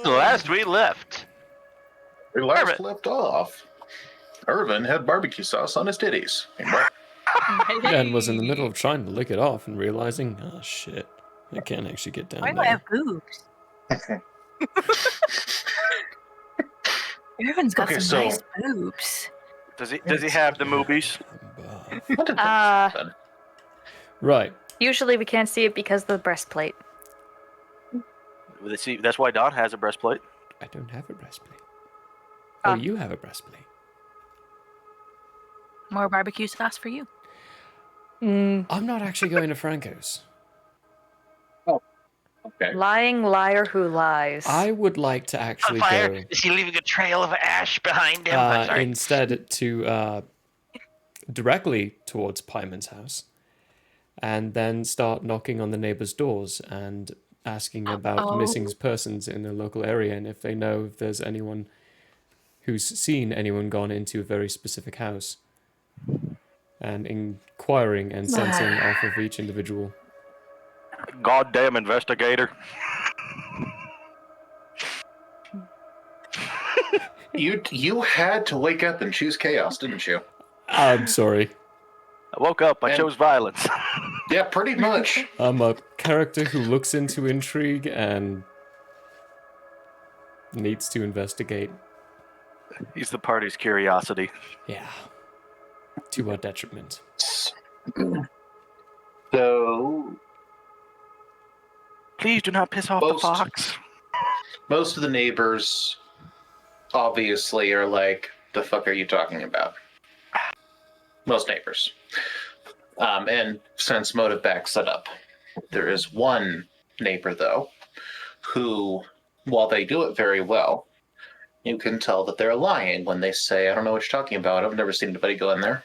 Last we left. We last left off. Irvin had barbecue sauce on his titties. and was in the middle of trying to lick it off and realizing, oh shit, I can't actually get down Why do I there. have boobs? Irvin's got Okay, some so- nice boobs. Does he have the movies? Right. Usually we can't see it because of the breastplate. See, that's why Don has a breastplate. I don't have a breastplate. Oh, you have a breastplate. More barbecue sauce for you. I'm not actually going to Franco's. Okay. Lying liar who lies. I would like to actually Fire. go Is he leaving a trail of ash behind him? I'm sorry. instead to directly towards Pyman's house, and then start knocking on the neighbors' doors and asking about missing persons in the local area, and if they know if there's anyone who's seen anyone gone into a very specific house, and inquiring and sensing off of each individual. Goddamn investigator. You had to wake up and choose chaos, didn't you? I'm sorry. I woke up, I chose violence. Yeah, pretty much. I'm a character who looks into intrigue and needs to investigate. He's the party's curiosity. Yeah. To our detriment. So... Please do not piss off the fox. Most of the neighbors obviously are like, the fuck are you talking about? Most neighbors. And since motive backs it up, there is one neighbor, though, who, while they do it very well, you can tell that they're lying when they say, I don't know what you're talking about. I've never seen anybody go in there.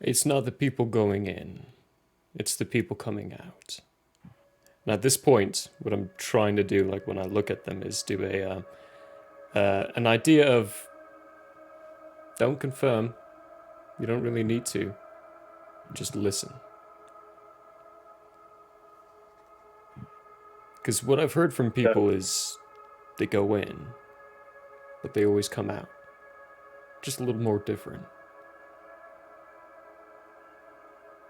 It's not the people going in. It's the people coming out. And at this point, what I'm trying to do, like when I look at them, is do an idea of don't confirm. You don't really need to. Just listen. Because what I've heard from people is they go in, but they always come out. Just a little more different.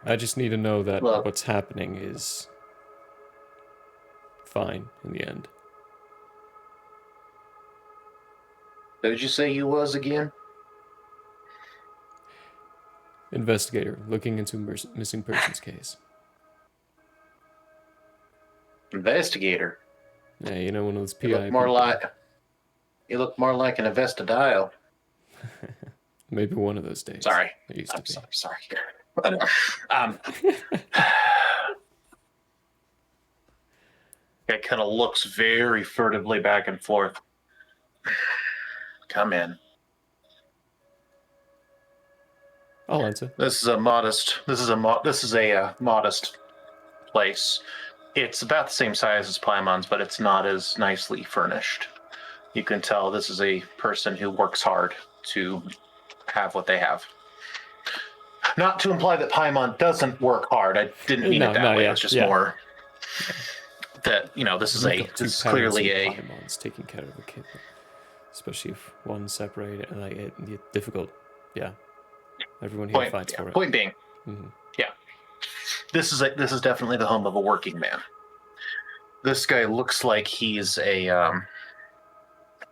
I just need to know that what's happening is fine in the end. Who did you say you was again? Investigator looking into missing persons case. Investigator? Yeah, you know, one of those PI You look more like an investidial. Maybe one of those days. Sorry. I'm sorry. Guy kind of looks very furtively back and forth. Come in. I'll answer. This is a modest place. It's about the same size as Plymon's, but it's not as nicely furnished. You can tell this is a person who works hard to have what they have. Not to imply that Paimon doesn't work hard. I didn't mean it that way. It's just more that, this is clearly a... Paimon's taking care of a kid. Especially if one's separated, like it's difficult. Yeah. Everyone here fights for it. Point being, this is definitely the home of a working man. This guy looks like he's a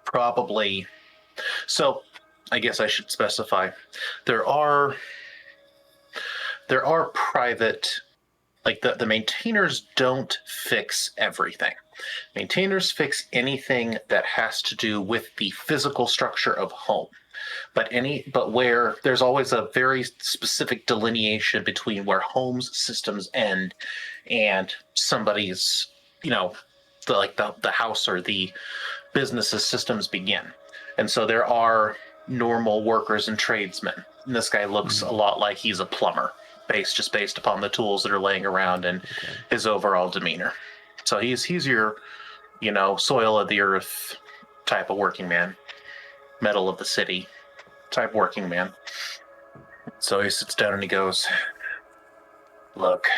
probably. So, I guess I should specify. There are private, like the maintainers don't fix everything. Maintainers fix anything that has to do with the physical structure of home. But where there's always a very specific delineation between where homes systems end and somebody's, the house or the business's systems begin. And so there are normal workers and tradesmen. And this guy looks a lot like he's a plumber, based upon the tools that are laying around and his overall demeanor. So he's your, soil of the earth type of working man. Metal of the city type working man. So he sits down and he goes, look,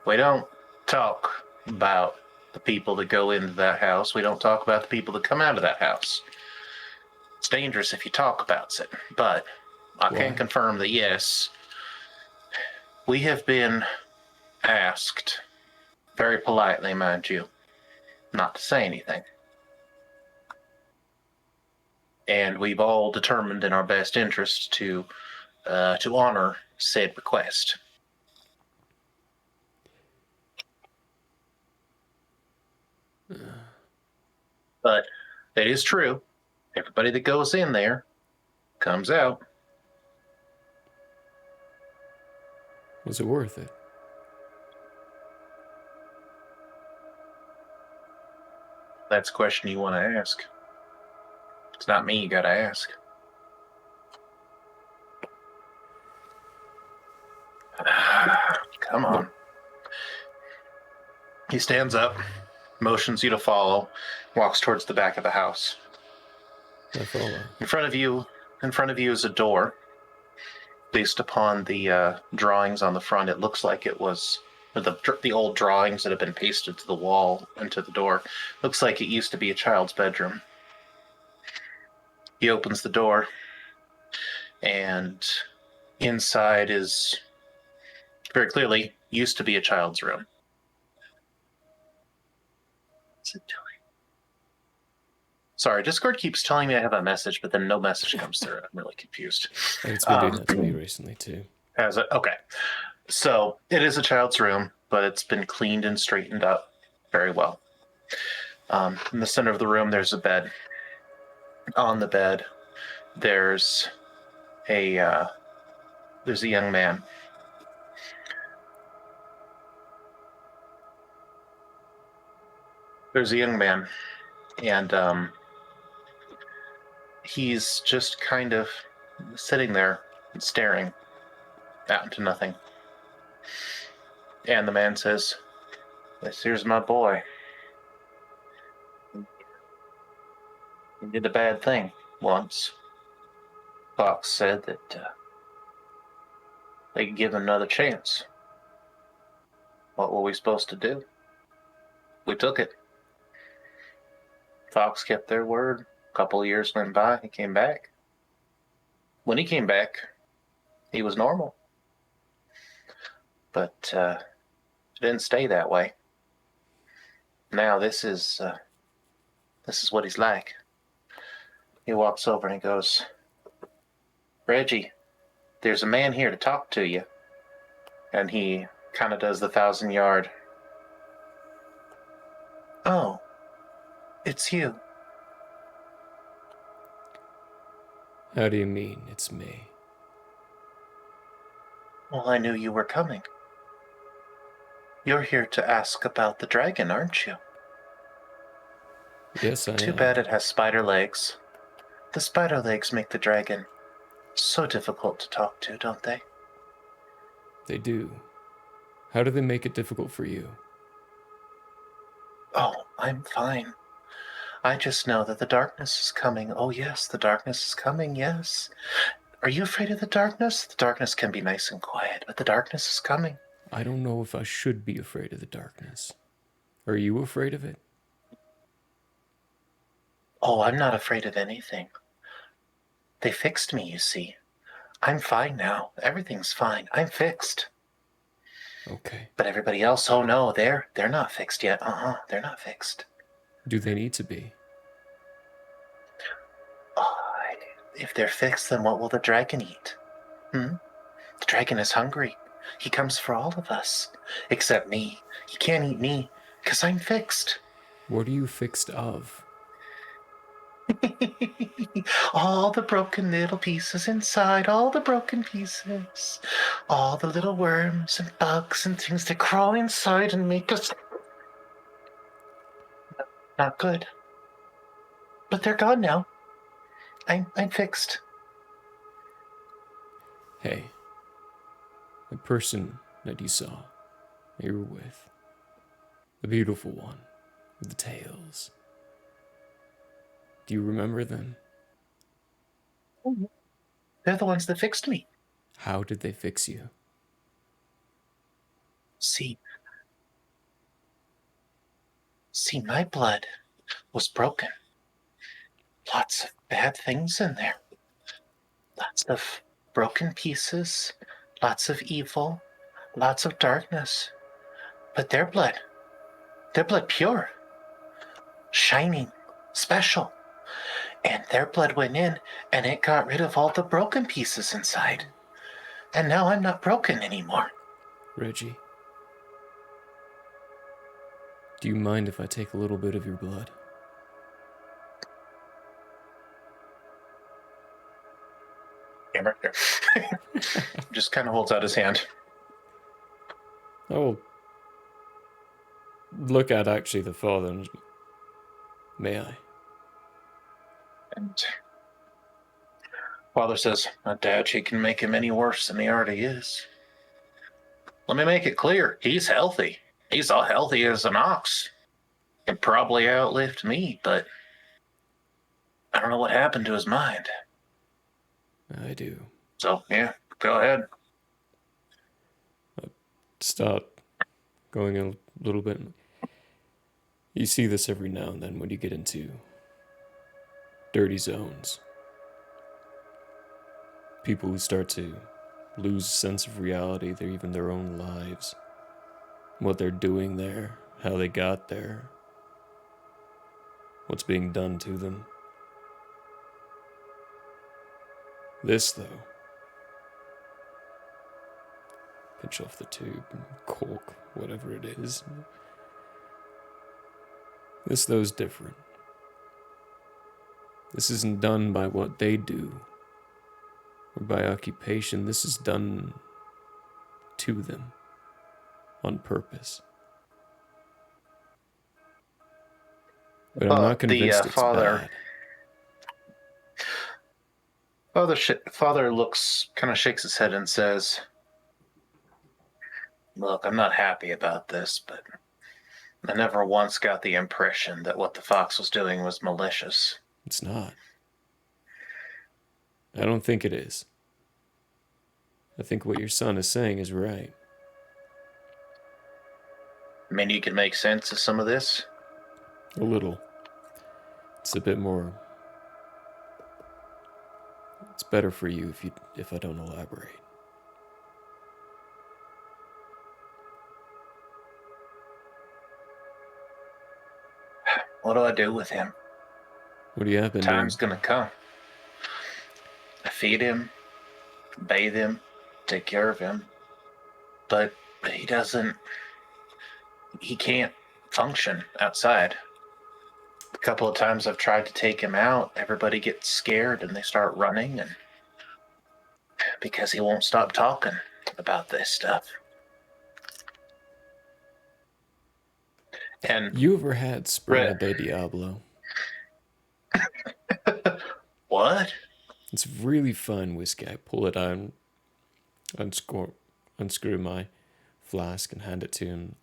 we don't talk about the people that go into that house. We don't talk about the people that come out of that house. It's dangerous if you talk about it, but I can confirm that yes, we have been asked, very politely, mind you, not to say anything. And we've all determined in our best interest to honor said request. But it is true. Everybody that goes in there comes out. Was it worth it? That's a question you want to ask. It's not me you gotta ask. Come on. He stands up, motions you to follow, walks towards the back of the house. I follow. In front of you is a door. Based upon the drawings on the front, it looks like it was the old drawings that have been pasted to the wall and to the door. Looks like it used to be a child's bedroom. He opens the door, and inside is very clearly used to be a child's room. What's it doing? Sorry, Discord keeps telling me I have a message, but then no message comes through. I'm really confused. It's been doing that to me recently, too. Has it? Okay. So, it is a child's room, but it's been cleaned and straightened up very well. In the center of the room, there's a bed. On the bed, there's a young man. There's a young man, and he's just kind of sitting there and staring out into nothing. And the man says, "This here's my boy. He did a bad thing once. Fox said that they could give him another chance. What were we supposed to do? We took it. Fox kept their word. A couple of years went by. He came back. When he came back, he was normal. But it didn't stay that way. Now this is what he's like." He walks over and he goes, "Reggie, there's a man here to talk to you." And he kind of does the 1,000-yard. "Oh, it's you." How do you mean, it's me? "Well, I knew you were coming. You're here to ask about the dragon, aren't you?" Yes, I Too am. bad it has spider legs. The spider legs make the dragon so difficult to talk to, don't they? They do. How do they make it difficult for you? Oh, I'm fine. I just know that the darkness is coming. Oh, yes, the darkness is coming, yes. Are you afraid of the darkness? The darkness can be nice and quiet, but the darkness is coming. I don't know if I should be afraid of the darkness. Are you afraid of it? Oh, I'm not afraid of anything. They fixed me, you see. I'm fine now. Everything's fine. I'm fixed. Okay. But everybody else, oh no, they're not fixed yet. They're not fixed. Do they need to be? If they're fixed, then what will the dragon eat? The dragon is hungry. He comes for all of us. Except me. He can't eat me, because I'm fixed. What are you fixed of? All the broken little pieces inside, all the broken pieces. All the little worms and bugs and things that crawl inside and make us not good. But they're gone now. I'm fixed. Hey, the person that you saw, that you were with, the beautiful one with the tails. Do you remember them? They're the ones that fixed me. How did they fix you? See, my blood was broken. Lots of bad things in there. Lots of broken pieces, lots of evil, lots of darkness. But their blood pure, shining, special. And their blood went in, and it got rid of all the broken pieces inside. And now I'm not broken anymore. Reggie, do you mind if I take a little bit of your blood? Camera here. Just kind of holds out his hand. I will look at actually the father and may I? And father says, "My dad, she can make him any worse than he already is." Let me make it clear. He's healthy. He's all healthy as an ox. Can probably outlift me, but I don't know what happened to his mind. I do. So, yeah, go ahead. Start going a little bit. You see this every now and then when you get into dirty zones. People who start to lose sense of reality, they're even their own lives. What they're doing there, how they got there, what's being done to them. This, though, pinch off the tube, cork, whatever it is. This, though, is different. This isn't done by what they do, or by occupation. This is done to them, on purpose. But I'm not convinced it's bad. Father looks, kind of shakes his head and says, "Look, I'm not happy about this, but I never once got the impression that what the fox was doing was malicious." It's not. I don't think it is. I think what your son is saying is right. I mean, you can make sense of some of this? A little. It's a bit more... It's better for you if I don't elaborate. What do I do with him? What do you have been Time's doing? gonna come. I feed him, bathe him, take care of him, but he can't function outside. A couple of times I've tried to take him out, everybody gets scared and they start running, and because he won't stop talking about this stuff. And you ever had Spraya de Diablo? What? It's really fun whiskey. I pull it out, unscrew my flask and hand it to him.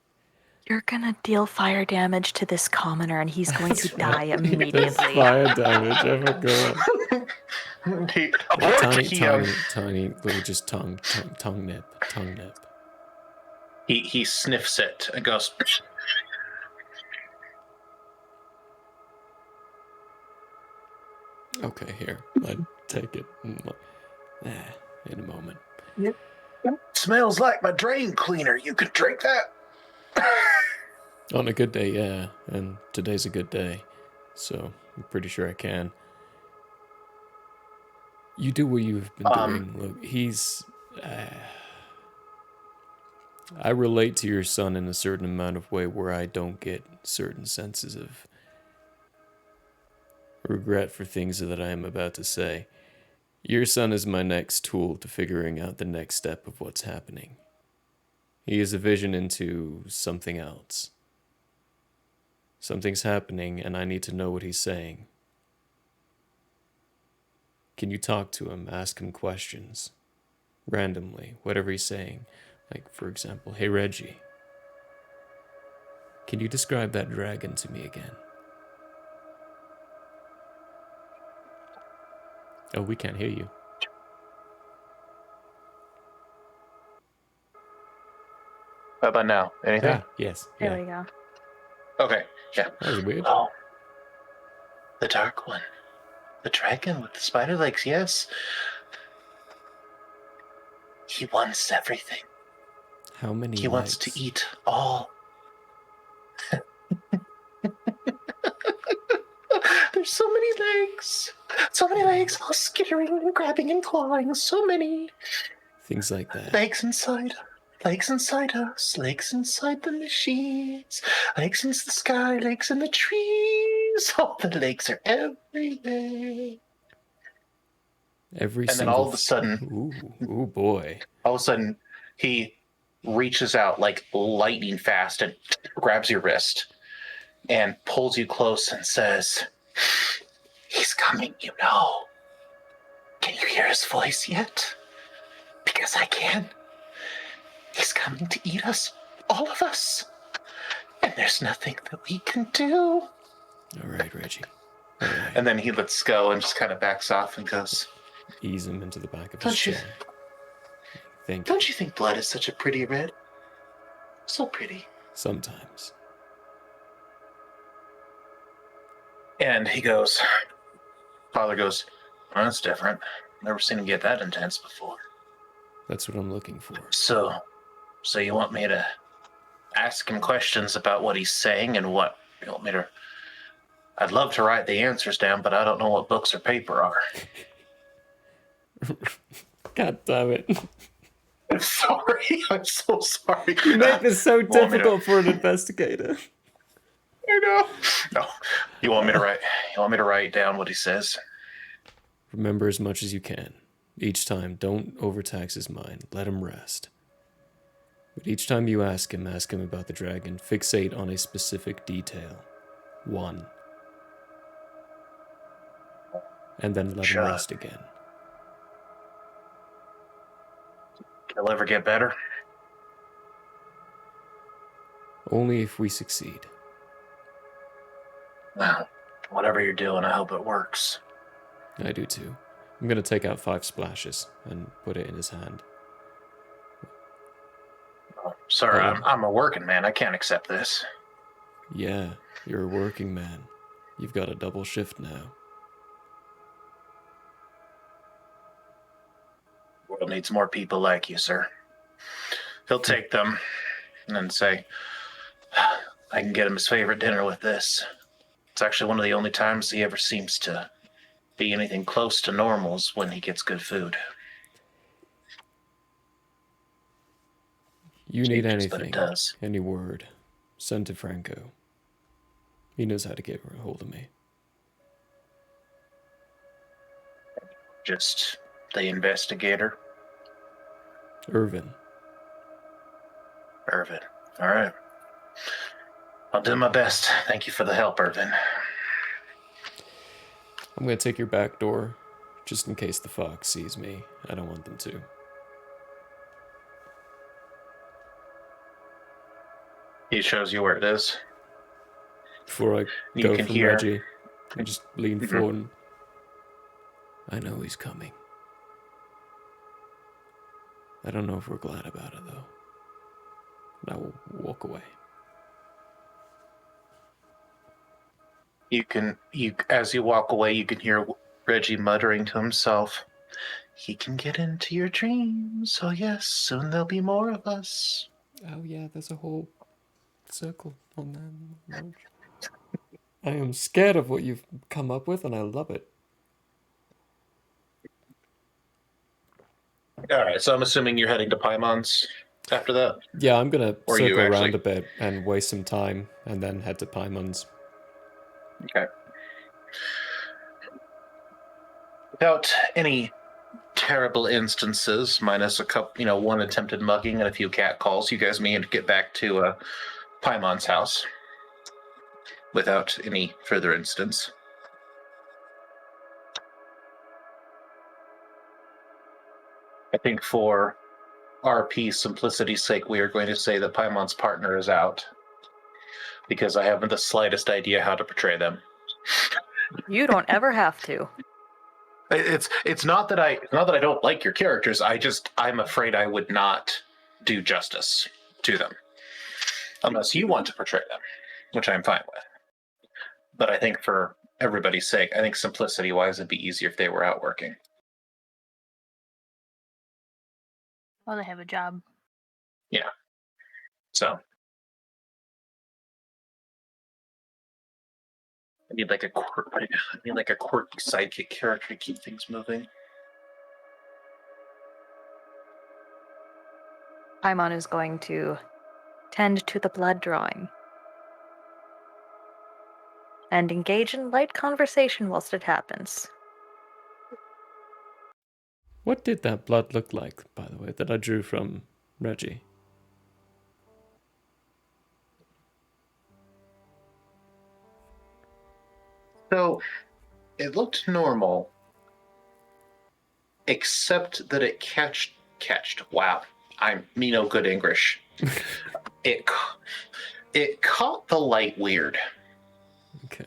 You're gonna deal fire damage to this commoner and he's going to die immediately. That's fire damage, ever go. Tiny little just tongue nip. He sniffs it and goes... Okay, here. I take it in a moment. Yep. Smells like my drain cleaner. You could drink that. On a good day, yeah. And today's a good day. So I'm pretty sure I can. You do what you've been doing. Look, he's... I relate to your son in a certain amount of way where I don't get certain senses of regret for things that I am about to say. Your son is my next tool to figuring out the next step of what's happening. He is a vision into something else. Something's happening and I need to know what he's saying. Can you talk to him, ask him questions? Randomly, whatever he's saying. Like, for example, "Hey Reggie, can you describe that dragon to me again?" Oh, we can't hear you. How about now? Anything? Ah, yes. There we go. Okay, yeah. That was weird. Oh, the dark one. The dragon with the spider legs, yes. He wants everything. How many He wants to eat all. There's so many legs. So many legs, all skittering and grabbing and clawing. So many. Things like that. Legs inside. Legs inside us. Legs inside the machines. Legs in the sky. Legs in the trees. All the legs are everywhere. And then all of a sudden... Ooh, boy. All of a sudden, he reaches out like lightning fast and grabs your wrist and pulls you close and says, "He's coming, you know. Can you hear his voice yet? Because I can. He's coming to eat us, all of us. And there's nothing that we can do. All right, Reggie. All right. And then he lets go and just kind of backs off and goes, ease him into the back of his chair. Don't you think blood is such a pretty red? So pretty. Sometimes. And he goes, Father goes, oh, that's different. Never seen him get that intense before. That's what I'm looking for. So you want me to ask him questions about what he's saying and what you want me to... I'd love to write the answers down, but I don't know what books or paper are. God damn it. I'm sorry. I'm so sorry. You make this so difficult for an investigator. I know. No. You want me to write down what he says? Remember as much as you can. Each time, don't overtax his mind. Let him rest. But each time you ask him about the dragon. Fixate on a specific detail. One. And then let him rest again. He'll ever get better? Only if we succeed. Well, whatever you're doing, I hope it works. I do too. I'm gonna take out 5 splashes and put it in his hand. Oh, sir, I'm a working man. I can't accept this. Yeah, you're a working man. You've got a double shift now. The world needs more people like you, sir. He'll take them and then say, I can get him his favorite dinner with this. It's actually one of the only times he ever seems to be anything close to normal is when he gets good food. You need anything, any word, send to Franco. He knows how to get a hold of me. Just the investigator? Irvin. Irvin. All right. I'll do my best. Thank you for the help, Irvin. I'm going to take your back door, just in case the fox sees me. I don't want them to. He shows you where it is. Before I go from Reggie, I just lean forward and... I know he's coming. I don't know if we're glad about it, though. But I will walk away. As you walk away, you can hear Reggie muttering to himself, he can get into your dreams. Oh yes, soon there'll be more of us. Oh yeah, there's a whole circle on that. I am scared of what you've come up with, and I love it. All right, so I'm assuming you're heading to Paimon's after that? Yeah, I'm going to circle around a bit and waste some time, and then head to Paimon's. Okay. Without any terrible instances, minus a couple, one attempted mugging and a few cat calls, you guys may get back to Paimon's house without any further incidents. I think for RP simplicity's sake, we are going to say that Paimon's partner is out, because I haven't the slightest idea how to portray them. You don't ever have to. It's not that I don't like your characters. I'm afraid I would not do justice to them unless you want to portray them, which I'm fine with. But I think for everybody's sake, I think simplicity-wise, it'd be easier if they were out working. Well, they have a job. Yeah. So I need like a quirky sidekick character to keep things moving. Paimon is going to tend to the blood drawing and engage in light conversation whilst it happens. What did that blood look like, by the way, that I drew from Reggie? So, it looked normal, except that it catched. Wow. I'm me no good English. It caught the light weird. Okay.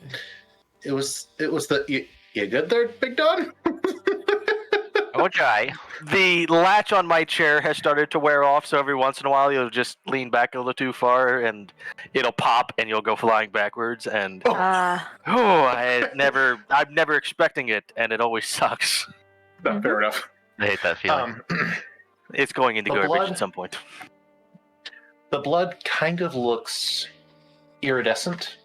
It was the you good there, Big Don? I'll try. The latch on my chair has started to wear off, so every once in a while you'll just lean back a little too far, and it'll pop, and you'll go flying backwards. And I'm never expecting it, and it always sucks. No, fair enough. I hate that feeling. It's going into The garbage blood- at some point. The blood kind of looks iridescent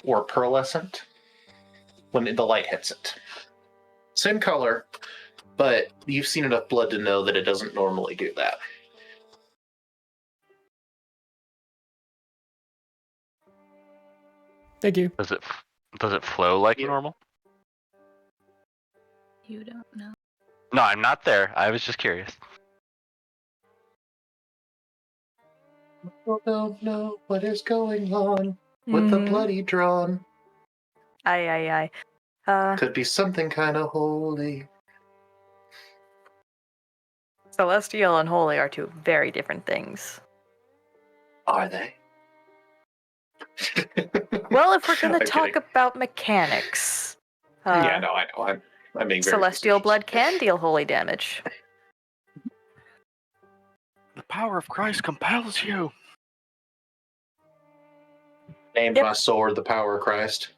or pearlescent when the light hits it. Same color, but you've seen enough blood to know that it doesn't normally do that. Thank you. Does it flow like normal? You don't know. No, I'm not there. I was just curious. People don't know what is going on with the bloody drawn. Aye. Could be something kind of holy. Celestial and holy are two very different things. Are they? Well, if we're going to I'm talk kidding. about mechanics, Yeah, no, I know. I'm being very celestial blood can deal holy damage. The power of Christ compels you. Named my sword the power of Christ.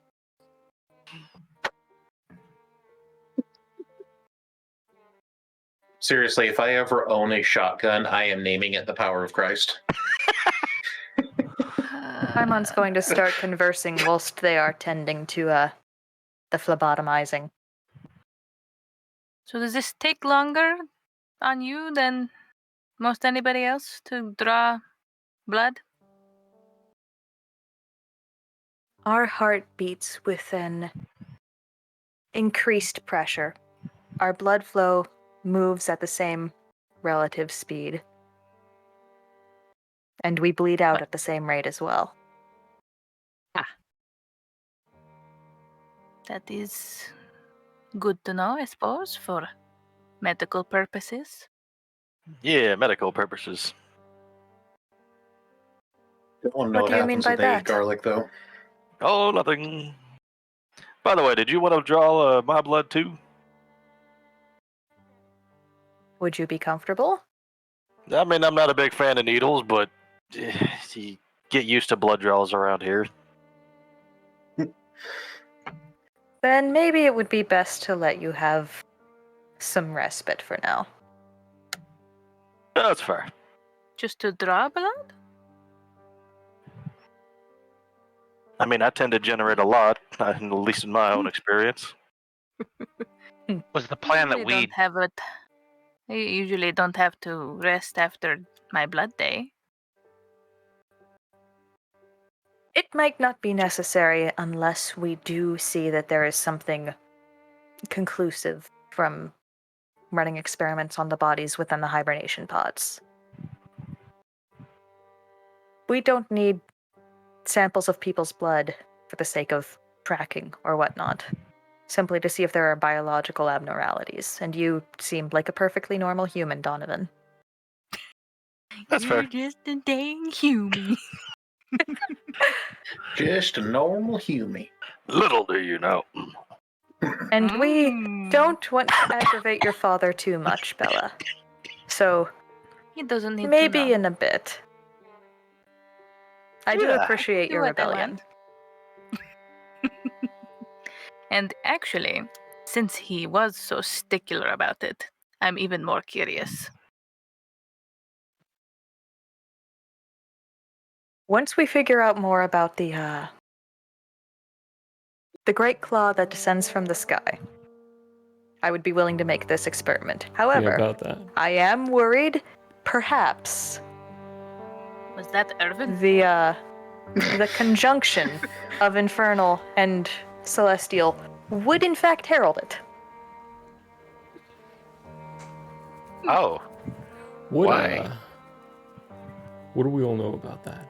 Seriously, if I ever own a shotgun, I am naming it the power of Christ. Paimon's going to start conversing whilst they are tending to the phlebotomizing. So does this take longer on you than most anybody else to draw blood? Our heart beats with an increased pressure. Our blood flow moves at the same relative speed. And we bleed out at the same rate as well. That is good to know, I suppose, for medical purposes. Yeah, medical purposes. Don't want to know What what do you mean happens by if they eat that? garlic, though. Oh, nothing. By the way, did you want to draw my blood too? Would you be comfortable? I mean, I'm not a big fan of needles, but you get used to blood draws around here. Then maybe it would be best to let you have some respite for now. That's fair. Just to draw blood? I mean, I tend to generate a lot, at least in my own experience. Was the plan that Usually we... don't have it. I usually don't have to rest after my blood day. It might not be necessary unless we do see that there is something conclusive from running experiments on the bodies within the hibernation pods. We don't need samples of people's blood for the sake of tracking or whatnot. Simply to see if there are biological abnormalities. And you seemed like a perfectly normal human, Donovan. That's fair. You're just a dang human. Just a normal human. Little do you know. And we don't want to aggravate your father too much, Bella. So, He doesn't need maybe to know. in a bit. I do appreciate Do your what I rebellion. want. And actually, since he was so stickler about it, I'm even more curious. Once we figure out more about the great claw that descends from the sky, I would be willing to make this experiment. However, about that. I am worried, perhaps, Was that Irvin? the conjunction of infernal and celestial would in fact herald it. Oh. Why? What do we all know about that?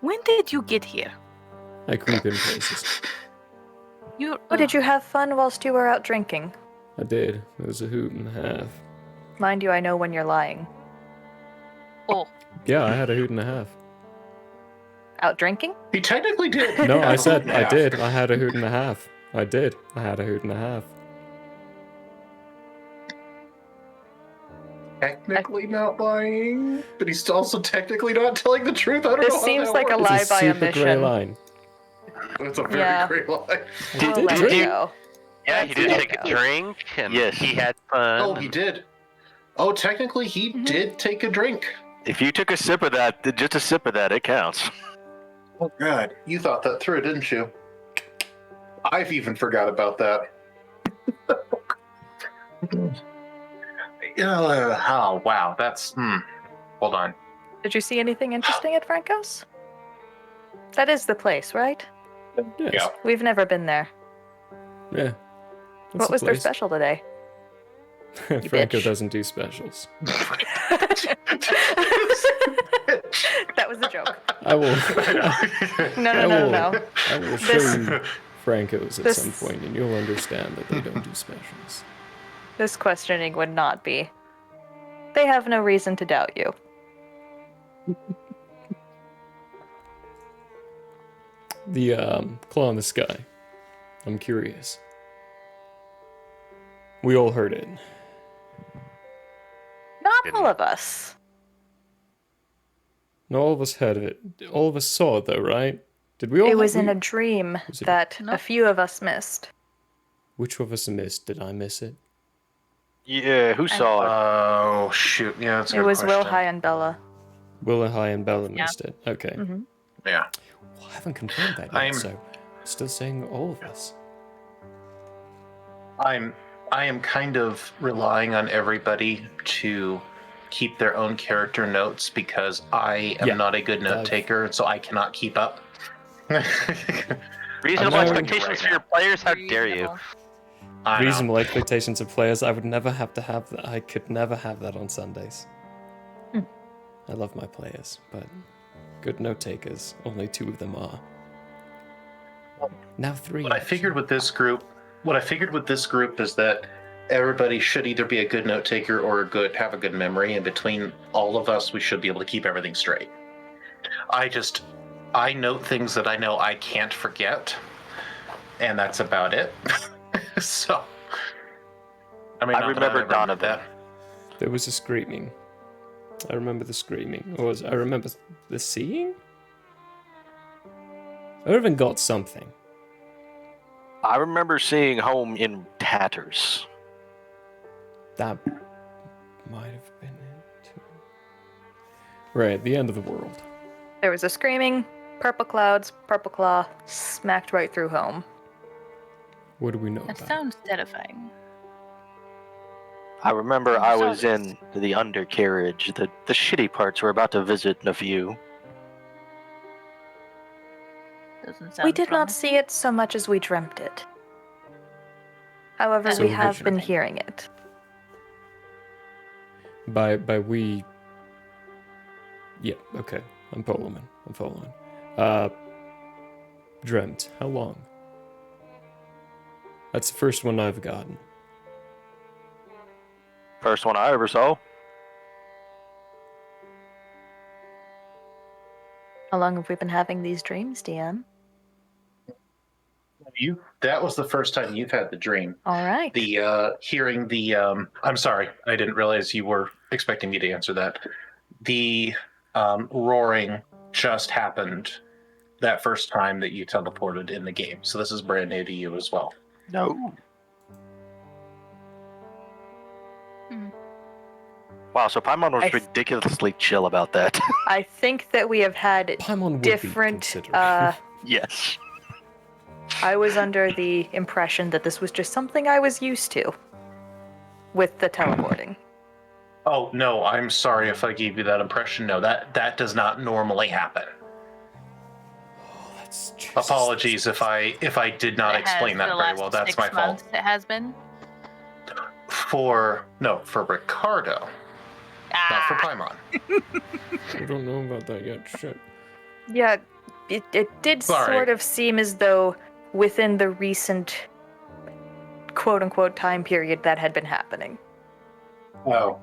When did you get here? I creep in places. You. Oh, did you have fun whilst you were out drinking? I did. It was a hoot and a half. Mind you, I know when you're lying. Oh. Yeah, I had a hoot and a half. Out drinking? He technically did. No, I said I did. I had a hoot and a half. I did. I had a hoot and a half. Technically not lying, but he's also technically not telling the truth. I don't know This how seems that like a works. lie It's a by super grey omission. line. It's a very Yeah. great lie. We'll did let drink. it go. Yeah, he Let's did let take it a go. drink, and Yes. he had fun. Oh, he did. Oh, technically, he did take a drink. If you took a sip of that, just a sip of that, it counts. Oh, God. You thought that through, didn't you? I've even forgot about that. Oh, wow. That's... Hold on. Did you see anything interesting at Franco's? That is the place, right? Yes. Yeah. We've never been there. Yeah. What was their special today? Franco bitch. doesn't do specials. That was a joke. I will. No. I will show you Franco's at some point, and you'll understand that they don't do specials. This questioning would not be. They have no reason to doubt you. The claw in the sky. I'm curious. We all heard it. Not all of us. Not all of us heard of it. All of us saw it, though, right? Did we all? It was in a dream Was it- that a few of us missed. Which of us missed? Did I miss it? Yeah, who saw it? Oh, shoot. Yeah, that's a It good was question. Will, High, and Bella. Willa, High, and Bella Yeah. missed it. Okay. Mm-hmm. Yeah. Well, I haven't confirmed that yet, so still saying all of us. I am kind of relying on everybody to keep their own character notes because I am not a good note taker, so I cannot keep up. Reasonable I'm expectations for your players? How dare you? I know. Reasonable expectations of players. I would never have to have that. I could never have that on Sundays. I love my players, but good note takers, only 2 of them are. Now 3. What I figured with this group is that everybody should either be a good note taker or have a good memory, and between all of us, we should be able to keep everything straight. I note things that I know I can't forget, and that's about it. So, I mean, I remember Donovan. There was a screaming. I remember the screaming. I remember the seeing? Irvin got something. I remember seeing home in tatters. That might have been it, too. Right, the end of the world. There was a screaming, purple clouds, purple claw, smacked right through home. What do we know That about? sounds terrifying. I remember I was in the undercarriage. The shitty parts we're about to visit in a few. Doesn't sound We did fun. not see it so much as we dreamt it. However, So we have vision. been hearing it. By we... Yeah, okay. I'm following. Dreamt. How long? That's the first one I've gotten. First one I ever saw. How long have we been having these dreams, DM? That was the first time you've had the dream. All right. Hearing the I'm sorry, I didn't realize you were expecting me to answer that. The roaring just happened that first time that you teleported in the game. So this is brand new to you as well. No. Wow, so Paimon was ridiculously chill about that. I think that we have had different. Yes. I was under the impression that this was just something I was used to with the teleporting. Oh no, I'm sorry if I gave you that impression. No, that does not normally happen. Apologies if I did not explain that very well. That's my fault. It has been. For Ricardo, not for Paimon. I don't know about that yet. Shit. Yeah, it did sort of seem as though within the recent quote-unquote time period that had been happening. Oh,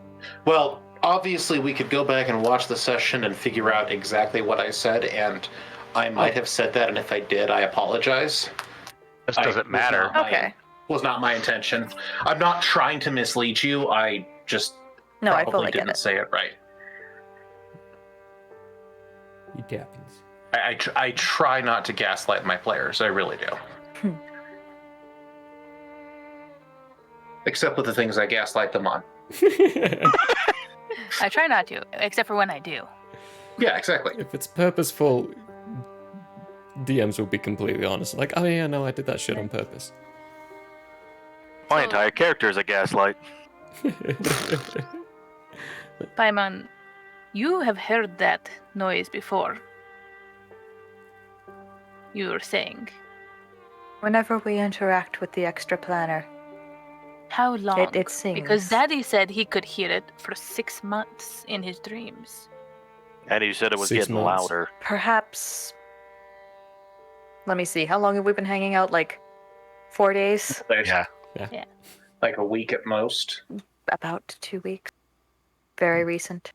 Well, obviously we could go back and watch the session and figure out exactly what I said, and I might have said that, and if I did, I apologize. This doesn't matter. Was not my intention. I'm not trying to mislead you. I just I probably fully get didn't it. say it right. It happens. I try not to gaslight my players. I really do. Except with the things I gaslight them on. I try not to, except for when I do. Yeah, exactly. If it's purposeful, DMs will be completely honest. Like, oh yeah, no, I did that shit on purpose. My entire character is a gaslight. Paimon, you have heard that noise before. You were saying. Whenever we interact with the extra planner. How long? It sings. Because Daddy said he could hear it for 6 months in his dreams. And he said it was 6 getting months. louder. Perhaps. Let me see. How long have we been hanging out? Like 4 days? Yeah. Yeah. Like a week at most. About 2 weeks. Very recent.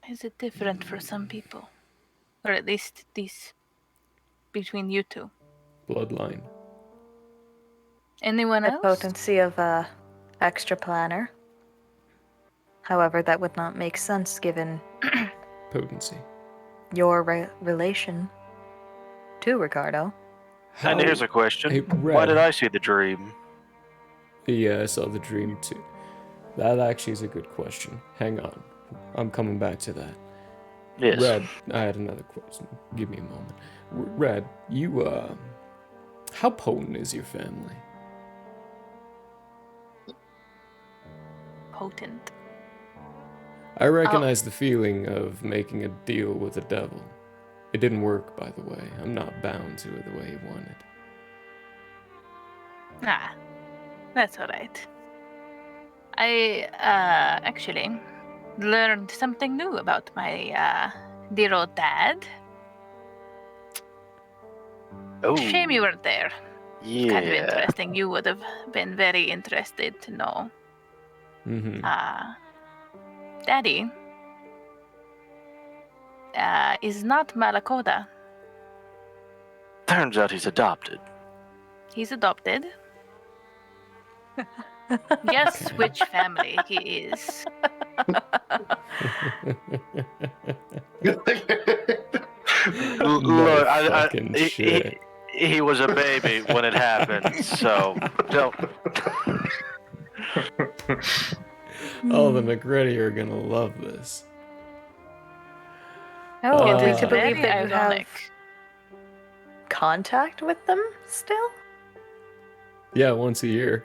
Is it different for some people? Or at least these between you two? Bloodline. Anyone The else? potency of a extra planner. However, that would not make sense given Potency. your relation to Ricardo. And here's a question. Hey, Why Red. did I see the dream? Yeah, I saw the dream too. That actually is a good question. Hang on. I'm coming back to that. Yes. Red, I had another question. Give me a moment. Red, you, how potent is your family? Potent. I recognize the feeling of making a deal with the devil. It didn't work, by the way. I'm not bound to it the way he wanted. Ah, that's alright. I, actually learned something new about my, dear old dad. Oh. Shame you weren't there. Yeah. Kind of interesting. You would have been very interested to know. Mm-hmm. Daddy is not Malakoda. Turns out he's adopted. He's adopted. Guess which family he is. Look, fucking shit. He was a baby when it happened, so don't. Oh, the Negretti are gonna love this. Oh, Uh, to believe Very that you ironic. have contact with them still? Yeah, once a year.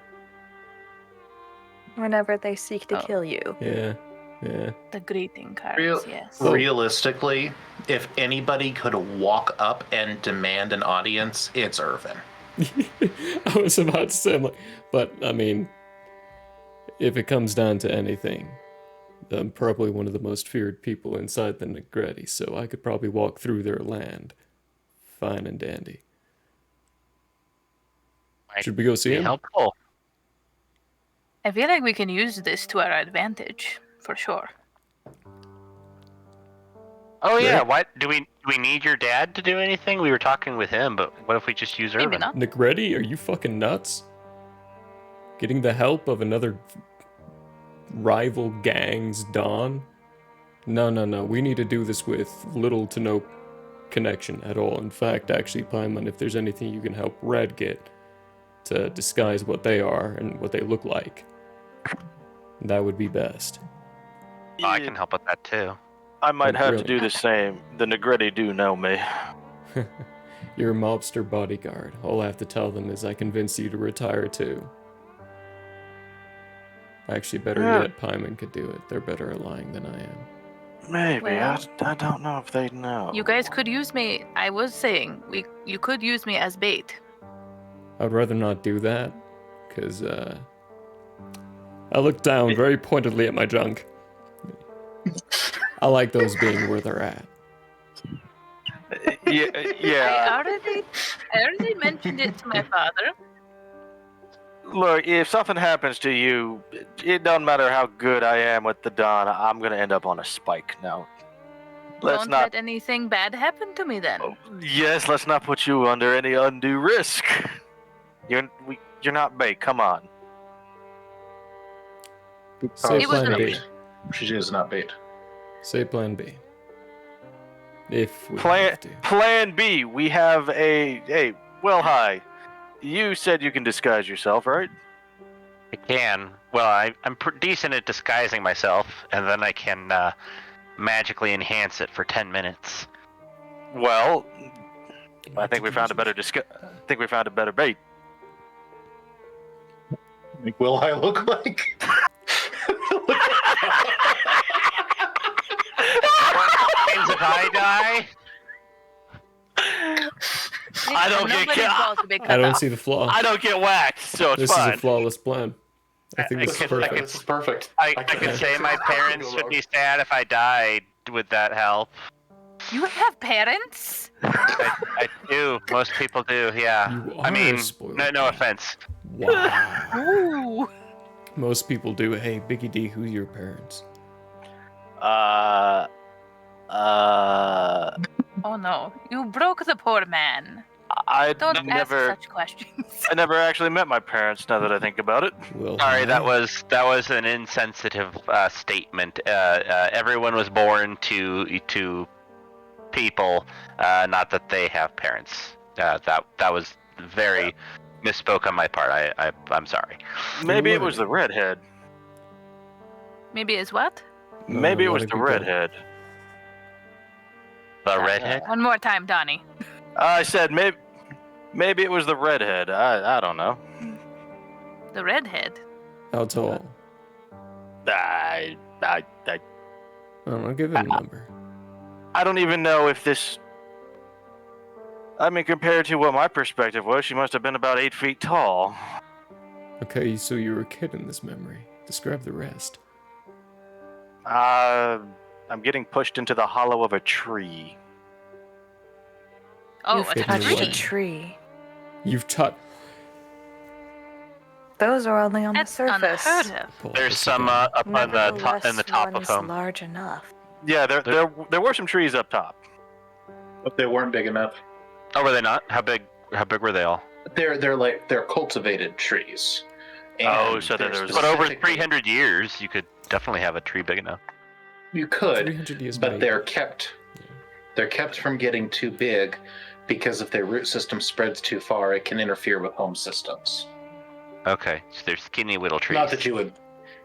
Whenever they seek to kill you. Yeah, yeah. The greeting cards, yes. Realistically, if anybody could walk up and demand an audience, it's Irvin. I was about to say, I'm like, but I mean, if it comes down to anything, I'm probably one of the most feared people inside the Negretti, so I could probably walk through their land. Fine and dandy. Should we go see him? Helpful. I feel like we can use this to our advantage, for sure. Oh yeah, Right. what do we need your dad to do anything? We were talking with him, but what if we just use Irvin? Negretti, are you fucking nuts? Getting the help of another rival gang's Don? No, no, no. We need to do this with little to no connection at all. In fact, actually, Paimon, if there's anything you can help Red get to disguise what they are and what they look like, that would be best. Oh, I can help with that too. I might Oh, have really? to do the same. The Negretti do know me. You're a mobster bodyguard. All I have to tell them is I convinced you to retire too. Actually, better Yeah. yet, Paimon could do it. They're better at lying than I am. Maybe. Well- I don't know if they know. You guys could use me. I was saying you could use me as bait. I would rather not do that, because I look down very pointedly at my junk. I like those being where they're at. Yeah. I already mentioned it to my father. Look, if something happens to you, it doesn't matter how good I am with the Don. I'm gonna end up on a spike now. Don't let anything bad happen to me then. Yes, let's not put you under any undue risk. You're not bait. Come on. Say It was plan an B. She is not bait. Say plan B. If we Plan have to. Plan B. We have a well, hi. You said you can disguise yourself, right? I can. Well, I'm decent at disguising myself, and then I can magically enhance it for 10 minutes. Well, I think we found a better bait. Like, will I look like? If I die? I don't get I don't see the flaw. I don't get whacked, so it's This fine. is a flawless plan. I think this is perfect. This is perfect. I could say my parents would be sad if I died. Would that help? You have parents? I do. Most people do, yeah. You I are mean, a spoiled no offense. Wow. Ooh. Most people do. Hey, Biggie D, who's your parents? Oh no, you broke the poor man. Don't ask such questions. I never actually met my parents. Now that I think about it. Sorry, that was an insensitive statement. Everyone was born to people, not that they have parents. That was very misspoke on my part. I'm sorry. Maybe it was the redhead. Maybe it's what? Maybe it was the redhead. The redhead? One more time, Donnie. I said maybe it was the redhead. I don't know. The redhead? How tall? I don't know, give him a number. I don't even know if this... I mean, compared to what my perspective was, she must have been about 8 feet tall. Okay, so you were a kid in this memory. Describe the rest. I'm getting pushed into the hollow of a tree. Oh, You've a touched tree. a tree. You've touched... Those are only on That's the surface. unheard of. There's some up on the top, in the top one of home. is large enough. Yeah, there were some trees up top. But they weren't big enough. Oh, were they not? How big were they all? They're cultivated trees. Oh, so that there's... But over 300 years, you could definitely have a tree big enough. You could, 300 years but maybe. they're kept from getting too big because if their root system spreads too far, it can interfere with home systems. Okay, so they're skinny little trees. Not that you would.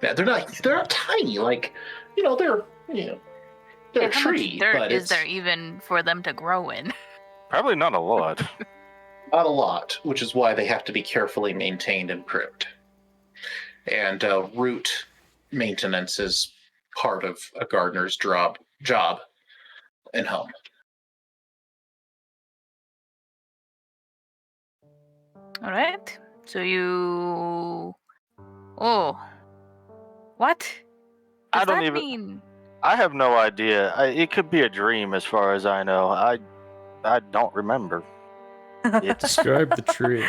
Yeah, they're not tiny. Like, they're a How tree. much dirt but is it's there even for them to grow in? Probably not a lot. not a lot, which is why they have to be carefully maintained and pruned. And root maintenance is part of a gardener's job in home. All right. So you... Oh. What? Does I don't that even... mean... I have no idea. It could be a dream as far as I know. I don't remember. Describe the tree.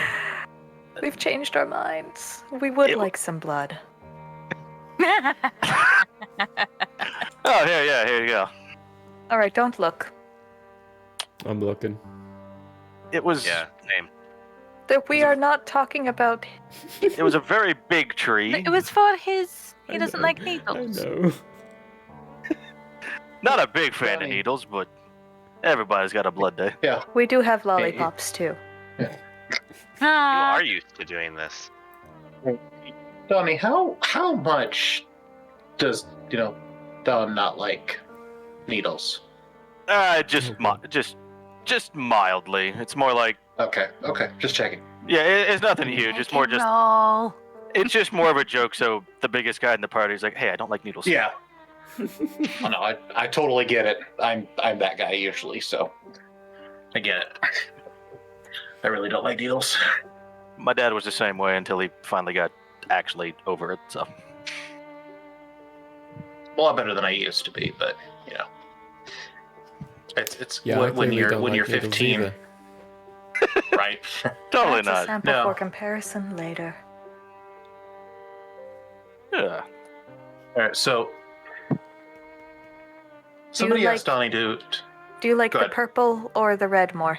We've changed our minds. We would like some blood. Oh, here you go. All right, don't look. I'm looking. It was... Yeah, same. That we are not talking about. It was a very big tree. It was for his... He I doesn't know, like needles. I know. Not a big fan of needles, but everybody's got a blood day. Yeah. We do have lollipops too. You are used to doing this. Donnie, how much does Don not like needles? Just mildly. It's more like... Okay, just checking. Yeah, it's nothing huge. It's more just... No. It's just more of a joke, so the biggest guy in the party is like, hey, I don't like needles. Yeah. Oh, no, I totally get it. I'm that guy usually, so I get it. I really don't like needles. My dad was the same way until he finally got actually over it, so... A lot better than I used to be, but, It's Yeah, I when clearly you're don't when like you're needles 15, either. right? Totally That's a not. sample No. for comparison later. Yeah. All right, so somebody like- asked Donnie to. Do you like Go the ahead. purple or the red more?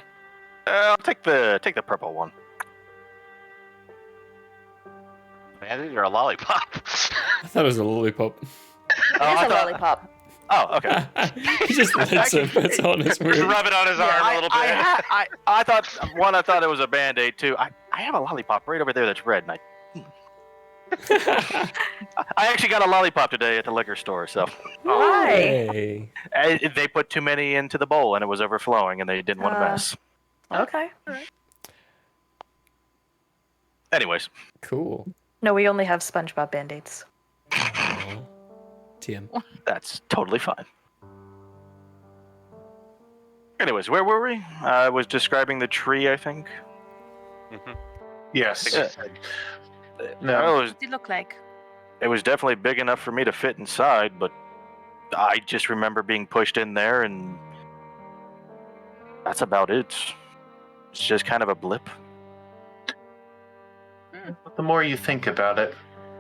I'll take the purple one. Man, these are a lollipop. I thought it was a lollipop. It is a lollipop. Oh, okay. He just lets him. That's on his Just rub it on his arm a little bit. I thought it was a Band-Aid too. I have a lollipop right over there that's red, and I actually got a lollipop today at the liquor store. So Why? Hey. they put too many into the bowl, and it was overflowing, and they didn't want to mess. Okay. Anyways, Cool. No, we only have SpongeBob Band-Aids. TM. that's totally fine. Anyways, where were we? I was describing the tree, I think. Yes. Yeah. No. It What did it look like? was definitely big enough for me to fit inside, but I just remember being pushed in there, and that's about it. It's just kind of a blip. The more you think about it,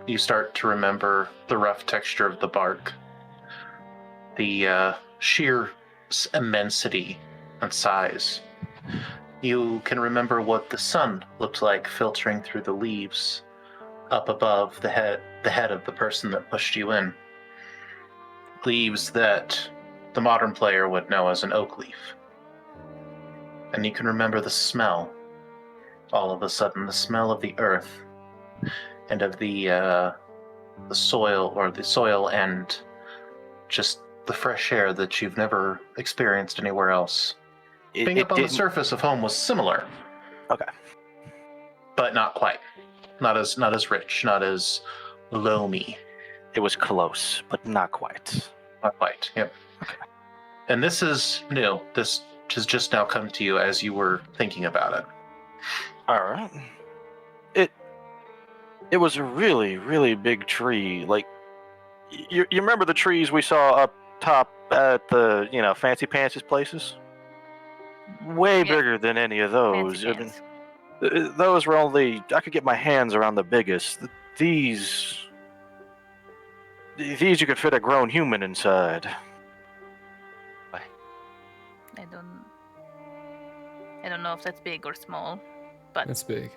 you start to remember the rough texture of the bark, the sheer immensity and size. You can remember what the sun looked like filtering through the leaves up above the head of the person that pushed you in. Leaves that the modern player would know as an oak leaf. And you can remember the smell. All of a sudden, the smell of the earth and of the soil and just the fresh air that you've never experienced anywhere else. Being up on the surface of home was similar. Okay. But not quite. Not as rich, not as loamy. It was close, but not quite. Not quite, yep. Okay. And this is new. This has just now come to you as you were thinking about it. All right. It was a really, really big tree. Like, you remember the trees we saw up top at the, Fancy Pants' places? Way bigger than any of those. Fancy Pants. Those were only, I could get my hands around the biggest. These you could fit a grown human inside. I don't know if that's big or small, but That's big.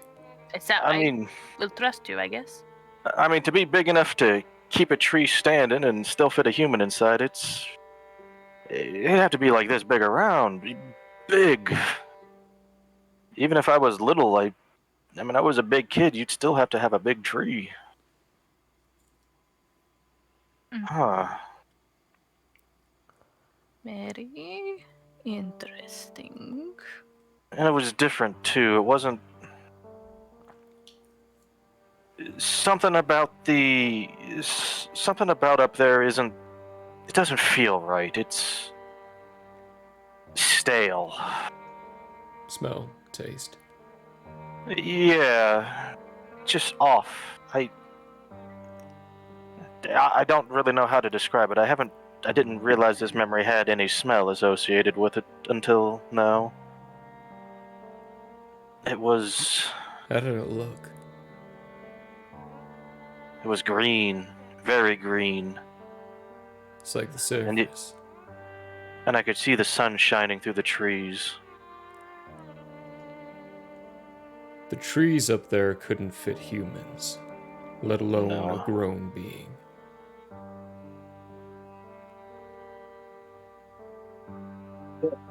it's that. I mean, will trust you, I guess. to be big enough to keep a tree standing and still fit a human inside, it'd have to be like this big around. Big. Even if I was little, I was a big kid, you'd still have to have a big tree. Huh. Very interesting. And it was different, too. It wasn't... Something about up there isn't... It doesn't feel right. It's... stale. Smell, taste. Yeah. Just off. I don't really know how to describe it. I didn't realize this memory had any smell associated with it until now. It was... How did it look? It was green. Very green. It's like the surface. And I could see the sun shining through the trees. The trees up there couldn't fit humans, let alone No. a grown being.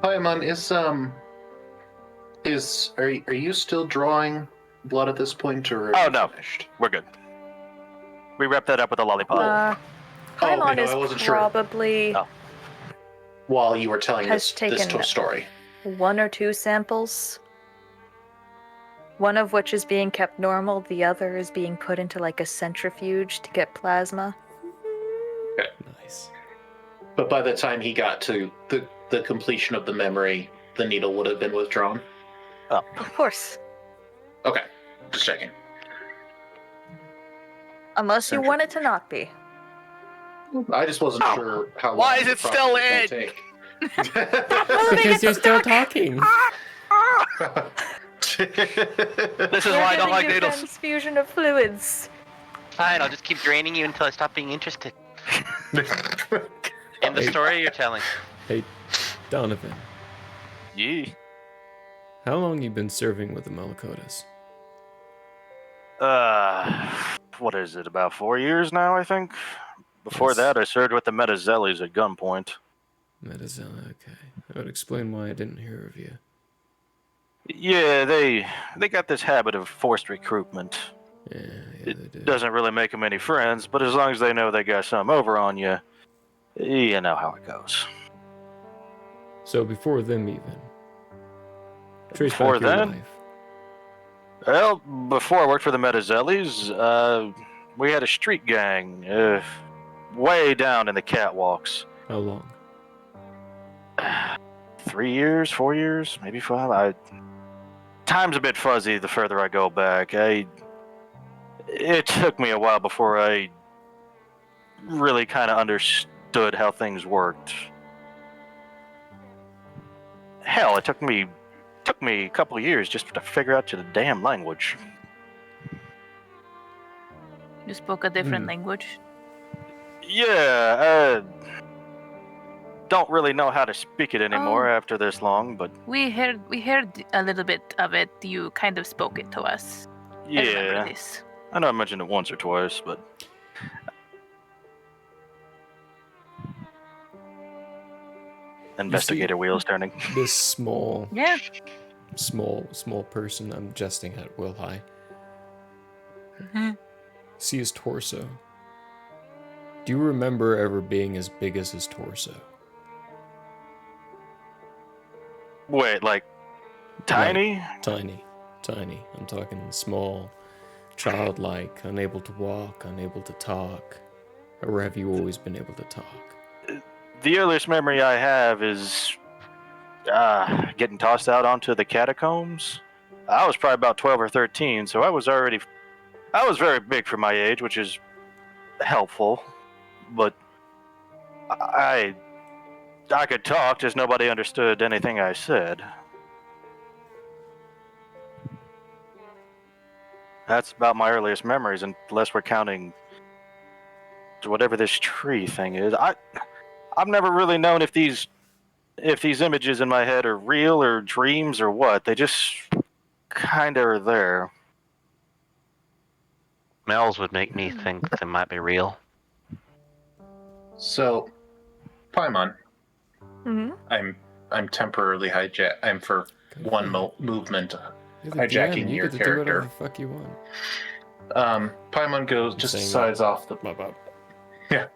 Paimon, are you still drawing blood at this point, or are you no. finished? We're good. We wrapped that up with a lollipop. Paimon I is wasn't sure. probably While you were telling has this taken story. 1 or 2 samples. One of which is being kept normal, the other is being put into like a centrifuge to get plasma. Okay. Nice. But by the time he got to the completion of the memory, the needle would have been withdrawn? Oh. Of course. Okay, just checking. Unless you want it to not be. I just wasn't sure how long Why is the it still process in? would take. Because you're still talking. This is why I don't like needles. Transfusion of fluids. Fine, I'll just keep draining you until I stop being interested. In the story you're telling. Hey, Donovan. Yeah. How long you been serving with the Malakotas? What is it, about 4 years now, I think? Before that, I served with the Metazellis at gunpoint. Metazelli, okay. That would explain why I didn't hear of you. Yeah, they got this habit of forced recruitment. Yeah, they do. Doesn't really make them any friends, but as long as they know they got something over on you, you know how it goes. So before them even? Trace Before back your then? life. Well, before I worked for the Metazellis, we had a street gang, way down in the catwalks. How long? 3 years, 4 years, maybe 5. Time's a bit fuzzy the further I go back. It took me a while before I really kind of understood how things worked. Hell, it took me a couple of years just to figure out the damn language. You spoke a different language? Yeah, don't really know how to speak it anymore after this long, but We heard a little bit of it. You kind of spoke it to us. I remember this. I know I mentioned it once or twice, but investigator wheels turning. This small person, I'm jesting at Will High. See his torso. Do you remember ever being as big as his torso? Wait, like tiny? Like, tiny. I'm talking small, childlike, unable to walk, unable to talk. Or have you always been able to talk? The earliest memory I have is getting tossed out onto the catacombs. I was probably about 12 or 13, so I was very big for my age, which is helpful. But I could talk, just nobody understood anything I said. That's about my earliest memories, unless we're counting whatever this tree thing is. I've never really known if these images in my head are real or dreams or what. They just kind of are there. Smells would make me think they might be real. So, Paimon, Mm-hmm. I'm temporarily I'm for one movement hijacking your Do character. whatever the fuck you want. Paimon decides off the. Yeah.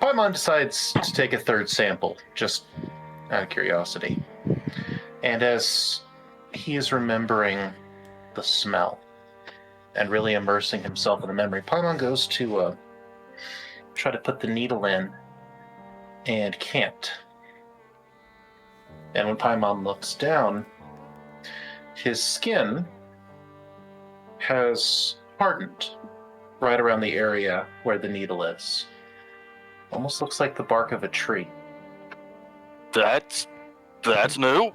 Paimon decides to take a third sample, just out of curiosity. And as he is remembering the smell and really immersing himself in the memory, Paimon goes to try to put the needle in and can't. And when Paimon looks down, his skin has hardened right around the area where the needle is. Almost looks like the bark of a tree. That's new.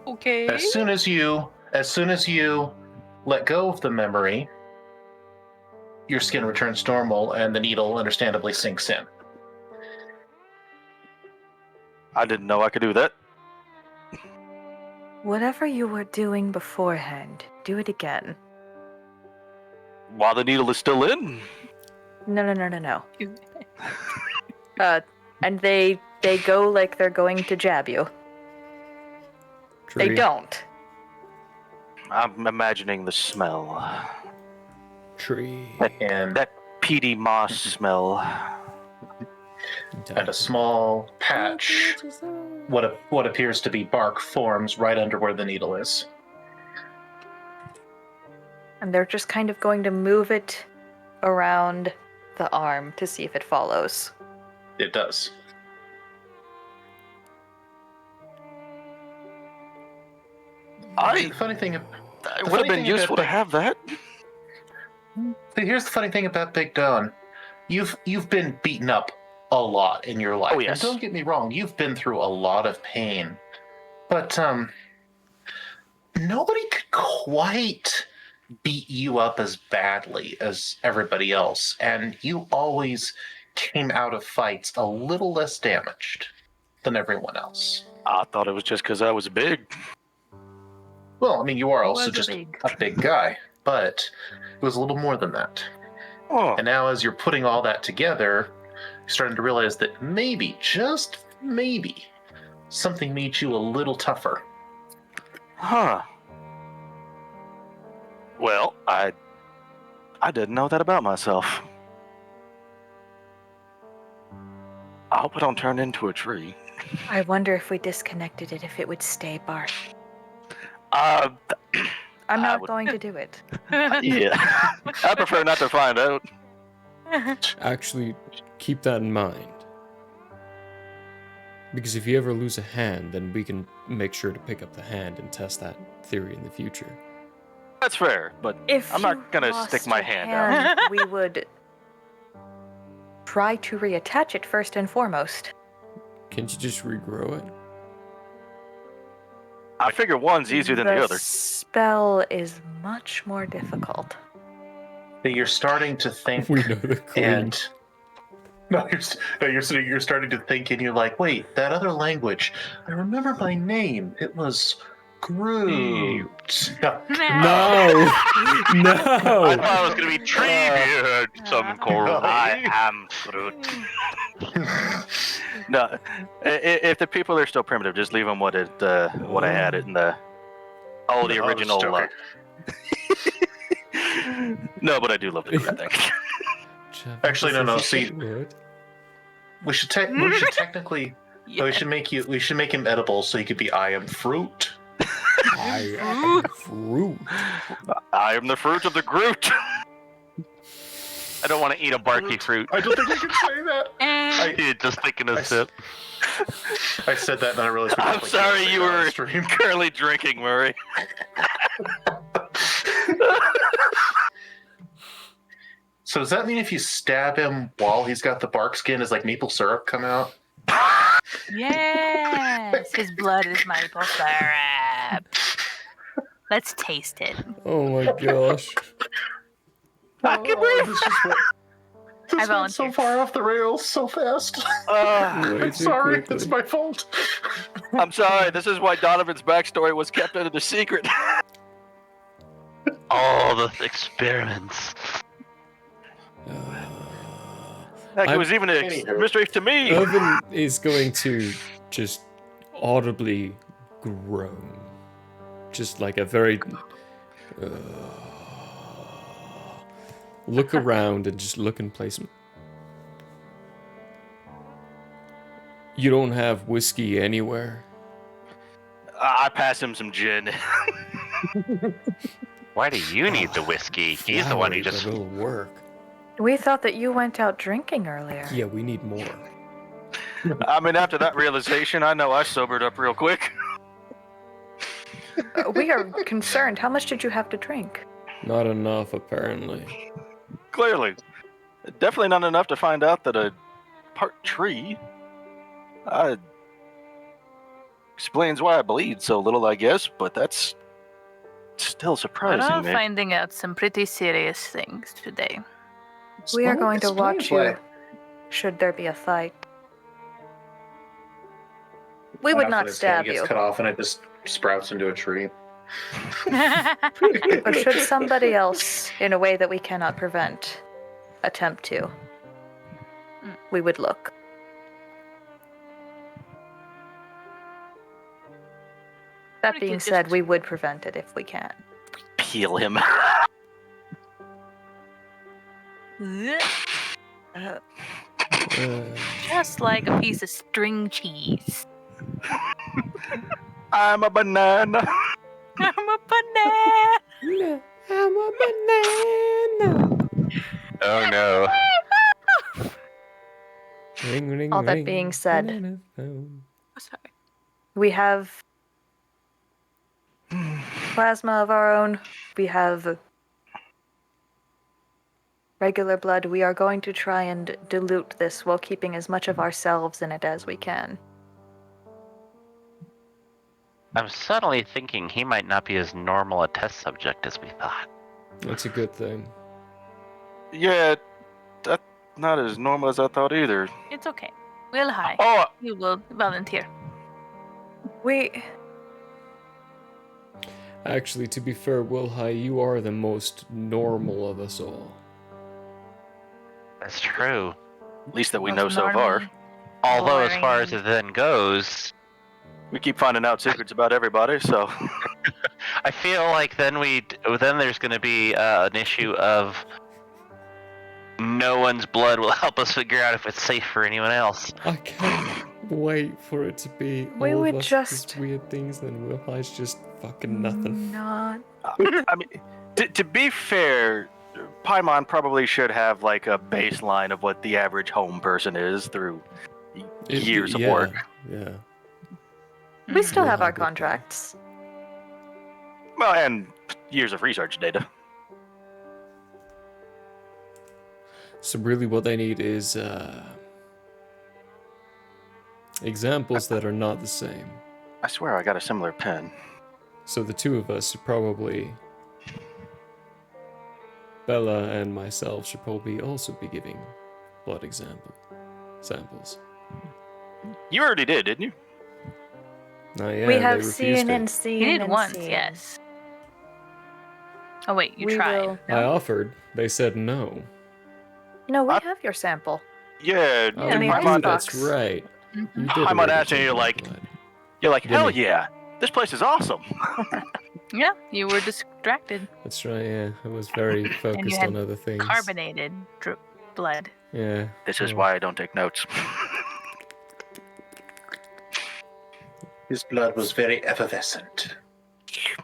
Okay. As soon as you let go of the memory, your skin returns normal and the needle understandably sinks in. I didn't know I could do that. Whatever you were doing beforehand, do it again. While the needle is still in? No. And they go like they're going to jab you. They don't. I'm imagining the smell. Tree. That peaty moss smell. And a small patch, what appears to be bark, forms right under where the needle is. And they're just kind of going to move it around the arm to see if it follows. It does. The funny thing, it would have been useful to have that. See, here's the funny thing about Big Don. You've been beaten up a lot in your life. Oh, yes. And don't get me wrong, you've been through a lot of pain. But nobody could quite beat you up as badly as everybody else, and you always came out of fights a little less damaged than everyone else. I thought it was just because I was big. Well, I mean, you are He also was just big. a big guy, but it was a little more than that. Oh. And now, as you're putting all that together, you're starting to realize that maybe, just maybe, something made you a little tougher. Huh. Well, I didn't know that about myself. I hope I don't turn into a tree. I wonder if we disconnected it, if it would stay bark. I'm not going to do it. Yeah. I prefer not to find out. Actually, keep that in mind. Because if you ever lose a hand, then we can make sure to pick up the hand and test that theory in the future. That's fair, but If I'm not gonna stick my hand out. we would try to reattach it first and foremost. Can't you just regrow it? I figure one's easier than the other. Spell is much more difficult. You're starting to think, we know the queen. And you're starting to think, and you're like, wait, that other language. I remember my name. It was Groot. No. I thought it was gonna be Treebeard. Some coral. I am Groot. No, if the people are still primitive, just leave them what I had it in the original. No, but I do love the Groot thing. Actually, no. See, we should technically. Yeah. We should make him edible, so he could be I am fruit. I am fruit. I am the fruit of the Groot. I don't want to eat a barky fruit. I don't think I can say that. Just taking a sip. I said that and I realized. I'm sorry you were currently drinking, Murray. So does that mean if you stab him while he's got the bark skin, is like maple syrup come out? Yes, his blood is maple syrup. Let's taste it. Oh my gosh. This went so far off the rails so fast. I'm sorry, it's my fault. I'm sorry. This is why Donovan's backstory was kept under the secret. All the experiments. Heck, it was even a mystery to me. Irvin is going to just audibly groan. Just like a very... look around and just look in place. You don't have whiskey anywhere. I pass him some gin. Why do you need the whiskey? He's the one who just... It'll work. We thought that you went out drinking earlier. Yeah, we need more. I mean, after that realization, I know I sobered up real quick. We are concerned. How much did you have to drink? Not enough, apparently. Clearly. Definitely not enough to find out that a part tree explains why I bleed so little, I guess, but that's still surprising I'm me. finding out some pretty serious things today. We are going to watch you should there be a fight. We would not stab you. Gets cut off and it just sprouts into a tree. But should somebody else, in a way that we cannot prevent, attempt to, we would look. That being said, we would prevent it if we can. Peel him. Just like a piece of string cheese. I'm a banana. I'm a banana. I'm a banana. Oh no. Ring, ring, All that ring, being said, telephone. Sorry. we have plasma of our own. We have regular blood. We are going to try and dilute this while keeping as much of ourselves in it as we can. I'm suddenly thinking he might not be as normal a test subject as we thought. That's a good thing. Yeah, that's not as normal as I thought either. It's okay. We'll hide. Oh, You will volunteer. Actually, to be fair, Wilhai, you are the most normal of us all. That's true. At least that we know so far. Although, as far as it then goes, we keep finding out secrets about everybody. So I feel like then there's going to be an issue of no one's blood will help us figure out if it's safe for anyone else. I can't wait for it to be We all would of us just weird things, and Wilhai's just fucking nothing. Not. I mean, to be fair, Paimon probably should have like a baseline of what the average home person is through years of work. Yeah. We still have our contracts. Well, and years of research data. So really what they need is examples that are not the same. I swear I got a similar pen. So the two of us should probably... Bella and myself should probably also be giving blood samples. You already did, didn't you? Yeah, we have seen and seen. You did and once, seen. yes. Oh wait, you We tried. will- I offered. They said no. No, we have your sample. Yeah, Oh, in the Paimon, icebox. that's right. You did Paimon already asked you, take you're my like, blood. hell Didn't he? yeah, this place is awesome. Yeah, you were distracted. That's right, yeah. I was very And you focused had on other things. carbonated blood. Yeah. This is well, why I don't take notes. His blood was very effervescent.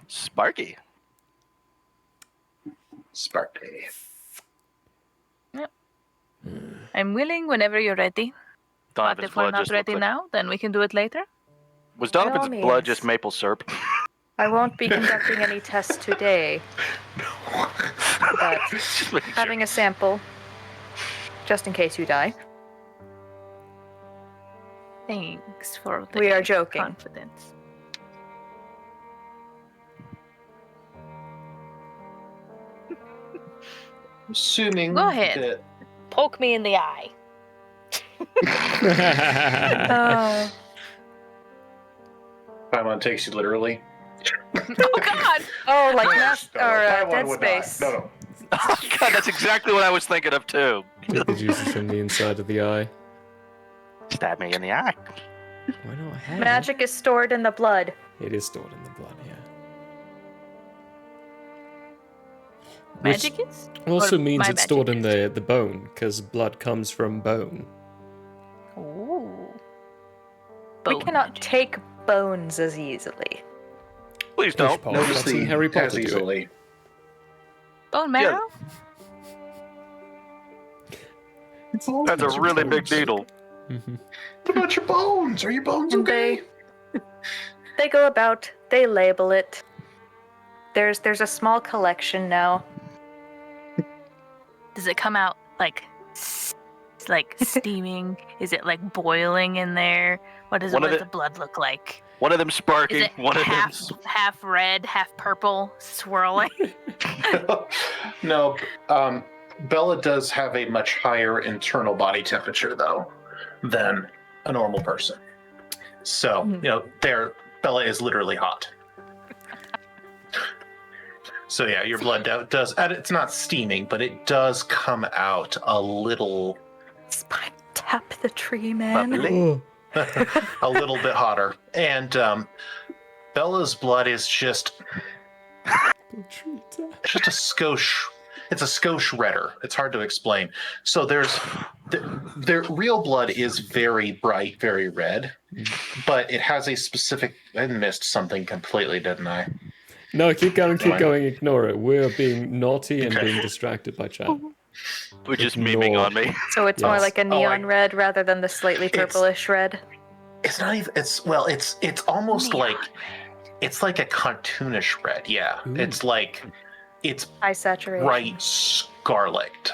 Sparky. Sparky. Yep. I'm willing whenever you're ready. But Donovan's if we're blood not just looks ready like... now, then we can do it later. Was By all Donovan's means. blood just maple syrup? I won't be conducting any tests today. But having a sample, just in case you die. Thanks for the We are joking. confidence. Assuming Go ahead. that Poke me in the eye. Oh. Paimon takes you literally. Oh God! Oh, like No, Nest no, or Paimon Dead would not. Space. No. Oh god, that's exactly what I was thinking of too. Take the juices from the inside of the eye. Stab me in the eye. Why not? Hey. Magic is stored in the blood. It is stored in the blood, yeah. Magic is? Also Or means my it's stored in magic the bone, because blood comes from bone. Ooh. We Bone cannot magic. take bones as easily. Please don't. Paul. Notice I've seen the Harry Potter as do it. easily. Bone marrow? That's a really big needle. What about your bones? Are your bones And okay? they go about, they label it. There's a small collection now. Does it come out like steaming? Is it like boiling in there? What does the blood look like? One of them Is sparking, it one of them. half red, half purple, swirling? No, Bella does have a much higher internal body temperature, though, than a normal person. So, Bella is literally hot. So yeah, your blood does, and it's not steaming, but it does come out a little... Spine tap the tree, man. a little bit hotter. And Bella's blood is just a skosh. It's a skosh redder. It's hard to explain. So their real blood is very bright, very red, but it has a specific... I missed something completely, didn't I? No, keep going, ignore it. We're being naughty and being distracted by chat. We're just memeing on me. So it's more like a neon red rather than the slightly purplish red. It's not even. It's almost like it's like a cartoonish red. Yeah, it's like it's high saturation, bright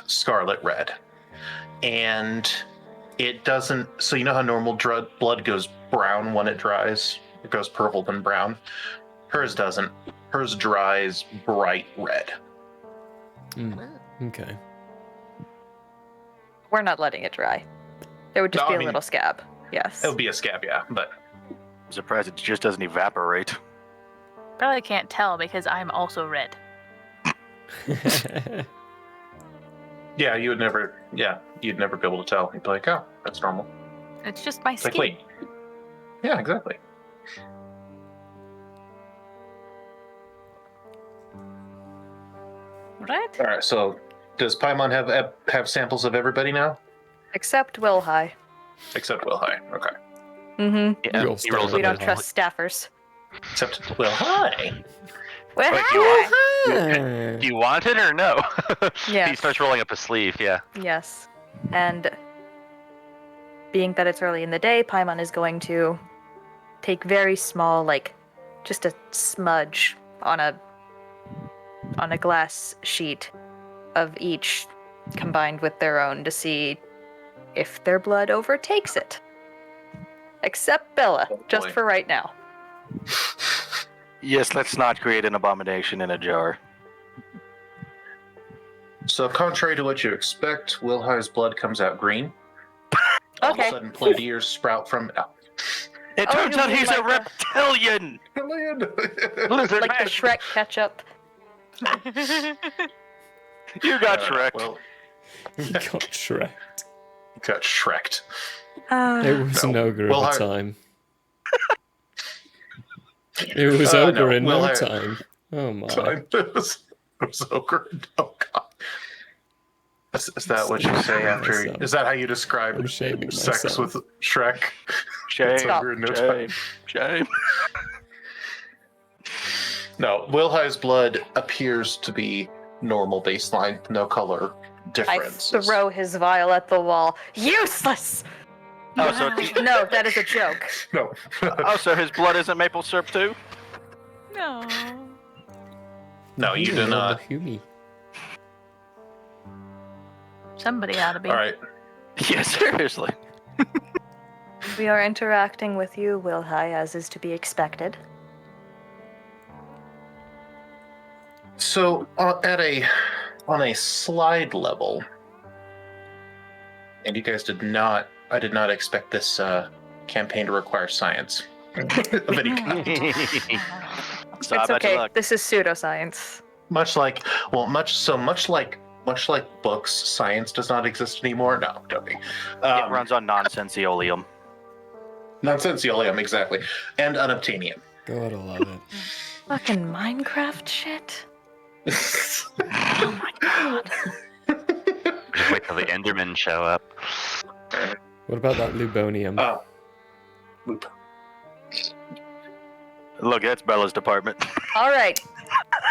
scarlet red, and it doesn't. So you know how normal blood goes brown when it dries. It goes purple then brown. Hers doesn't. Hers dries bright red. Okay. We're not letting it dry. There would just be a little scab. Yes. It would be a scab, yeah, but I'm surprised it just doesn't evaporate. Probably can't tell because I'm also red. yeah, you'd never be able to tell. You'd be like, oh, that's normal. It's just my skin. Like, wait. Yeah, exactly. Right? All right, so does Paimon have samples of everybody now? Except Will High. Except Will High, okay. Mm-hmm. Yeah, he rolls We up don't his- trust staffers. Except Will High. Will Wait, High! do you want it or no? Yes. He starts rolling up his sleeve, yeah. Yes. And being that it's early in the day, Paimon is going to take very small, like, just a smudge on a glass sheet of each combined with their own to see if their blood overtakes it. Except Bella, just for right now. Yes, let's not create an abomination in a jar. So, contrary to what you expect, Will High's blood comes out green. All of a sudden, plant ears sprout from out. It turns out he's a reptilian! Lizard like the Shrek ketchup. You got Shrek. Well, He got Shrek. got Shreked. It was an ogre Will at the High- time. It was ogre no, in Will no High- time. Oh my. It was ogre. Oh god. Is that what you say after? myself. Is that how you describe I'm shaming sex myself. with Shrek? Shame, It's ogre in no time. shame. No, Will High's blood appears to be normal baseline, no color difference. I throw his vial at the wall. Useless! Oh, so it's, No, that is a joke. No. oh, so his blood isn't maple syrup too? No. No, you do not. Somebody ought to be. All right. Yeah, seriously. We are interacting with you, Will High, as is to be expected. So on a slide level, and you guys I did not expect this campaign to require science of any kind. So It's okay. This is pseudoscience. Much like books, science does not exist anymore. No, I'm joking. It runs on nonsensiolium. Nonsensiolium, exactly, and unobtainium. God, I love it. Fucking Minecraft shit. Oh my god. Just wait till the Endermen show up. What about that Lubonium? Look, that's Bella's department. All right.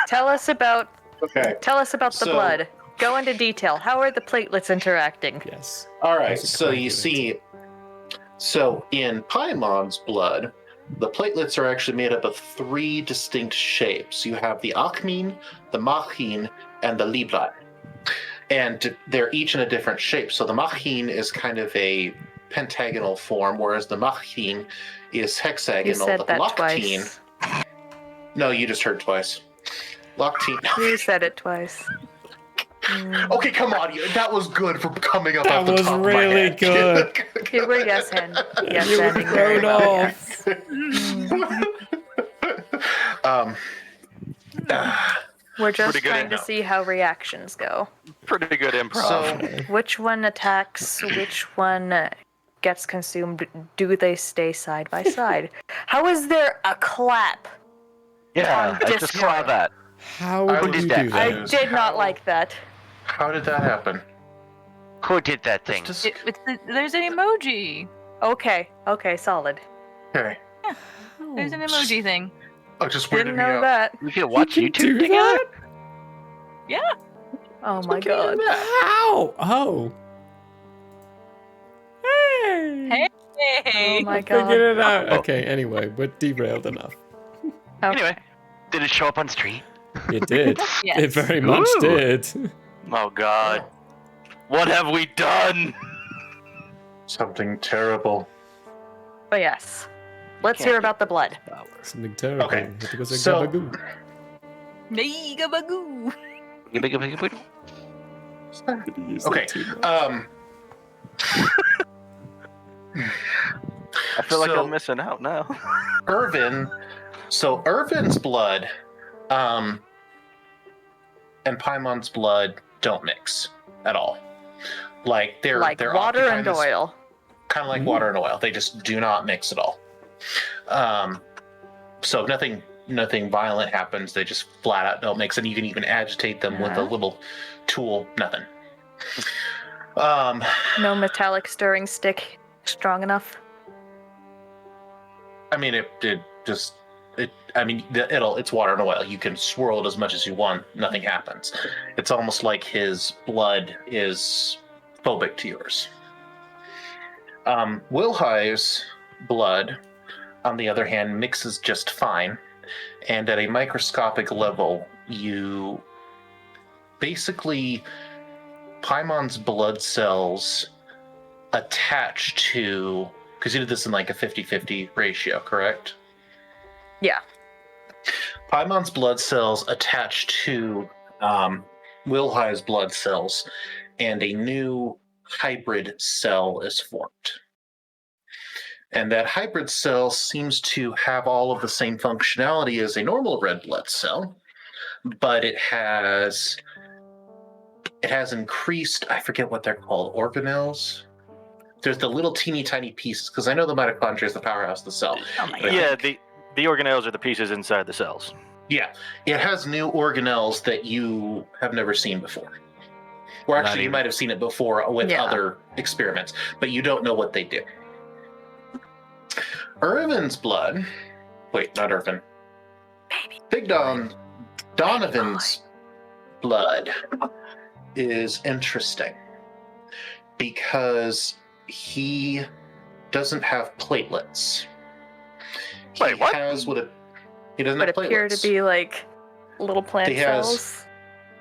Tell us about the So- blood. Go into detail. How are the platelets interacting? Yes. All right, so you see, in Paimon's blood, the platelets are actually made up of 3 distinct shapes. You have the Achmin, the Machin, and the Liblan. And they're each in a different shape. So the Machin is kind of a pentagonal form, whereas the Machin is hexagonal. You said The that Lactine- twice. No, you just heard twice. Lactine. You said it twice. Okay, come on, that was good for coming up That off the was top of my really head. good. You were yes and yes You were ending very thrown well, off. yes. We're just Pretty good trying to enough. see how reactions go. Pretty good improv. Which one attacks? Which one gets consumed? Do they stay side by side? How is there a clap? Yeah, on I just saw Discord? that. How I would was you do that? I did not like that. How did that happen? Who did that thing? There's an emoji. Okay, solid. Okay. There's an emoji thing. Oh, just Didn't weirded me know out. that. We could watch You can YouTube do together. Yeah. Oh my god. How? Oh. Hey. Hey. Oh my I god. figured it out. Okay, anyway, we're derailed enough. Anyway, did it show up on stream? It did. Yes. It very much Ooh. did. Oh God. What have we done? Something terrible. But yes. Let's hear about the blood. Something terrible. Okay, It was a so- gabagoo. Mega bagoo. Okay. I feel like I'm missing out now. Irvin's blood, and Paimon's blood don't mix at all. Like they're water and oil. Kind of like water and oil. They just do not mix at all. So nothing violent happens. They just flat out don't mix, and you can even agitate them with a little tool. Nothing. No metallic stirring stick strong enough. I mean, it's water and oil. You can swirl it as much as you want. Nothing happens. It's almost like his blood is phobic to yours. Wilhi's blood, on the other hand, mixes just fine. And at a microscopic level, you basically, Paimon's blood cells attach to, because you did this in like a 50-50 ratio, correct? Yeah. Paimon's blood cells attach to Wilhi's blood cells, and a new hybrid cell is formed. And that hybrid cell seems to have all of the same functionality as a normal red blood cell, but it has increased, I forget what they're called, organelles? There's the little teeny tiny pieces, because I know the mitochondria is the powerhouse of the cell. Yeah, the organelles are the pieces inside the cells. Yeah, it has new organelles that you have never seen before. Or actually, you might have seen it before with other experiments, but you don't know what they do. Irvin's blood... Wait, not Irvin. Big Donovan's blood is interesting because he doesn't have platelets. Wait, what? He doesn't have platelets. Appear to be like little plant cells.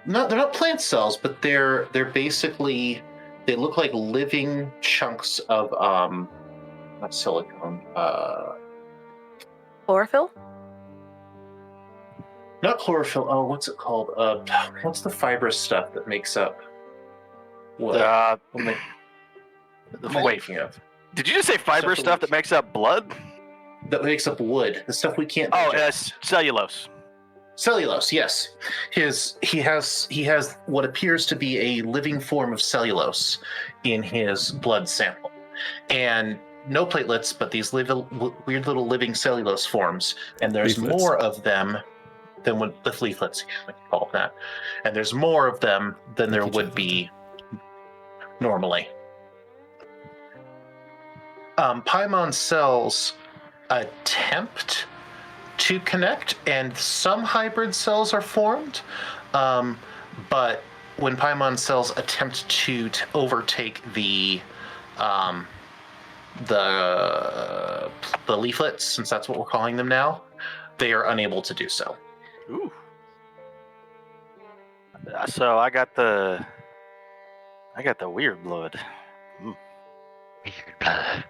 No, they're not plant cells, but they're basically, they look like living chunks of not silicone. Chlorophyll? Not chlorophyll. Oh, what's it called? What's the fibrous stuff that makes up wood? Wait, did you just say fibrous stuff that makes up blood? That makes up wood. The stuff we can't. Oh, cellulose. Cellulose, yes. He has what appears to be a living form of cellulose in his blood sample, and no platelets, but these weird little living cellulose forms, and there's more of them than what the leaflets, we can call them that, and there's more of them than there would be normally. Paimon cells attempt to connect, and some hybrid cells are formed, but when Paimon cells attempt to overtake the leaflets, since that's what we're calling them now, they are unable to do so. Ooh. So I got the weird blood. Weird blood.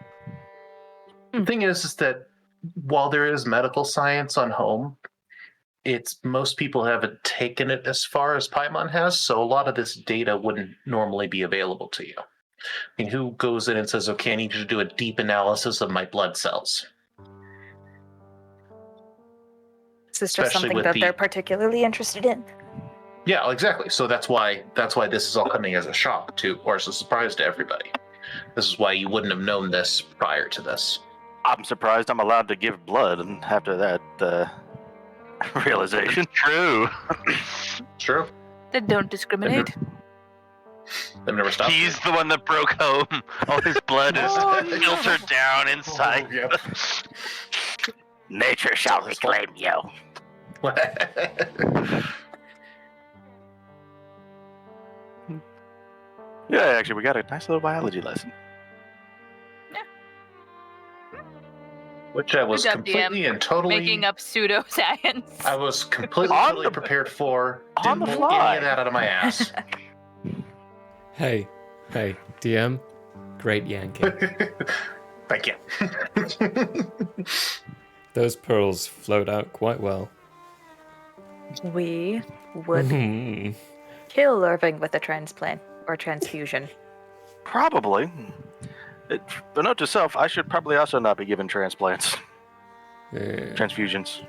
The thing is that while there is medical science on home, most people haven't taken it as far as Paimon has, so a lot of this data wouldn't normally be available to you. I mean, who goes in and says, okay, I need you to do a deep analysis of my blood cells? Is this just something that they're particularly interested in? Yeah, exactly. So that's why this is all coming as a shock to, or as a surprise to everybody. This is why you wouldn't have known this prior to this. I'm surprised I'm allowed to give blood, and after that realization. True. True. They don't discriminate. They've never stopped. He's the one that broke home. All his blood is filtered down inside. Oh, yep. Nature shall reclaim you. Yeah, actually, we got a nice little biology lesson. Which I was Good job, completely DM. and totally Making up pseudoscience. I was completely totally prepared for. On the Didn't pull fly. any of that out of my ass. Hey, DM, great yanking. Thank you. Those pearls flowed out quite well. We would kill Irving with a transplant or transfusion. Probably. But note to self, I should probably also not be given transplants. Transfusions.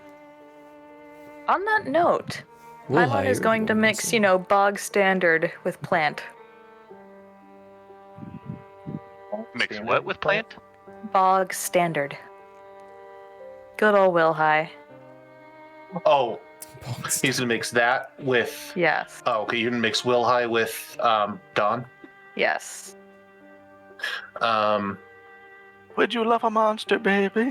On that note, Paimon is going to mix, bog standard with plant. Mix what with plant? Bog standard. Good old Will High. Oh, he's gonna mix that with. Yes. Oh, okay. You're gonna mix Will High with Dawn. Yes. Would you love a monster, baby?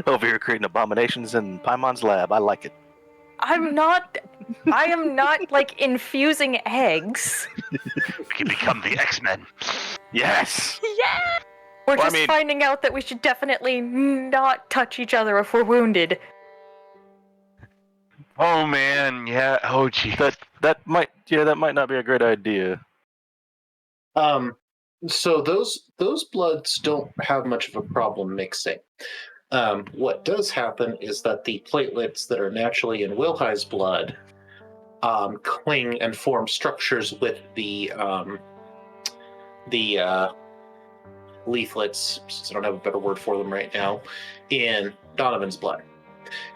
Over here creating abominations in Paimon's lab. I like it. I am not like infusing eggs. We can become the X-Men. Yes. Yeah. We're just finding out that we should definitely not touch each other if we're wounded. Oh man, yeah. Oh gee. That might not be a great idea. So those bloods don't have much of a problem mixing. What does happen is that the platelets that are naturally in Wilhi's blood cling and form structures with the leaflets, since I don't have a better word for them right now, in Donovan's blood.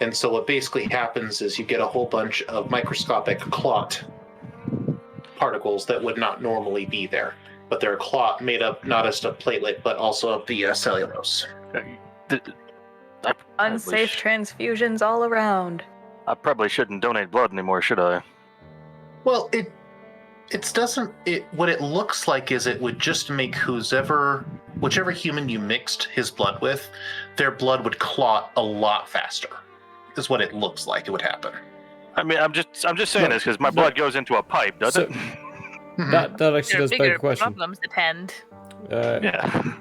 And so what basically happens is you get a whole bunch of microscopic clot particles that would not normally be there. But they're a clot made up not just of platelet, but also of the cellulose. Unsafe transfusions all around. I probably shouldn't donate blood anymore, should I? Well, it doesn't. What it looks like is it would just make whichever human you mixed his blood with, their blood would clot a lot faster. Is what it looks like it would happen. I mean, I'm just saying this because my blood goes into a pipe, doesn't it? That actually does beg a question. Problems at hand. Yeah.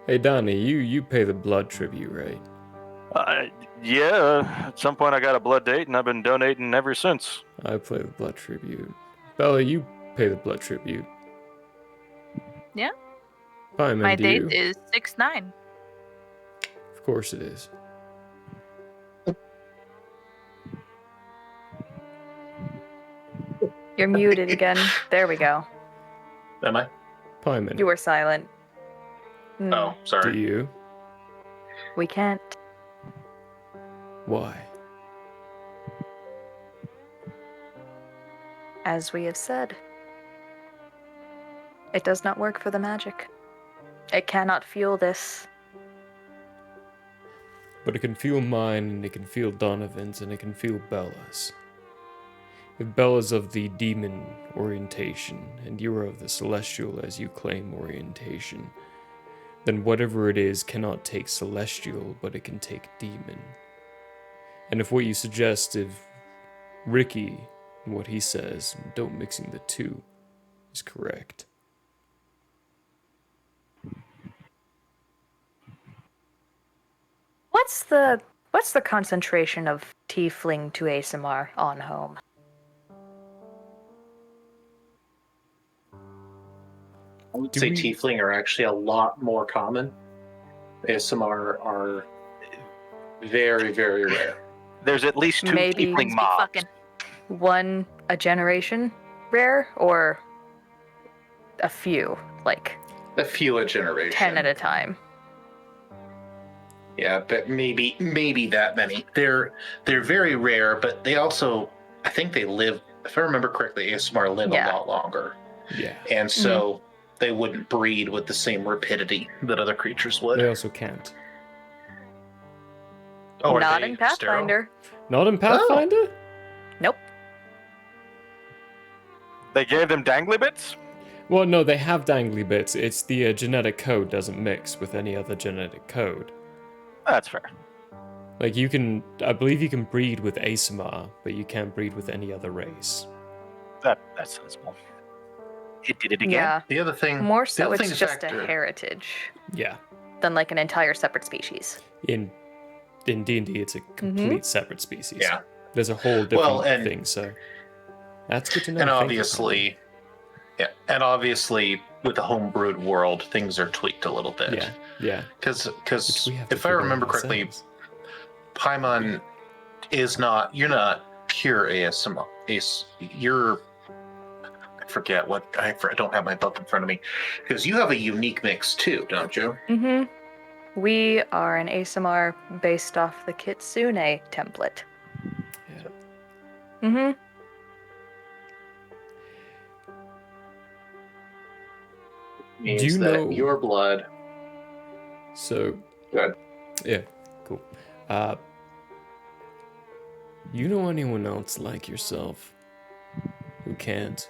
Hey Donnie, you pay the blood tribute, right? Yeah. At some point I got a blood date, and I've been donating ever since. I pay the blood tribute. Bella, you pay the blood tribute. Yeah. Paimon, My do date you? is 6/9. Of course it is. You're muted again. There we go. Am I? Paimon. You were silent. Oh, sorry. Do you? We can't. Why? As we have said, it does not work for the magic. It cannot fuel this. But it can feel mine, and it can feel Donovan's, and it can feel Bella's. If Bella's of the demon orientation, and you are of the celestial as you claim orientation, then whatever it is cannot take celestial, but it can take demon. And if what you suggest, if Ricky, what he says, don't mixing the two, is correct. What's the concentration of tiefling to ASMR on home? I would say tiefling are actually a lot more common. ASMR are very, very rare. There's at least 2 Maybe tiefling mobs. one a generation rare, or a few, like a few a generation. 10 at a time. Yeah, but maybe that many. They're very rare, but they also, I think they live. If I remember correctly, ASMR live a lot longer. Yeah. And so they wouldn't breed with the same rapidity that other creatures would. They also can't. Oh, Not in Pathfinder. Not in Pathfinder? Nope. They gave them dangly bits? Well, no, they have dangly bits. It's the genetic code doesn't mix with any other genetic code. That's fair. Like I believe you can breed with ASMR, but you can't breed with any other race. That's sensible. It did it again. Yeah. The other thing, more so it's just a heritage. Yeah. Than like an entire separate species. In D&D, it's a complete separate species. Yeah. There's a whole different thing, so that's good to know. And obviously, with the homebrewed world, things are tweaked a little bit. Yeah. Because if I remember correctly, Paimon you're not pure ASMR. You're. I forget what. I don't have my book in front of me. Because you have a unique mix too, don't you? Mm-hmm. We are an ASMR based off the Kitsune template. Yeah. Mm-hmm. Means Do you that know your blood? So. Good. Yeah. Cool. You know anyone else like yourself who can't?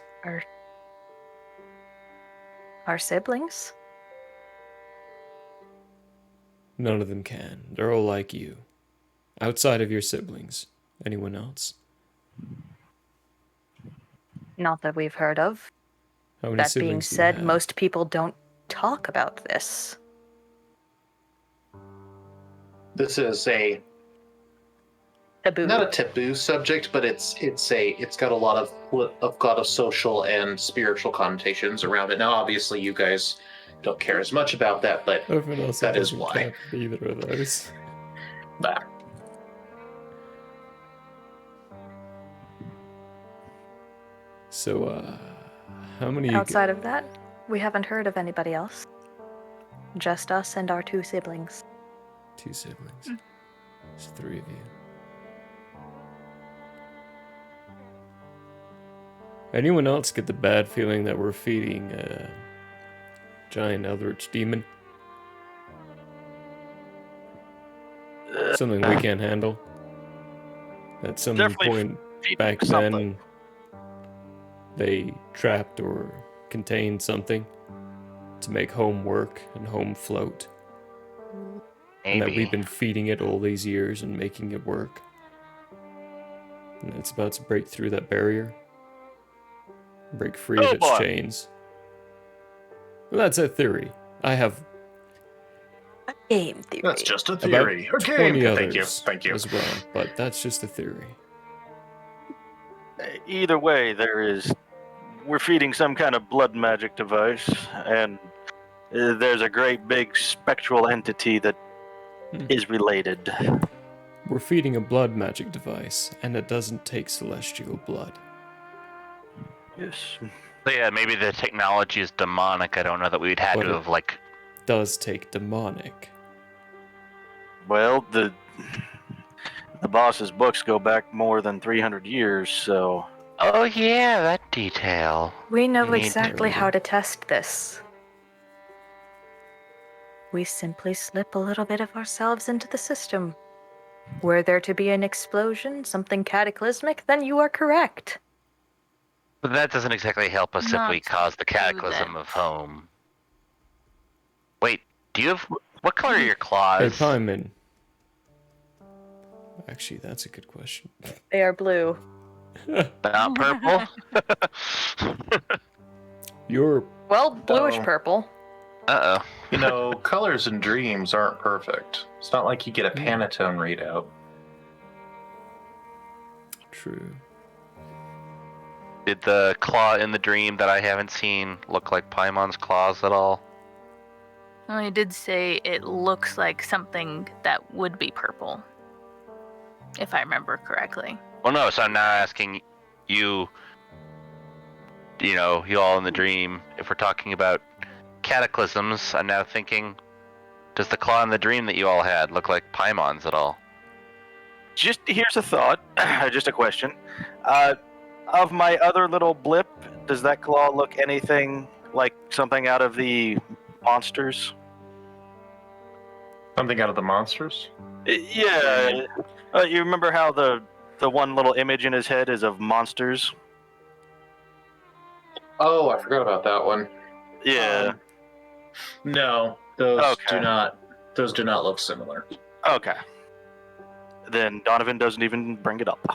Our siblings? None of them can. They're all like you. Outside of your siblings, anyone else? Not that we've heard of. How many That being siblings do you said, have? most people don't talk about this. This is a taboo. Not a taboo subject, but it's got a lot of social and spiritual connotations around it. Now, obviously, you guys don't care as much about that, but Everyone else that is doesn't why. care for either of those. Nah. So, how many? Outside of that, we haven't heard of anybody else. Just us and our 2 siblings. 2 siblings. There's 3 of you. Anyone else get the bad feeling that we're feeding a giant eldritch demon? Something we can't handle? At some point back then, they trapped or contained something to make home work and home float. And that we've been feeding it all these years and making it work. And it's about to break through that barrier. Break free of its chains. Well, that's a theory. I have game theory. That's just a theory. about Okay, 20 thank you. others Thank you. as well, but that's just a theory. Either way, we're feeding some kind of blood magic device, and there's a great big spectral entity that is related. We're feeding a blood magic device, and it doesn't take celestial blood. Yes. So yeah, maybe the technology is demonic. I don't know that we'd had But to it have like. does take demonic. Well, the boss's books go back more than 300 years, so. Oh yeah, that detail. We know We need exactly to- how to test this. We simply slip a little bit of ourselves into the system. Were there to be an explosion, something cataclysmic, then you are correct. But that doesn't exactly help us if we Not cause the cataclysm of home. Wait, do you have what color are your Hey, claws? Pyman. Actually, that's a good question. They are blue. Not purple. You're Well, bluish purple. Uh oh. You know, colors and dreams aren't perfect. It's not like you get a Pantone readout. True. Did the claw in the dream that I haven't seen look like Paimon's claws at all? Well, he did say it looks like something that would be purple, if I remember correctly. Well, no. So I'm now asking you. You know, you all in the dream. If we're talking about cataclysms, I'm now thinking, does the claw in the dream that you all had look like Paimon's at all? Just here's a thought, just a question. Of my other little blip, does that claw look anything like something out of the monsters? Something out of the monsters? Yeah. You remember how the one little image in his head is of monsters? Oh, I forgot about that one. Yeah. No, those Okay. do not look similar. Okay. Then Donovan doesn't even bring it up.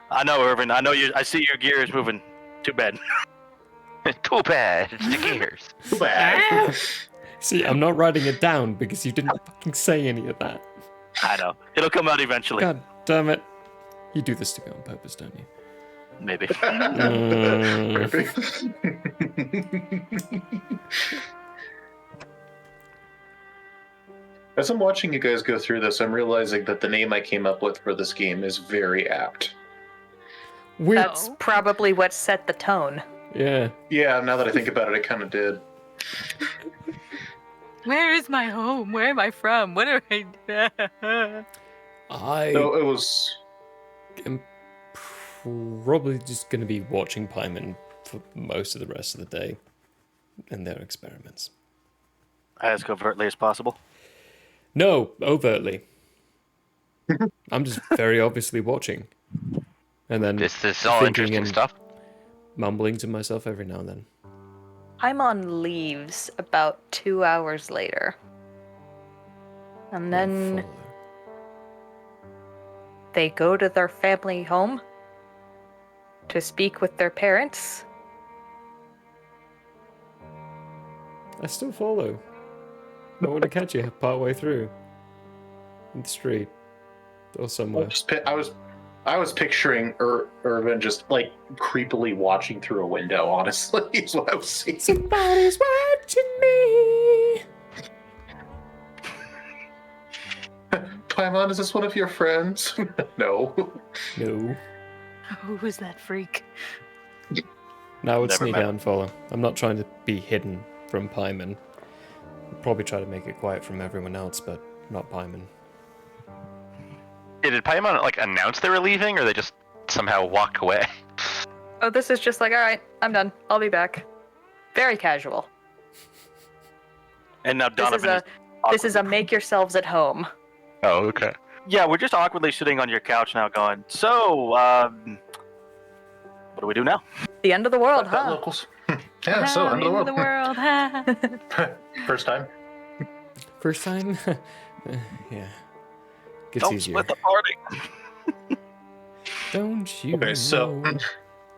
I know, Irvin. I know you. I see your gears moving. Too bad. Too bad. It's the gears. Too bad. See, I'm not writing it down because you didn't fucking say any of that. I know. It'll come out eventually. God damn it. You do this to me on purpose, don't you? Maybe. As I'm watching you guys go through this, I'm realizing that the name I came up with for this game is very apt. That's probably what set the tone. Yeah. Yeah, now that I think about it, it kind of did. Where is my home? Where am I from? What do I do? No, it was... I'm probably just going to be watching Paimon for most of the rest of the day and their experiments. As covertly as possible? No, overtly. I'm just very obviously watching. And then This is all thinking interesting and stuff. mumbling to myself every now and then. Paimon leaves about 2 hours later. And then they go to their family home to speak with their parents. I still follow. I want to catch you partway through. In the street. Or somewhere. I was picturing Irvin just like creepily watching through a window, honestly, is what I was seeing. Somebody's watching me. Paimon, is this one of your friends? No. No. Who was that freak? No, I would Never sneak met out and follow. I'm not trying to be hidden from Paimon. I'd probably try to make it quiet from everyone else, but not Paimon. Did Paimon like announce they were leaving, or they just somehow walk away? Oh, this is just like, all right, I'm done. I'll be back. Very casual. And now Donovan This is a make yourselves at home. Oh, okay. Yeah, we're just awkwardly sitting on your couch now going, so, what do we do now? The end of the world, huh? Locals. Yeah, so end of the world. First time? First time? Yeah. Gets Don't easier. split the party. Don't you Okay, so... know?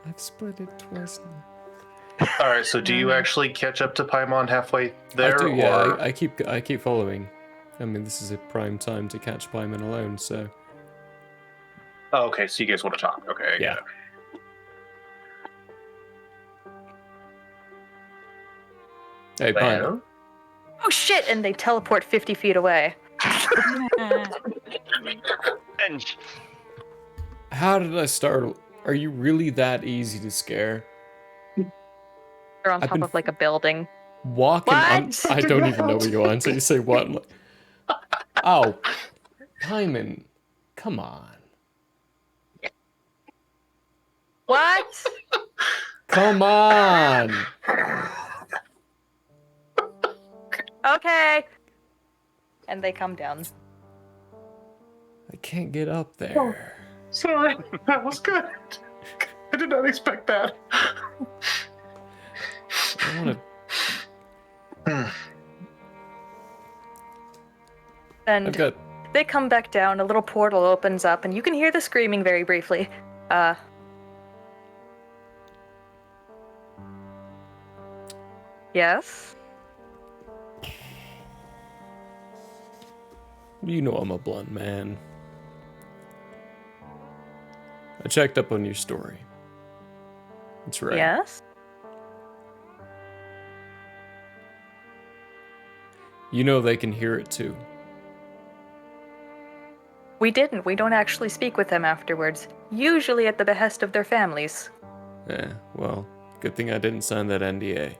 I've split it twice now. Alright, so do you actually catch up to Paimon halfway there? I do, yeah. Or... I keep following. I mean, this is a prime time to catch Paimon alone, so... Oh, okay, so you guys want to talk. Okay, I get it. Hey, Paimon. Oh shit! And they teleport 50 feet away. How did I start? Are you really that easy to scare? They're on top of like a building. Walking on... What? I don't even know where you are until you say what. I'm like, oh, Paimon, come on. What? Come on. Okay. And they come down. I can't get up there. Sorry, that was good. I did not expect that. I want to... And they come back down, a little portal opens up, and you can hear the screaming very briefly. Yes? You know I'm a blunt man. I checked up on your story. That's right. Yes? You know they can hear it too. We didn't. We don't actually speak with them afterwards. Usually at the behest of their families. Yeah, well, good thing I didn't sign that NDA.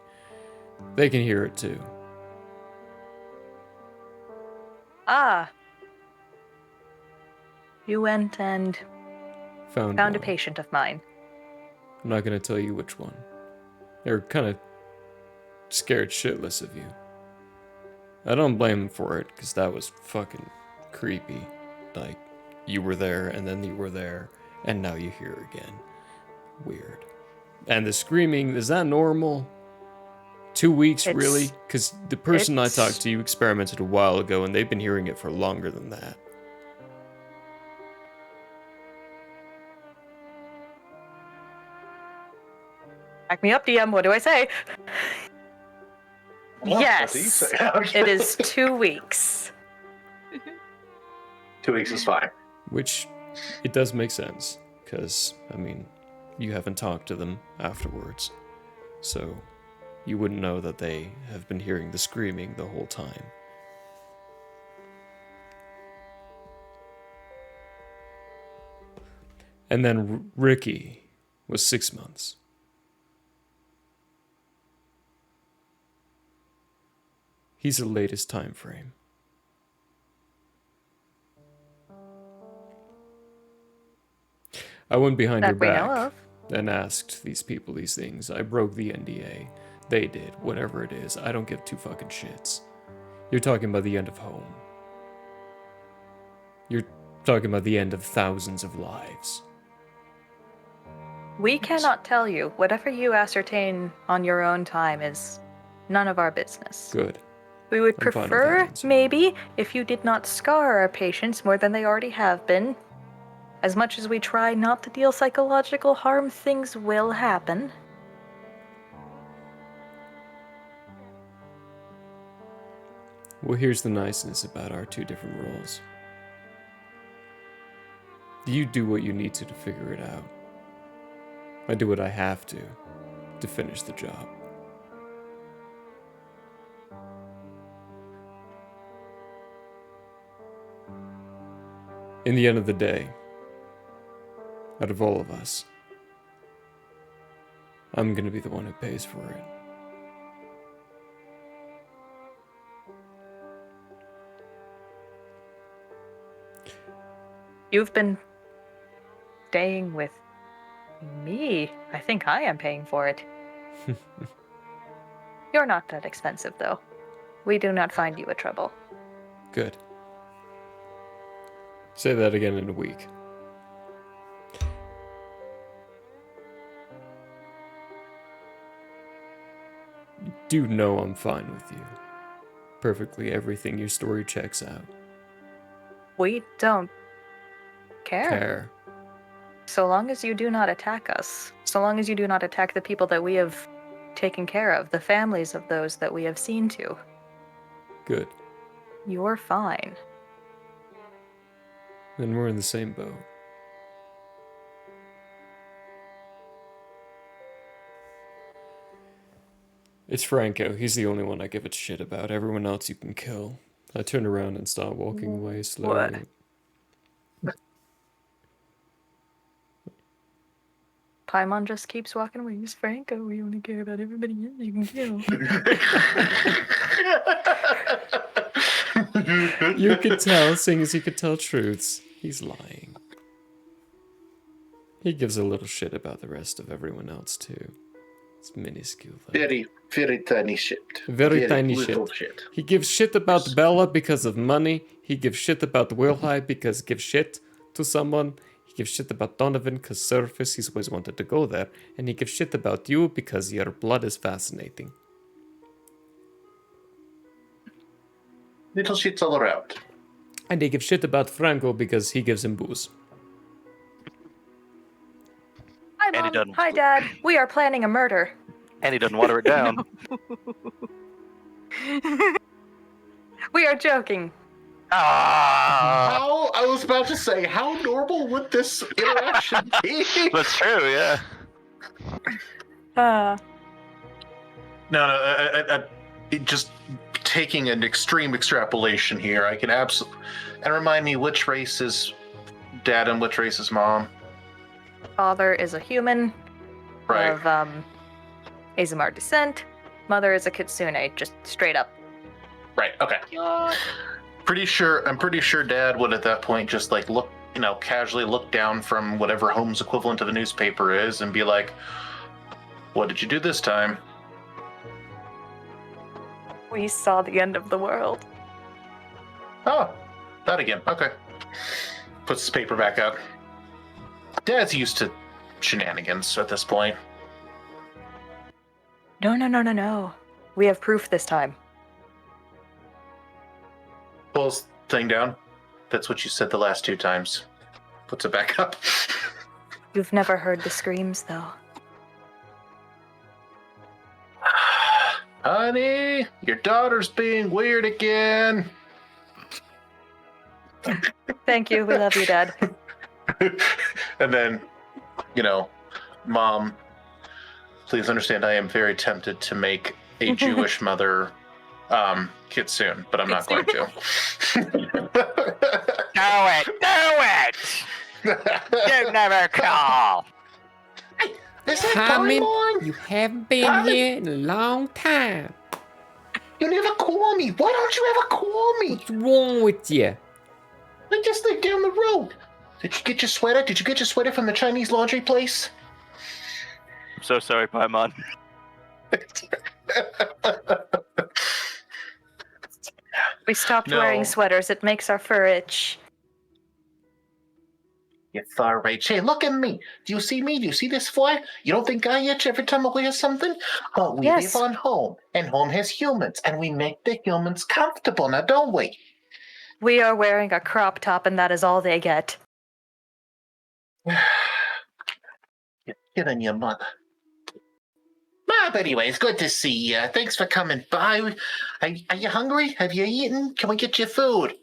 They can hear it too. Ah. You went and Found a one. patient of mine. I'm not gonna tell you which one. They're kind of scared shitless of you. I don't blame them for it, because that was fucking creepy. Like, you were there, and then you were there, and now you're here again. Weird. And the screaming, is that normal? 2 weeks, really? Because the person I talked to experimented a while ago, and they've been hearing it for longer than that. Back me up, DM. What do I say? Well, yes. what do you say? Okay. It is 2 weeks. 2 weeks is fine. Which, it does make sense. Because, I mean, you haven't talked to them afterwards. So, you wouldn't know that they have been hearing the screaming the whole time. And then Ricky was 6 months. He's the latest time frame. I went behind That your we know back of. and asked these people these things. I broke the NDA. They did. Whatever it is, I don't give two fucking shits. You're talking about the end of home. You're talking about the end of thousands of lives. We cannot tell you. Whatever you ascertain on your own time is none of our business. Good. We would I'm fine with that prefer, answer. maybe, if you did not scar our patients more than they already have been. As much as we try not to deal psychological harm, things will happen. Well, here's the niceness about our two different roles. You do what you need to figure it out. I do what I have to finish the job. In the end of the day, out of all of us, I'm gonna be the one who pays for it. You've been staying with me. I think I am paying for it. You're not that expensive, though. We do not find you a trouble. Good. Say that again in a week. You do know I'm fine with you. Perfectly everything your story checks out. We don't Care. So long as you do not attack us, so long as you do not attack the people that we have taken care of, the families of those that we have seen to, Good. you're fine. Then we're in the same boat. It's Franco. He's the only one I give a shit about. Everyone else you can kill. I turn around and start walking away slowly. Paimon just keeps walking away. He's Franco. We only care about everybody else you can kill. You could tell, seeing as you could tell truths, he's lying. He gives a little shit about the rest of everyone else, too. It's minuscule, though. Very, very tiny shit. Very tiny little shit. He gives shit about Bella because of money. He gives shit about Wilhide because give shit to someone. He gives shit about Donovan because surface. He's always wanted to go there. And he gives shit about you because your blood is fascinating. Little shits all around. And he gives shit about Franco because he gives him booze. Hi, And he Mom. doesn't. Hi, Dad. We are planning a murder. And he doesn't water it down. We are joking. How? I was about to say, how normal would this interaction be? That's true, yeah. No, just taking an extreme extrapolation here, I can absolutely... And remind me, which race is Dad and which race is Mom? Father is a human of Azamar descent. Mother is a kitsune, just straight up. Right, okay. I'm pretty sure Dad would at that point just like look, casually look down from whatever home's equivalent of a newspaper is and be like, what did you do this time? We saw the end of the world. Oh, that again. Okay. Puts his paper back up. Dad's used to shenanigans at this point. No. We have proof this time. Pulls thing down. That's what you said the last 2 times. Puts it back up. You've never heard the screams, though. Honey, your daughter's being weird again. Thank you. We love you, Dad. And then, Mom, please understand I am very tempted to make a Jewish mother kitsune, but I'm not going to. Do it! You never call. Is that Carmen, Paimon? you haven't been here in a long time. You never call me. Why don't you ever call me? What's wrong with you? I just live down the road. Did you get your sweater? Did you get your sweater from the Chinese laundry place? I'm so sorry, Paimon. We stopped No. wearing sweaters. It makes our fur itch. You far right. Hey, look at me. Do you see me? Do you see this fly? You don't think I itch every time I wear something? But we Yes. live on home, and home has humans, and we make the humans comfortable now, don't we? We are wearing a crop top, and that is all they get. You're killing your mother. But anyway, it's good to see you. Thanks for coming by. Are you hungry? Have you eaten? Can we get you food?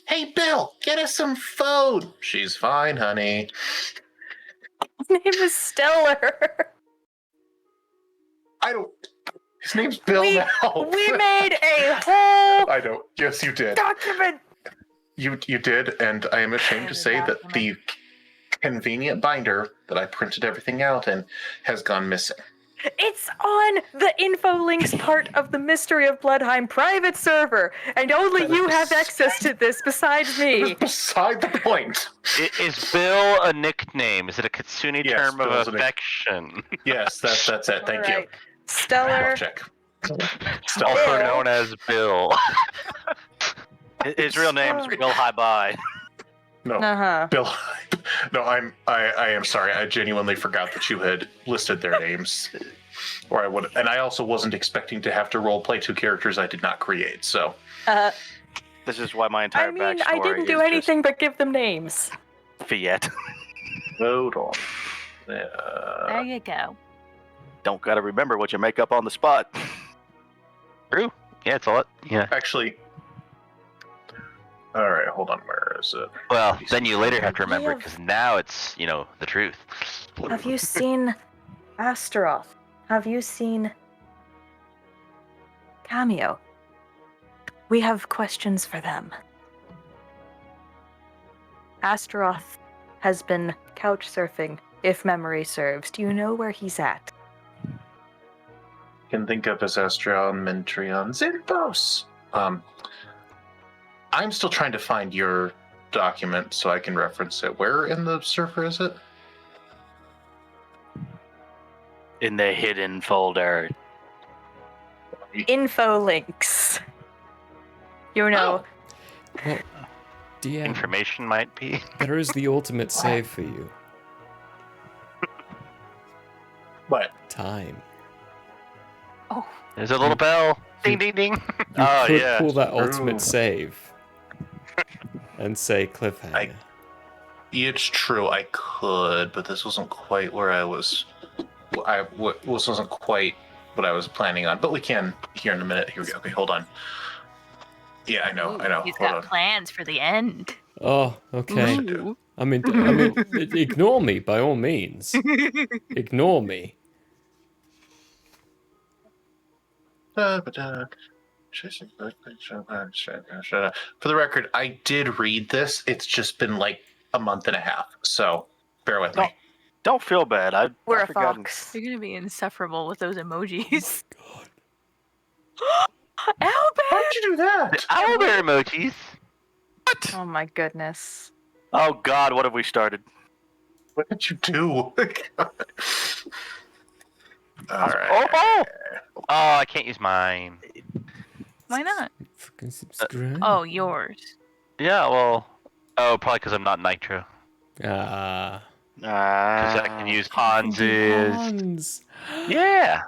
Hey, Bill, get us some food. She's fine, honey. His name is Stellar. I don't... His name's Bill now. We made a whole I know. Yes, you did. document. You did, and I am ashamed to say that the convenient binder that I printed everything out in has gone missing. It's on the info links part of the Mystery of Blodheim private server, and only you have access to this besides me. Beside the point. Is Bill a nickname? Is it a Kitsune term of Bill's affection? Yes, that's it. Thank you. Stellar. Check. Also known as Bill. His real name's Bill Hi-Bye. No, Bill. No, I am sorry. I genuinely forgot that you had listed their names, or I would. And I also wasn't expecting to have to role play two characters I did not create. So. This is why my entire backstory I didn't do anything but give them names. Fiat. Hold on. There you go. Don't gotta remember what you make up on the spot. True. Yeah, it's a lot. Yeah. Actually. All right, hold on. Where is it? Well, then you later have to remember because now it's the truth. Have you seen Astaroth? Have you seen Cameo? We have questions for them. Astaroth has been couch surfing, if memory serves. Do you know where he's at? Can think of as Astrion, Mentrion, Zinthos. I'm still trying to find your document so I can reference it. Where in the server is it? In the hidden folder. Info links. You know. Well, DM, information might be. There is the ultimate save for you. What? Time. Oh. There's a little bell. Ding, ding, ding. You could pull that ultimate save and say cliffhanger. It's true, I could, but this wasn't quite where I was. This wasn't quite what I was planning on. But we can here in a minute. Here we go. Okay, hold on. Yeah, I know. He's Hold got on. plans for the end. Oh, okay. Ooh. I mean, ignore me by all means. Ignore me. For the record, I did read this. It's just been like a month and a half, so bear with me. Don't feel bad. We're I've a forgotten. fox. You're gonna be insufferable with those emojis. Albert! How'd you do that? Owlbear emojis. What? Oh my goodness. Oh God, what have we started? What did you do? All right. Oh, I can't use mine. Why not? Fucking subscribe. Oh, yours. Yeah, well, probably because I'm not Nitro. Ah. Because I can use Hans's. Hans. Yeah.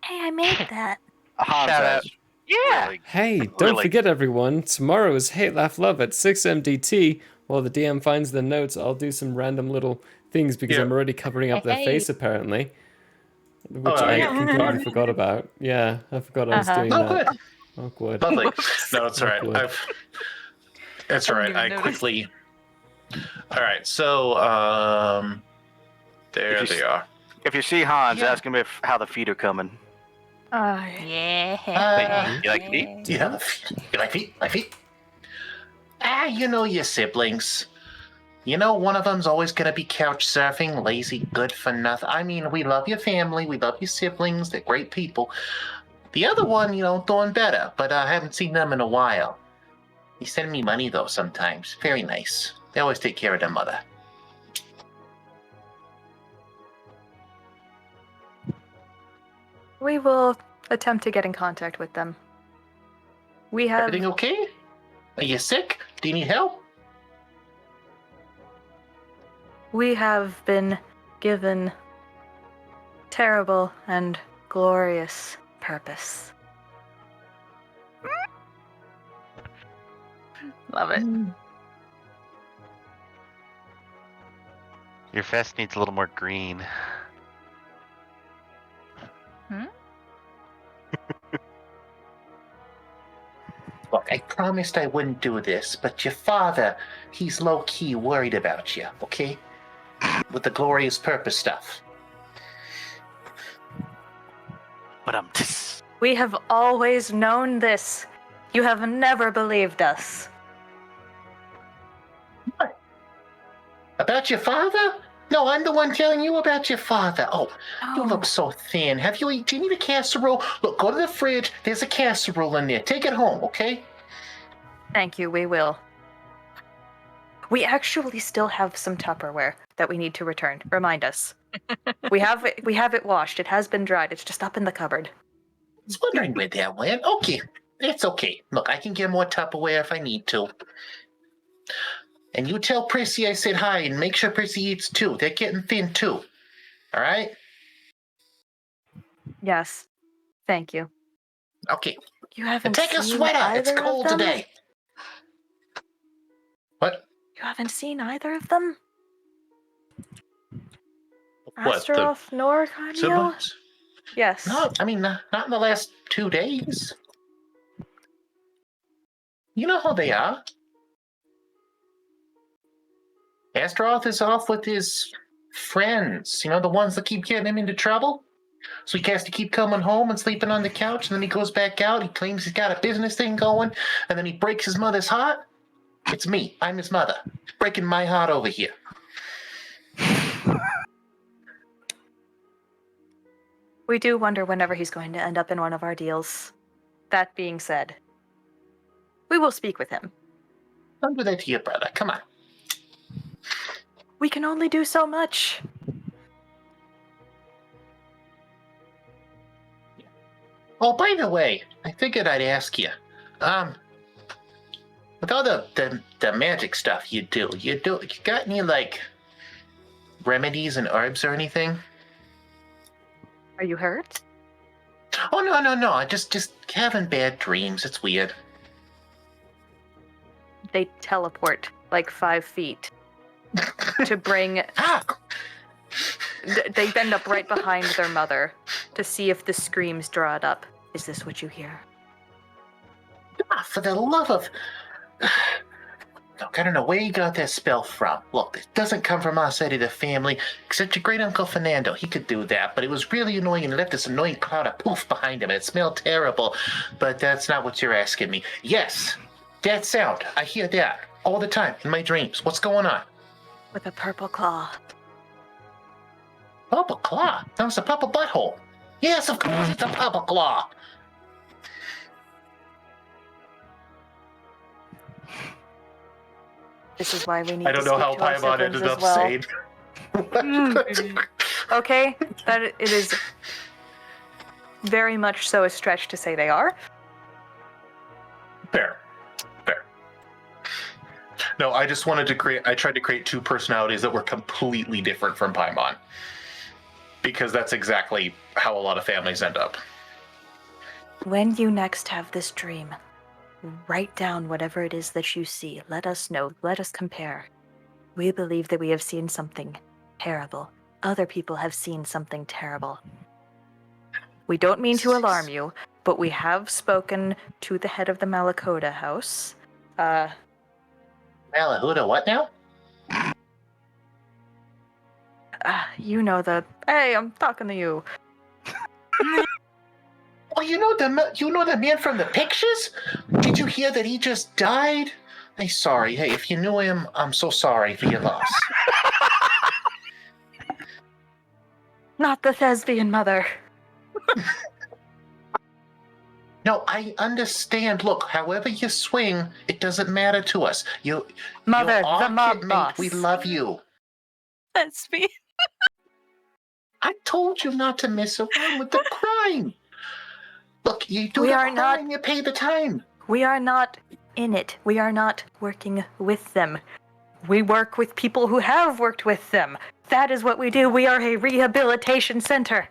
Hey, I made that. Hans Shout has out. Yeah. really- Hey, don't Really? forget everyone, tomorrow is Hate Laugh Love at 6 MDT. While the DM finds the notes, I'll do some random little things because I'm already covering up their face apparently. Which I completely forgot about. Yeah, I forgot I was doing Oh, that. good. Awkward. Lovely. No, it's all right. Awkward. It's all right. I quickly. All right. So, there they are. If you see Hans, ask him how the feet are coming. Yeah. You like feet? Yeah, the feet. You like feet? My feet? You know your siblings. You know, one of them's always going to be couch surfing, lazy, good for nothing. I mean, we love your family, we love your siblings, they're great people. The other one, doing better, but I haven't seen them in a while. They send me money, though, sometimes. Very nice. They always take care of their mother. We will attempt to get in contact with them. We have... Everything okay? Are you sick? Do you need help? We have been given terrible and glorious purpose. Love it. Your vest needs a little more green. Look, I promised I wouldn't do this, but your father, he's low-key worried about you, okay? With the glorious purpose stuff. But We have always known this. You have never believed us. What? About your father? No, I'm the one telling you about your father. Oh, you look so thin. Do you need a casserole? Look, go to the fridge. There's a casserole in there. Take it home, okay? Thank you, we will. We actually still have some Tupperware that we need to return. Remind us. We have it washed. It has been dried. It's just up in the cupboard. I was wondering where that went. Okay, it's okay. Look, I can get more Tupperware if I need to. And you tell Prissy I said hi and make sure Prissy eats too. They're getting thin too. All right? Yes. Thank you. Okay. You haven't take a seen sweater. either It's cold of them? today. What? You haven't seen either of them? What, the Astaroth nor Camille? siblings? Yes. No, I mean, not in the last 2 days. You know how they are. Astaroth is off with his friends. You know, the ones that keep getting him into trouble? So he has to keep coming home and sleeping on the couch, and then he goes back out. He claims he's got a business thing going, and then he breaks his mother's heart. It's me. I'm his mother. Breaking my heart over here. We do wonder whenever he's going to end up in one of our deals. That being said, we will speak with him. Don't do that to your brother. Come on. We can only do so much. Oh, by the way, I figured I'd ask you. With all the magic stuff you got any, like, remedies and herbs or anything? Are you hurt? Oh, no. I just having bad dreams. It's weird. They teleport like 5 feet to bring... They end up right behind their mother to see if the screams draw it up. Is this what you hear? For the love of... Look, I don't know where you got that spell from. Look, it doesn't come from our side of the family, except your great-uncle Fernando. He could do that, but it was really annoying and left this annoying cloud of poof behind him. It smelled terrible, but that's not what you're asking me. Yes, that sound. I hear that all the time in my dreams. What's going on? With a purple claw. Purple claw? That was a purple butthole. Yes, of course, it's a purple claw. This is why we need I don't to know how speak to our Paimon siblings ended as up well. saved. Okay, that it is very much so a stretch to say they are. Fair. No, I just wanted to I tried to create 2 personalities that were completely different from Paimon. Because that's exactly how a lot of families end up. When you next have this dream, write down whatever it is that you see. Let us know. Let us compare. We believe that we have seen something terrible. Other people have seen something terrible. We don't mean to alarm you, but we have spoken to the head of the Malakoda house. Malahuda, what now? You know the... Hey, I'm talking to you. Oh, you know the man from the pictures? Did you hear that he just died? Hey, sorry. Hey, if you knew him, I'm so sorry for your loss. Not the thespian mother. No, I understand. Look, however you swing, it doesn't matter to us. Mother, you're our the mob kid, boss. mate. We love you. Thespian. I told you not to mess around with the crime. Look, you do the crime, you pay the time. We are not in it. We are not working with them. We work with people who have worked with them. That is what we do. We are a rehabilitation center.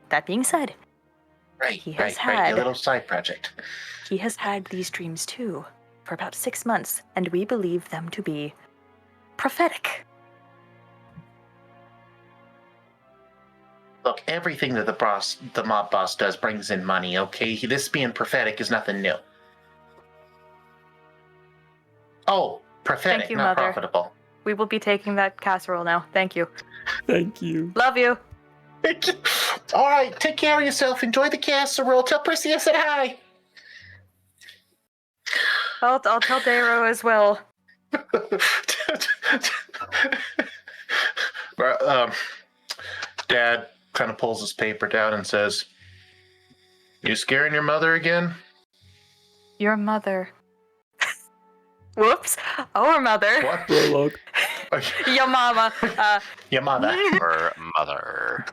That being said, Right, your little side project. He has had these dreams too, for about 6 months, and we believe them to be prophetic. Look, everything that the mob boss does brings in money, okay? This being prophetic is nothing new. Oh, prophetic, Thank you, not Mother. profitable. We will be taking that casserole now. Thank you. Thank you. Love you. All right, take care of yourself. Enjoy the casserole. Tell Prissy I said hi. I'll tell Darrow as well. Dad kind of pulls his paper down and says, "You scaring your mother again?" Your mother. Whoops. Our mother. What? Prologue. Your mama. Your mother. Her mother.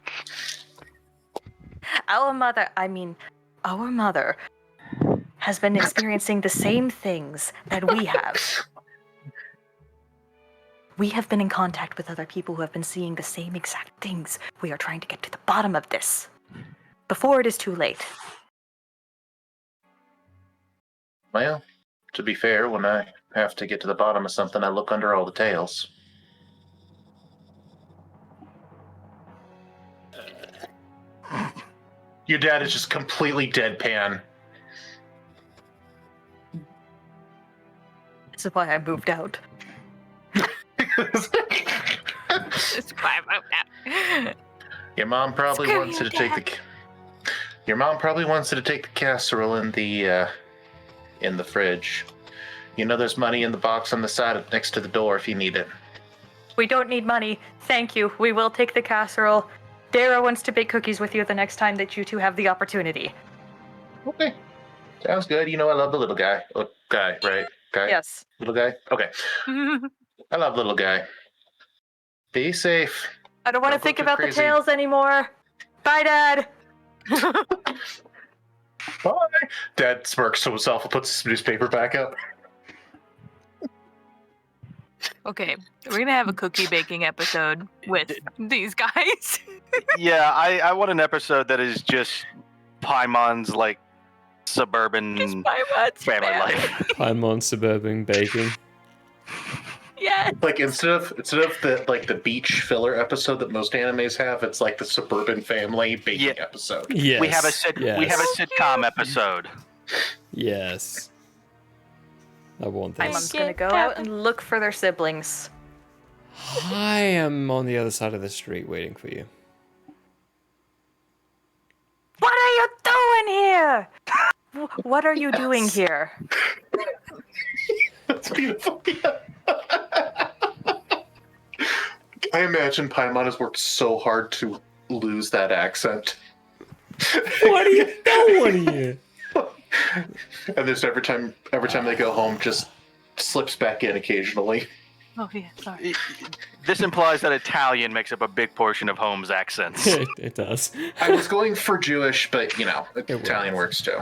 Our mother has been experiencing the same things that we have. We have been in contact with other people who have been seeing the same exact things. We are trying to get to the bottom of this before it is too late. Well, to be fair, when I have to get to the bottom of something, I look under all the tails. Your dad is just completely deadpan. This is why I moved out. Your mom probably wants you to take the. Your mom probably wants you to take the casserole in the fridge. You know, there's money in the box on the side next to the door if you need it. We don't need money. Thank you. We will take the casserole. Darrow wants to bake cookies with you the next time that you two have the opportunity. Okay. Sounds good. You know I love the little guy. Oh, guy, right? Guy? Yes. Little guy? Okay. I love little guy. Be safe. I don't want to Don't go think too about crazy. the tails anymore. Bye, Dad. Bye. Dad smirks to himself and puts his newspaper back up. Okay, we're gonna have a cookie baking episode with these guys. Yeah, I want an episode that is just Paimon's like suburban family life. Paimon suburban baking. Yes. Like instead of the beach filler episode that most animes have, it's like the suburban family baking episode. Yes. We have a sitcom episode. Yes. I want My this. mom's gonna go out and look for their siblings. I am on the other side of the street waiting for you. What are you doing here? What are you doing here? That's beautiful. I imagine Paimon has worked so hard to lose that accent. What are you doing here? And just every time they go home, just slips back in occasionally. Oh yeah, sorry. This implies that Italian makes up a big portion of Holmes' accents. It does. I was going for Jewish, but you know, Italian works too.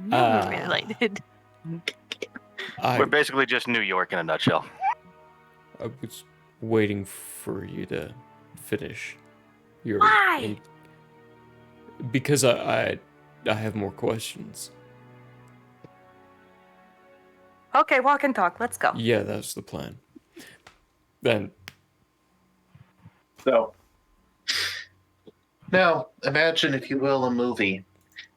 Related. We're basically just New York in a nutshell. I was waiting for you to finish your. Why? Because I have more questions. Okay, walk and talk. Let's go. Yeah, that's the plan. Then. So, now imagine, if you will, a movie.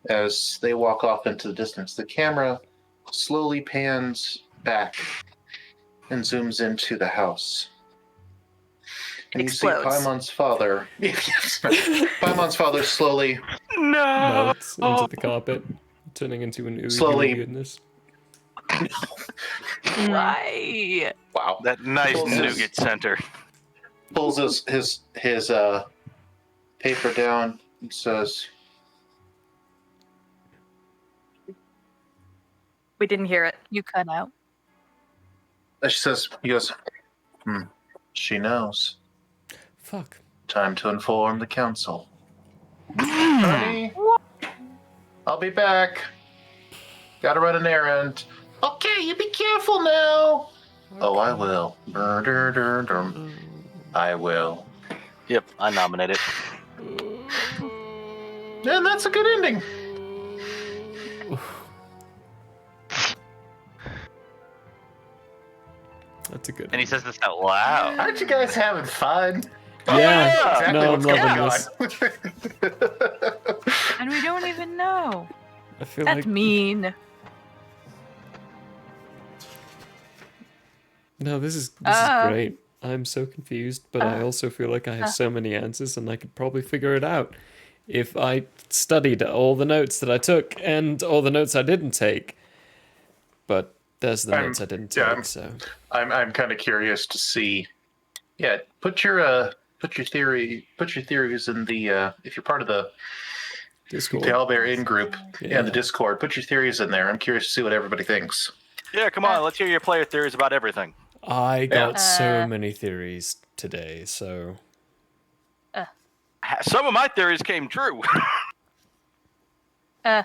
As they walk off into the distance, the camera slowly pans back and zooms into the house. And you see Paimon's father. Paimon's father slowly melts into the carpet, turning into an ooey Slowly. goodness. Why? Wow. That nice Pulls his- nougat center. Pulls his paper down and says, We didn't hear it. You cut out. he goes, she knows. Fuck. Time to inform the council. Honey, I'll be back. Gotta run an errand. Okay, you be careful now. Oh, I will. I will. Yep, I nominate it. And that's a good ending. That's a good And he says this out loud. Aren't you guys having fun? Yeah, Exactly no, I'm what's going loving this. And we don't even know. I feel That's like mean. no, this is great. I'm so confused, but I also feel like I have so many answers, and I could probably figure it out if I studied all the notes that I took and all the notes I didn't take. But there's the notes I didn't take. So I'm kind of curious to see. Yeah, put your theories in the if you're part of the Discord, the Owlbear in group, Yeah. the Discord. Put your theories in there. I'm curious to see what everybody thinks. Yeah, come on, let's hear your player theories about everything. I got so many theories today, so Some of my theories came true. I'm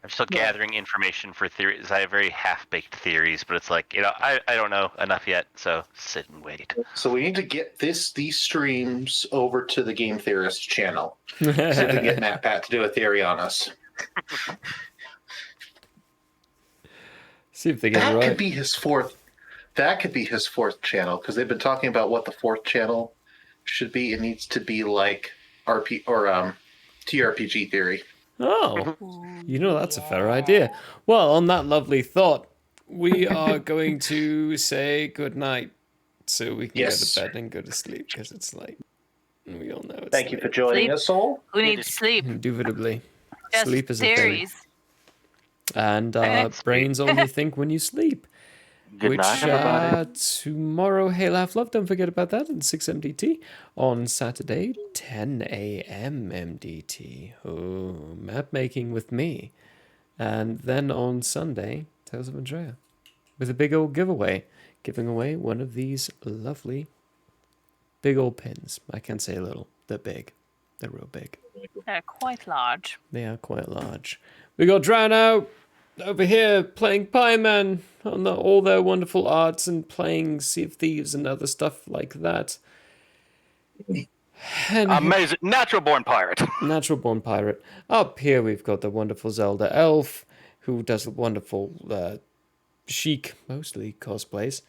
still gathering information for theories. I have very half-baked theories, but it's like, I don't know enough yet, so sit and wait. So we need to get these streams over to the Game Theorist channel. See if we can get Matt Pat to do a theory on us. See if they get it right. Could be his fourth. That could be his fourth channel, because they've been talking about what the fourth channel should be. It needs to be like TRPG theory. Oh, that's a fair idea. Well, on that lovely thought, we are going to say good night so we can go to bed and go to sleep because it's late. And we all know it's Thank you for joining us, Soul. Who needs sleep? Indubitably. Just Sleep is a thing. theories. And brains only think when you sleep. Good night, everybody. Tomorrow, Hey Laugh Love, don't forget about that, at 6 MDT. On Saturday, 10 a.m. MDT. Oh, map making with me. And then on Sunday, Tales of Andrea. With a big old giveaway. Giving away one of these lovely big old pins. I can't say little. They're big. They're real big. They're quite large. They are quite large. We got Drown Out over here playing Pie Man on all their wonderful arts and playing Sea of Thieves and other stuff like that. And Amazing. Natural born pirate. Natural born pirate. Up here we've got the wonderful Zelda Elf, who does wonderful chic, mostly cosplays,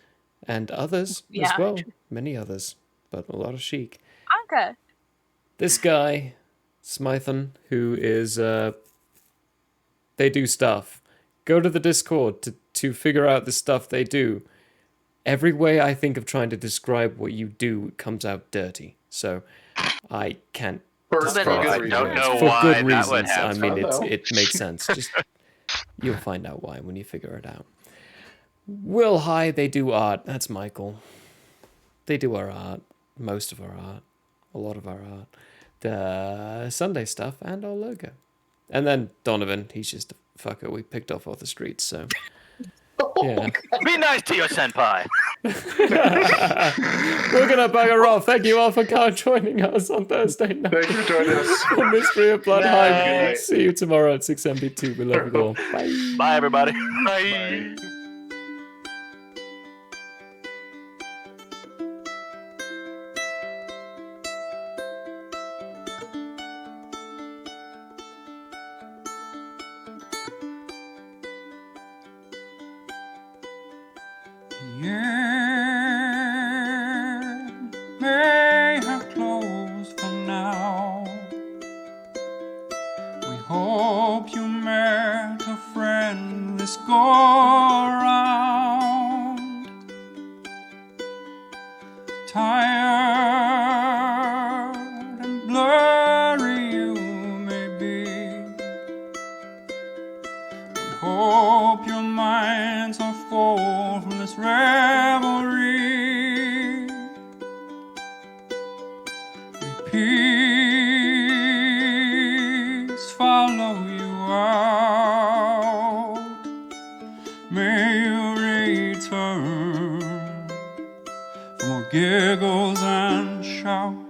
and others as well. Many others, but a lot of chic. Okay. This guy, Smython, who is they do stuff. Go to the Discord to figure out the stuff they do. Every way I think of trying to describe what you do comes out dirty. So I can't describe I it. don't know For why good that reasons. would I happen. mean, it makes sense. Just you'll find out why when you figure it out. Will High, they do art. That's Michael. They do our art. Most of our art. A lot of our art. The Sunday stuff and our logo. And then Donovan, he's just a fucker we picked off the streets, so yeah. Be nice to your senpai. We're gonna bugger off. Thank you all for joining us on Thursday night. Thank you for joining us. The Mystery of Blodheim. Night. See you tomorrow at 6 MB2. We love you all. Bye. Bye, everybody. Bye. May have closed for now. We hope you met a friend this go around. Tired and blurry you may be. We hope your mind may you return for more giggles and shouts.